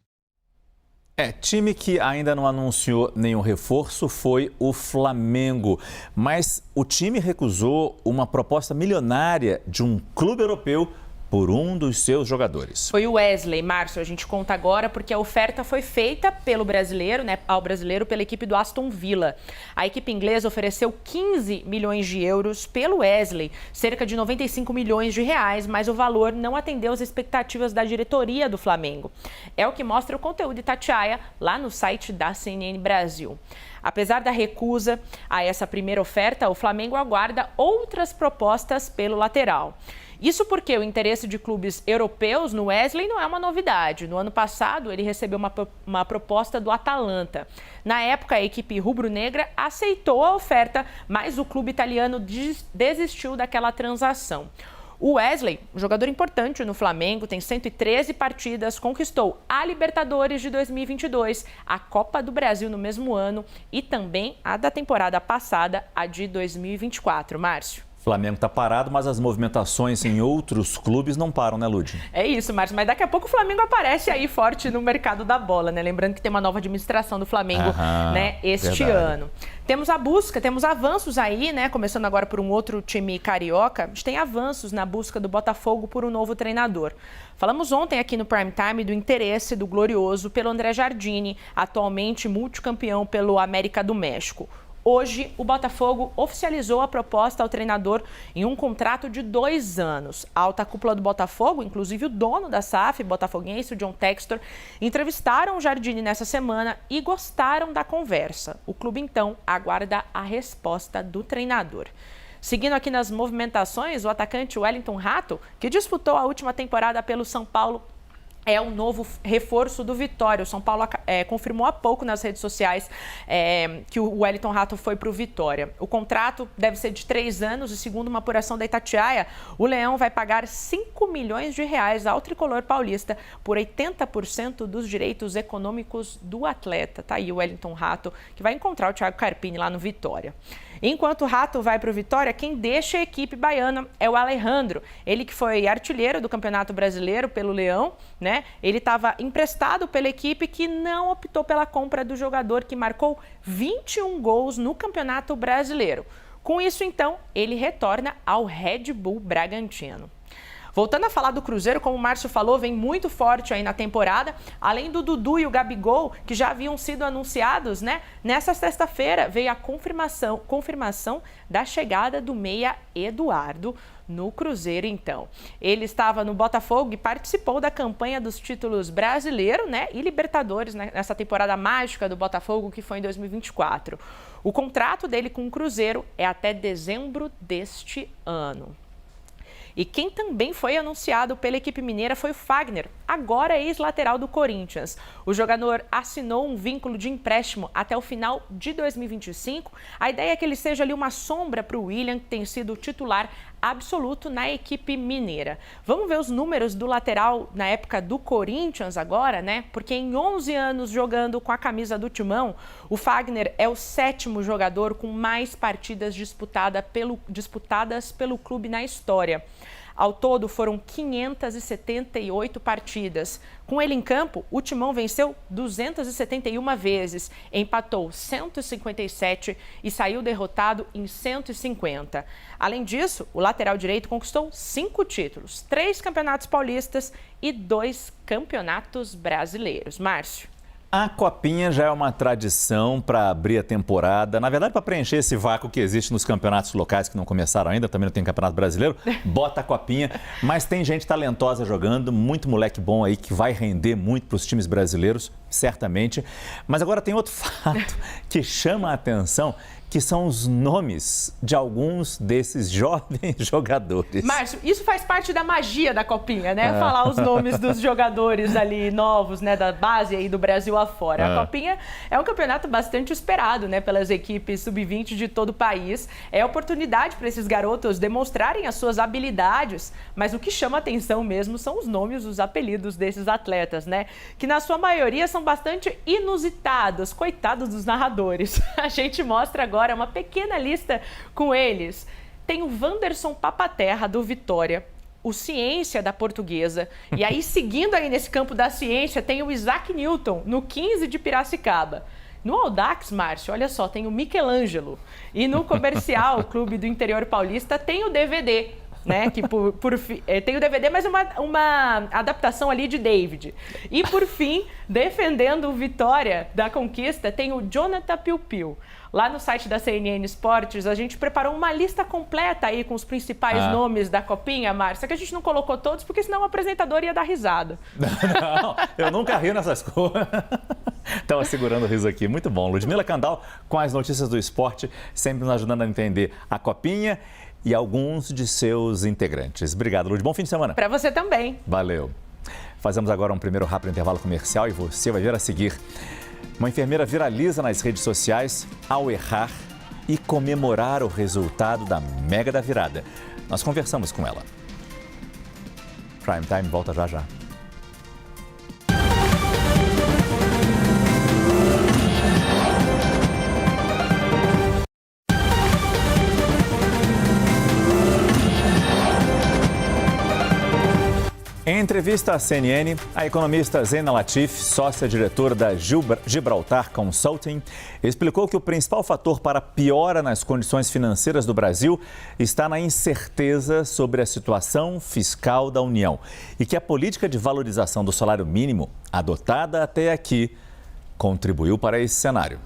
[SPEAKER 1] Time que ainda não anunciou nenhum reforço foi o Flamengo, mas o time recusou uma proposta milionária de um clube europeu por um dos seus jogadores.
[SPEAKER 16] Foi o Wesley, Márcio, a gente conta agora porque a oferta foi feita pelo brasileiro, ao brasileiro pela equipe do Aston Villa. A equipe inglesa ofereceu 15 milhões de euros pelo Wesley, cerca de 95 milhões de reais, mas o valor não atendeu às expectativas da diretoria do Flamengo. É o que mostra o conteúdo de Itatiaia lá no site da CNN Brasil. Apesar da recusa a essa primeira oferta, o Flamengo aguarda outras propostas pelo lateral. Isso porque o interesse de clubes europeus no Wesley não é uma novidade. No ano passado, ele recebeu uma proposta do Atalanta. Na época, a equipe rubro-negra aceitou a oferta, mas o clube italiano desistiu daquela transação. O Wesley, um jogador importante no Flamengo, tem 113 partidas, conquistou a Libertadores de 2022, a Copa do Brasil no mesmo ano e também a da temporada passada, a de 2024. Márcio.
[SPEAKER 1] O Flamengo está parado, mas as movimentações em outros clubes não param, né, Lud?
[SPEAKER 16] É isso, Márcio, mas daqui a pouco o Flamengo aparece aí forte no mercado da bola, né? Lembrando que tem uma nova administração do Flamengo, este ano. Temos temos avanços aí, começando agora por um outro time carioca. A gente tem avanços na busca do Botafogo por um novo treinador. Falamos ontem aqui no Prime Time do interesse do Glorioso pelo André Jardine, atualmente multicampeão pelo América do México. Hoje, o Botafogo oficializou a proposta ao treinador em um contrato de 2 anos. A alta cúpula do Botafogo, inclusive o dono da SAF, botafoguense, o John Textor, entrevistaram o Jardine nessa semana e gostaram da conversa. O clube, então, aguarda a resposta do treinador. Seguindo aqui nas movimentações, o atacante Wellington Rato, que disputou a última temporada pelo São Paulo, é o novo reforço do Vitória. O São Paulo confirmou há pouco nas redes sociais que o Wellington Rato foi para o Vitória. O contrato deve ser de 3 anos e, segundo uma apuração da Itatiaia, o Leão vai pagar 5 milhões de reais ao tricolor paulista por 80% dos direitos econômicos do atleta. Tá aí o Wellington Rato, que vai encontrar o Thiago Carpini lá no Vitória. Enquanto o Rato vai para o Vitória, quem deixa a equipe baiana é o Alejandro. Ele que foi artilheiro do Campeonato Brasileiro pelo Leão, né? Ele estava emprestado pela equipe que não optou pela compra do jogador que marcou 21 gols no Campeonato Brasileiro. Com isso, então, ele retorna ao Red Bull Bragantino. Voltando a falar do Cruzeiro, como o Márcio falou, vem muito forte aí na temporada. Além do Dudu e o Gabigol, que já haviam sido anunciados, né? Nessa sexta-feira veio a confirmação da chegada do meia Eduardo no Cruzeiro, então. Ele estava no Botafogo e participou da campanha dos títulos brasileiro, né? E Libertadores, né? Nessa temporada mágica do Botafogo, que foi em 2024. O contrato dele com o Cruzeiro é até dezembro deste ano. E quem também foi anunciado pela equipe mineira foi o Fagner, agora ex-lateral do Corinthians. O jogador assinou um vínculo de empréstimo até o final de 2025. A ideia é que ele seja ali uma sombra para o William, que tem sido titular absoluto na equipe mineira. Vamos ver os números do lateral na época do Corinthians agora, né? Porque em 11 anos jogando com a camisa do Timão, o Fagner é o 7º jogador com mais partidas disputadas pelo clube na história. Ao todo, foram 578 partidas. Com ele em campo, o Timão venceu 271 vezes, empatou 157 e saiu derrotado em 150. Além disso, o lateral direito conquistou 5 títulos, 3 campeonatos paulistas e 2 campeonatos brasileiros. Márcio.
[SPEAKER 1] A Copinha já é uma tradição para abrir a temporada, na verdade para preencher esse vácuo que existe nos campeonatos locais que não começaram ainda, também não tem campeonato brasileiro, bota a Copinha, mas tem gente talentosa jogando, muito moleque bom aí que vai render muito para os times brasileiros, certamente. Mas agora tem outro fato que chama a atenção, que são os nomes de alguns desses jovens jogadores.
[SPEAKER 16] Márcio, isso faz parte da magia da Copinha, né? Falar os nomes dos jogadores ali novos, né? Da base aí do Brasil afora. A Copinha é um campeonato bastante esperado, né? Pelas equipes sub-20 de todo o país. É oportunidade para esses garotos demonstrarem as suas habilidades, mas o que chama atenção mesmo são os nomes, os apelidos desses atletas, né? Que na sua maioria são bastante inusitados. Coitados dos narradores. A gente mostra agora uma pequena lista com eles. Tem o Wanderson Papaterra, do Vitória, o Ciência, da Portuguesa, e aí seguindo aí nesse campo da ciência tem o Isaac Newton, no 15 de Piracicaba. No Audax, Márcio, olha só, tem o Michelangelo. E no Comercial, Clube do Interior Paulista, tem o DVD, né? Que tem o DVD, mas uma adaptação ali de David. E por fim, defendendo o Vitória da Conquista, tem o Jonathan Piu-Piu. Lá no site da CNN Esportes, a gente preparou uma lista completa aí com os principais nomes da Copinha, Márcia, que a gente não colocou todos, porque senão o apresentador ia dar risada.
[SPEAKER 1] Não, eu nunca rio nessas coisas. Estava segurando o riso aqui. Muito bom. Ludmila Candal com as notícias do esporte, sempre nos ajudando a entender a Copinha e alguns de seus integrantes. Obrigado, Lud. Bom fim de semana.
[SPEAKER 16] Para você também.
[SPEAKER 1] Valeu. Fazemos agora um primeiro rápido intervalo comercial e você vai ver a seguir. Uma enfermeira viraliza nas redes sociais ao errar e comemorar o resultado da Mega da Virada. Nós conversamos com ela. Prime Time volta já já. Em entrevista à CNN, a economista Zena Latif, sócia-diretora da Gibraltar Consulting, explicou que o principal fator para a piora nas condições financeiras do Brasil está na incerteza sobre a situação fiscal da União e que a política de valorização do salário mínimo, adotada até aqui, contribuiu para esse cenário.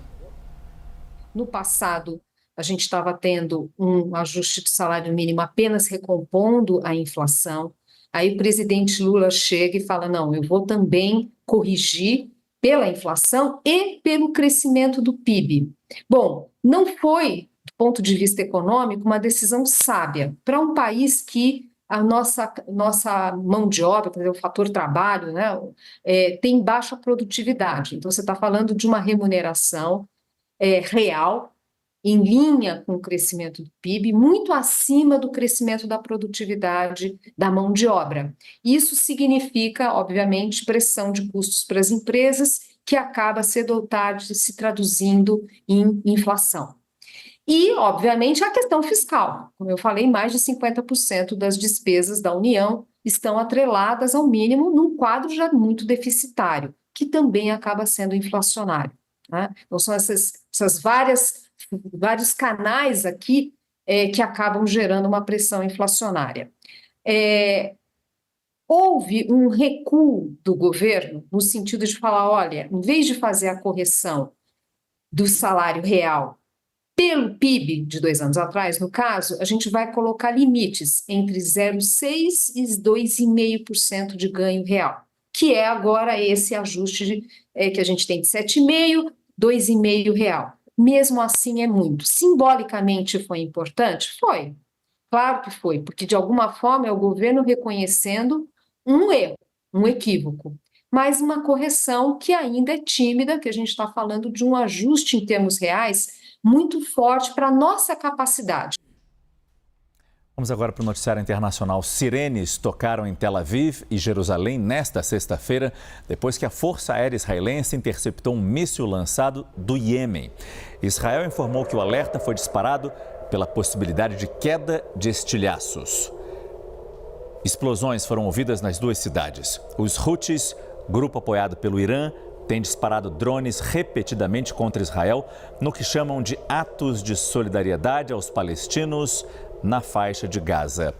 [SPEAKER 18] No passado, a gente estava tendo um ajuste de salário mínimo apenas recompondo a inflação. Aí o presidente Lula chega e fala, não, eu vou também corrigir pela inflação e pelo crescimento do PIB. Bom, não foi, do ponto de vista econômico, uma decisão sábia para um país que a nossa mão de obra, o fator trabalho, né, tem baixa produtividade. Então, você está falando de uma remuneração real, em linha com o crescimento do PIB, muito acima do crescimento da produtividade da mão de obra. Isso significa, obviamente, pressão de custos para as empresas, que acaba cedo ou tarde se traduzindo em inflação. E, obviamente, a questão fiscal. Como eu falei, mais de 50% das despesas da União estão atreladas ao mínimo num quadro já muito deficitário, que também acaba sendo inflacionário, né? Então, são essas vários canais aqui que acabam gerando uma pressão inflacionária. Houve um recuo do governo no sentido de falar, olha, em vez de fazer a correção do salário real pelo PIB de 2 anos atrás, no caso, a gente vai colocar limites entre 0,6% e 2,5% de ganho real, que é agora esse ajuste que a gente tem de 7,5%, 2,5% real. Mesmo assim é muito. Simbolicamente foi importante? Foi. Claro que foi, porque de alguma forma é o governo reconhecendo um erro, um equívoco, mas uma correção que ainda é tímida, que a gente está falando de um ajuste em termos reais muito forte para a nossa capacidade.
[SPEAKER 1] Vamos agora para o noticiário internacional. Sirenes tocaram em Tel Aviv e Jerusalém nesta sexta-feira, depois que a Força Aérea Israelense interceptou um míssil lançado do Iêmen. Israel informou que o alerta foi disparado pela possibilidade de queda de estilhaços. Explosões foram ouvidas nas duas cidades. Os Houthis, grupo apoiado pelo Irã, têm disparado drones repetidamente contra Israel no que chamam de atos de solidariedade aos palestinos na faixa de Gaza.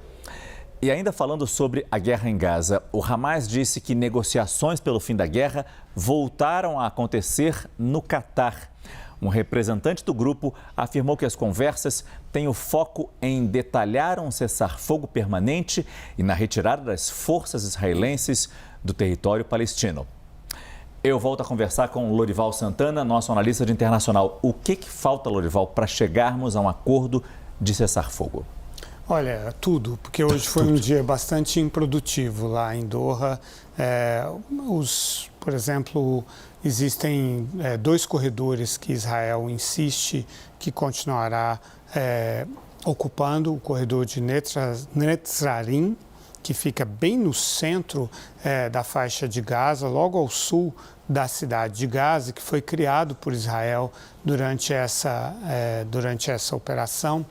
[SPEAKER 1] E ainda falando sobre a guerra em Gaza, o Hamas disse que negociações pelo fim da guerra voltaram a acontecer no Catar. Um representante do grupo afirmou que as conversas têm o foco em detalhar um cessar-fogo permanente e na retirada das forças israelenses do território palestino. Eu volto a conversar com Lorival Santana, nosso analista de internacional. O que falta, Lorival, para chegarmos a um acordo de cessar-fogo?
[SPEAKER 9] Olha, tudo, porque hoje foi um dia bastante improdutivo lá em Doha. Por exemplo, existem 2 corredores que Israel insiste que continuará ocupando, o corredor de Netzrarim, que fica bem no centro da faixa de Gaza, logo ao sul da cidade de Gaza, que foi criado por Israel durante essa operação.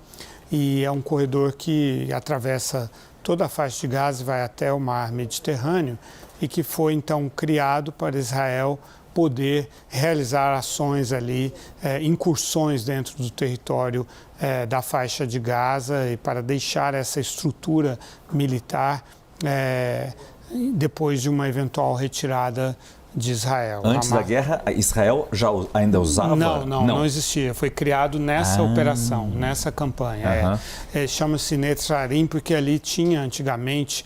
[SPEAKER 9] E é um corredor que atravessa toda a faixa de Gaza e vai até o mar Mediterrâneo e que foi então criado para Israel poder realizar ações ali, incursões dentro do território da faixa de Gaza e para deixar essa estrutura militar depois de uma eventual retirada de Israel.
[SPEAKER 1] Antes da guerra, Israel já ainda usava?
[SPEAKER 9] Não existia. Foi criado nessa operação, nessa campanha. Chama-se Netzrarim porque ali tinha antigamente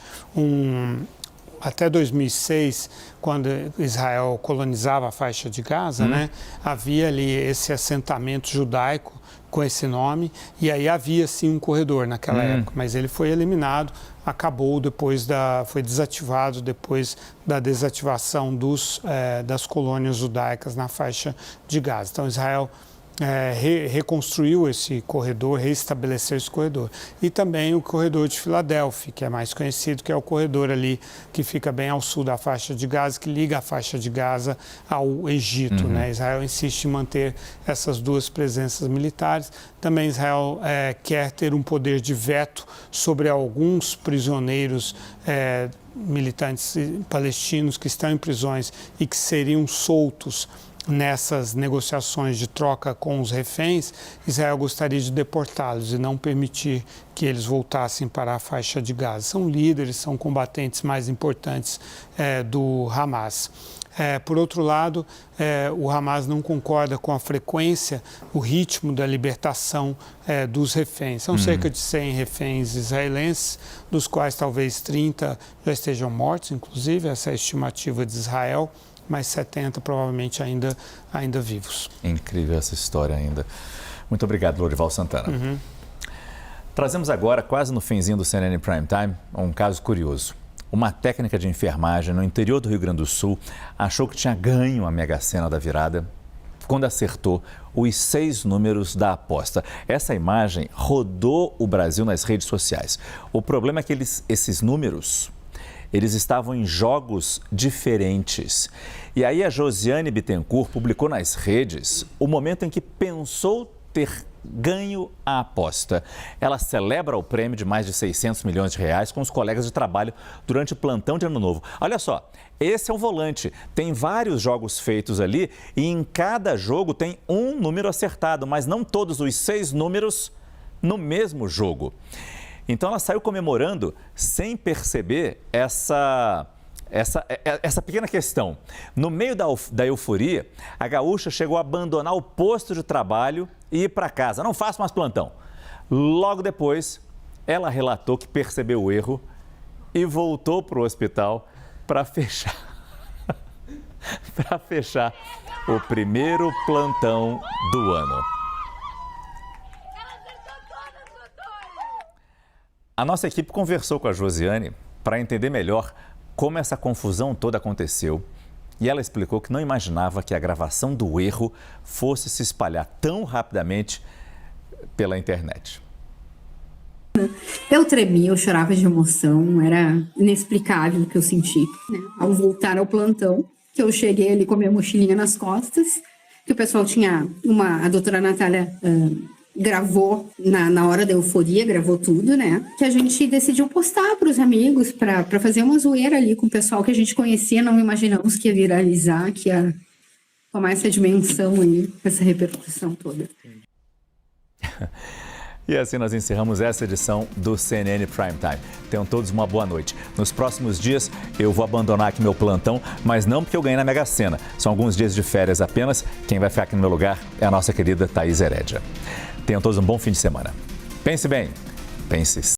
[SPEAKER 9] até 2006, quando Israel colonizava a faixa de Gaza, havia ali esse assentamento judaico com esse nome, e aí havia sim um corredor naquela época, mas ele foi eliminado, acabou foi desativado depois da desativação das colônias judaicas na faixa de Gaza. Então Israel reconstruiu esse corredor, reestabeleceu esse corredor. E também o corredor de Filadélfia, que é mais conhecido, que é o corredor ali que fica bem ao sul da faixa de Gaza, que liga a faixa de Gaza ao Egito. Israel insiste em manter essas 2 presenças militares. Também Israel quer ter um poder de veto sobre alguns prisioneiros militantes palestinos que estão em prisões e que seriam soltos nessas negociações de troca com os reféns. Israel gostaria de deportá-los e não permitir que eles voltassem para a faixa de Gaza. São líderes, são combatentes mais importantes do Hamas. Por outro lado, o Hamas não concorda com a frequência, o ritmo da libertação dos reféns. São cerca de 100 reféns israelenses, dos quais talvez 30 já estejam mortos, inclusive, essa é a estimativa de Israel, mas 70 provavelmente ainda vivos.
[SPEAKER 1] Incrível essa história ainda. Muito obrigado, Lorival Santana. Trazemos agora, quase no finzinho do CNN Prime Time, um caso curioso. Uma técnica de enfermagem no interior do Rio Grande do Sul achou que tinha ganho a Mega Sena da virada quando acertou os 6 números da aposta. Essa imagem rodou o Brasil nas redes sociais. O problema é que esses números, eles estavam em jogos diferentes. E aí a Josiane Bittencourt publicou nas redes o momento em que pensou ter ganho a aposta. Ela celebra o prêmio de mais de 600 milhões de reais com os colegas de trabalho durante o plantão de Ano Novo. Olha só, esse é o volante. Tem vários jogos feitos ali e em cada jogo tem um número acertado, mas não todos os 6 números no mesmo jogo. Então ela saiu comemorando sem perceber essa pequena questão. No meio da euforia, a gaúcha chegou a abandonar o posto de trabalho e ir para casa. Não faço mais plantão. Logo depois, ela relatou que percebeu o erro e voltou para o hospital para fechar o primeiro plantão do ano. A nossa equipe conversou com a Josiane para entender melhor como essa confusão toda aconteceu. E ela explicou que não imaginava que a gravação do erro fosse se espalhar tão rapidamente pela internet.
[SPEAKER 19] Eu tremia, eu chorava de emoção, era inexplicável o que eu senti. Ao voltar ao plantão, que eu cheguei ali com a minha mochilinha nas costas, que o pessoal tinha a doutora Natália gravou na hora da euforia, gravou tudo, né? Que a gente decidiu postar para os amigos, para fazer uma zoeira ali com o pessoal que a gente conhecia, não imaginamos que ia viralizar, que ia tomar essa dimensão aí, essa repercussão toda.
[SPEAKER 1] E assim nós encerramos essa edição do CNN Prime Time. Tenham todos uma boa noite. Nos próximos dias eu vou abandonar aqui meu plantão, mas não porque eu ganhei na Mega Sena. São alguns dias de férias apenas. Quem vai ficar aqui no meu lugar é a nossa querida Thaís Herédia. Tenham todos um bom fim de semana. Pense bem, pense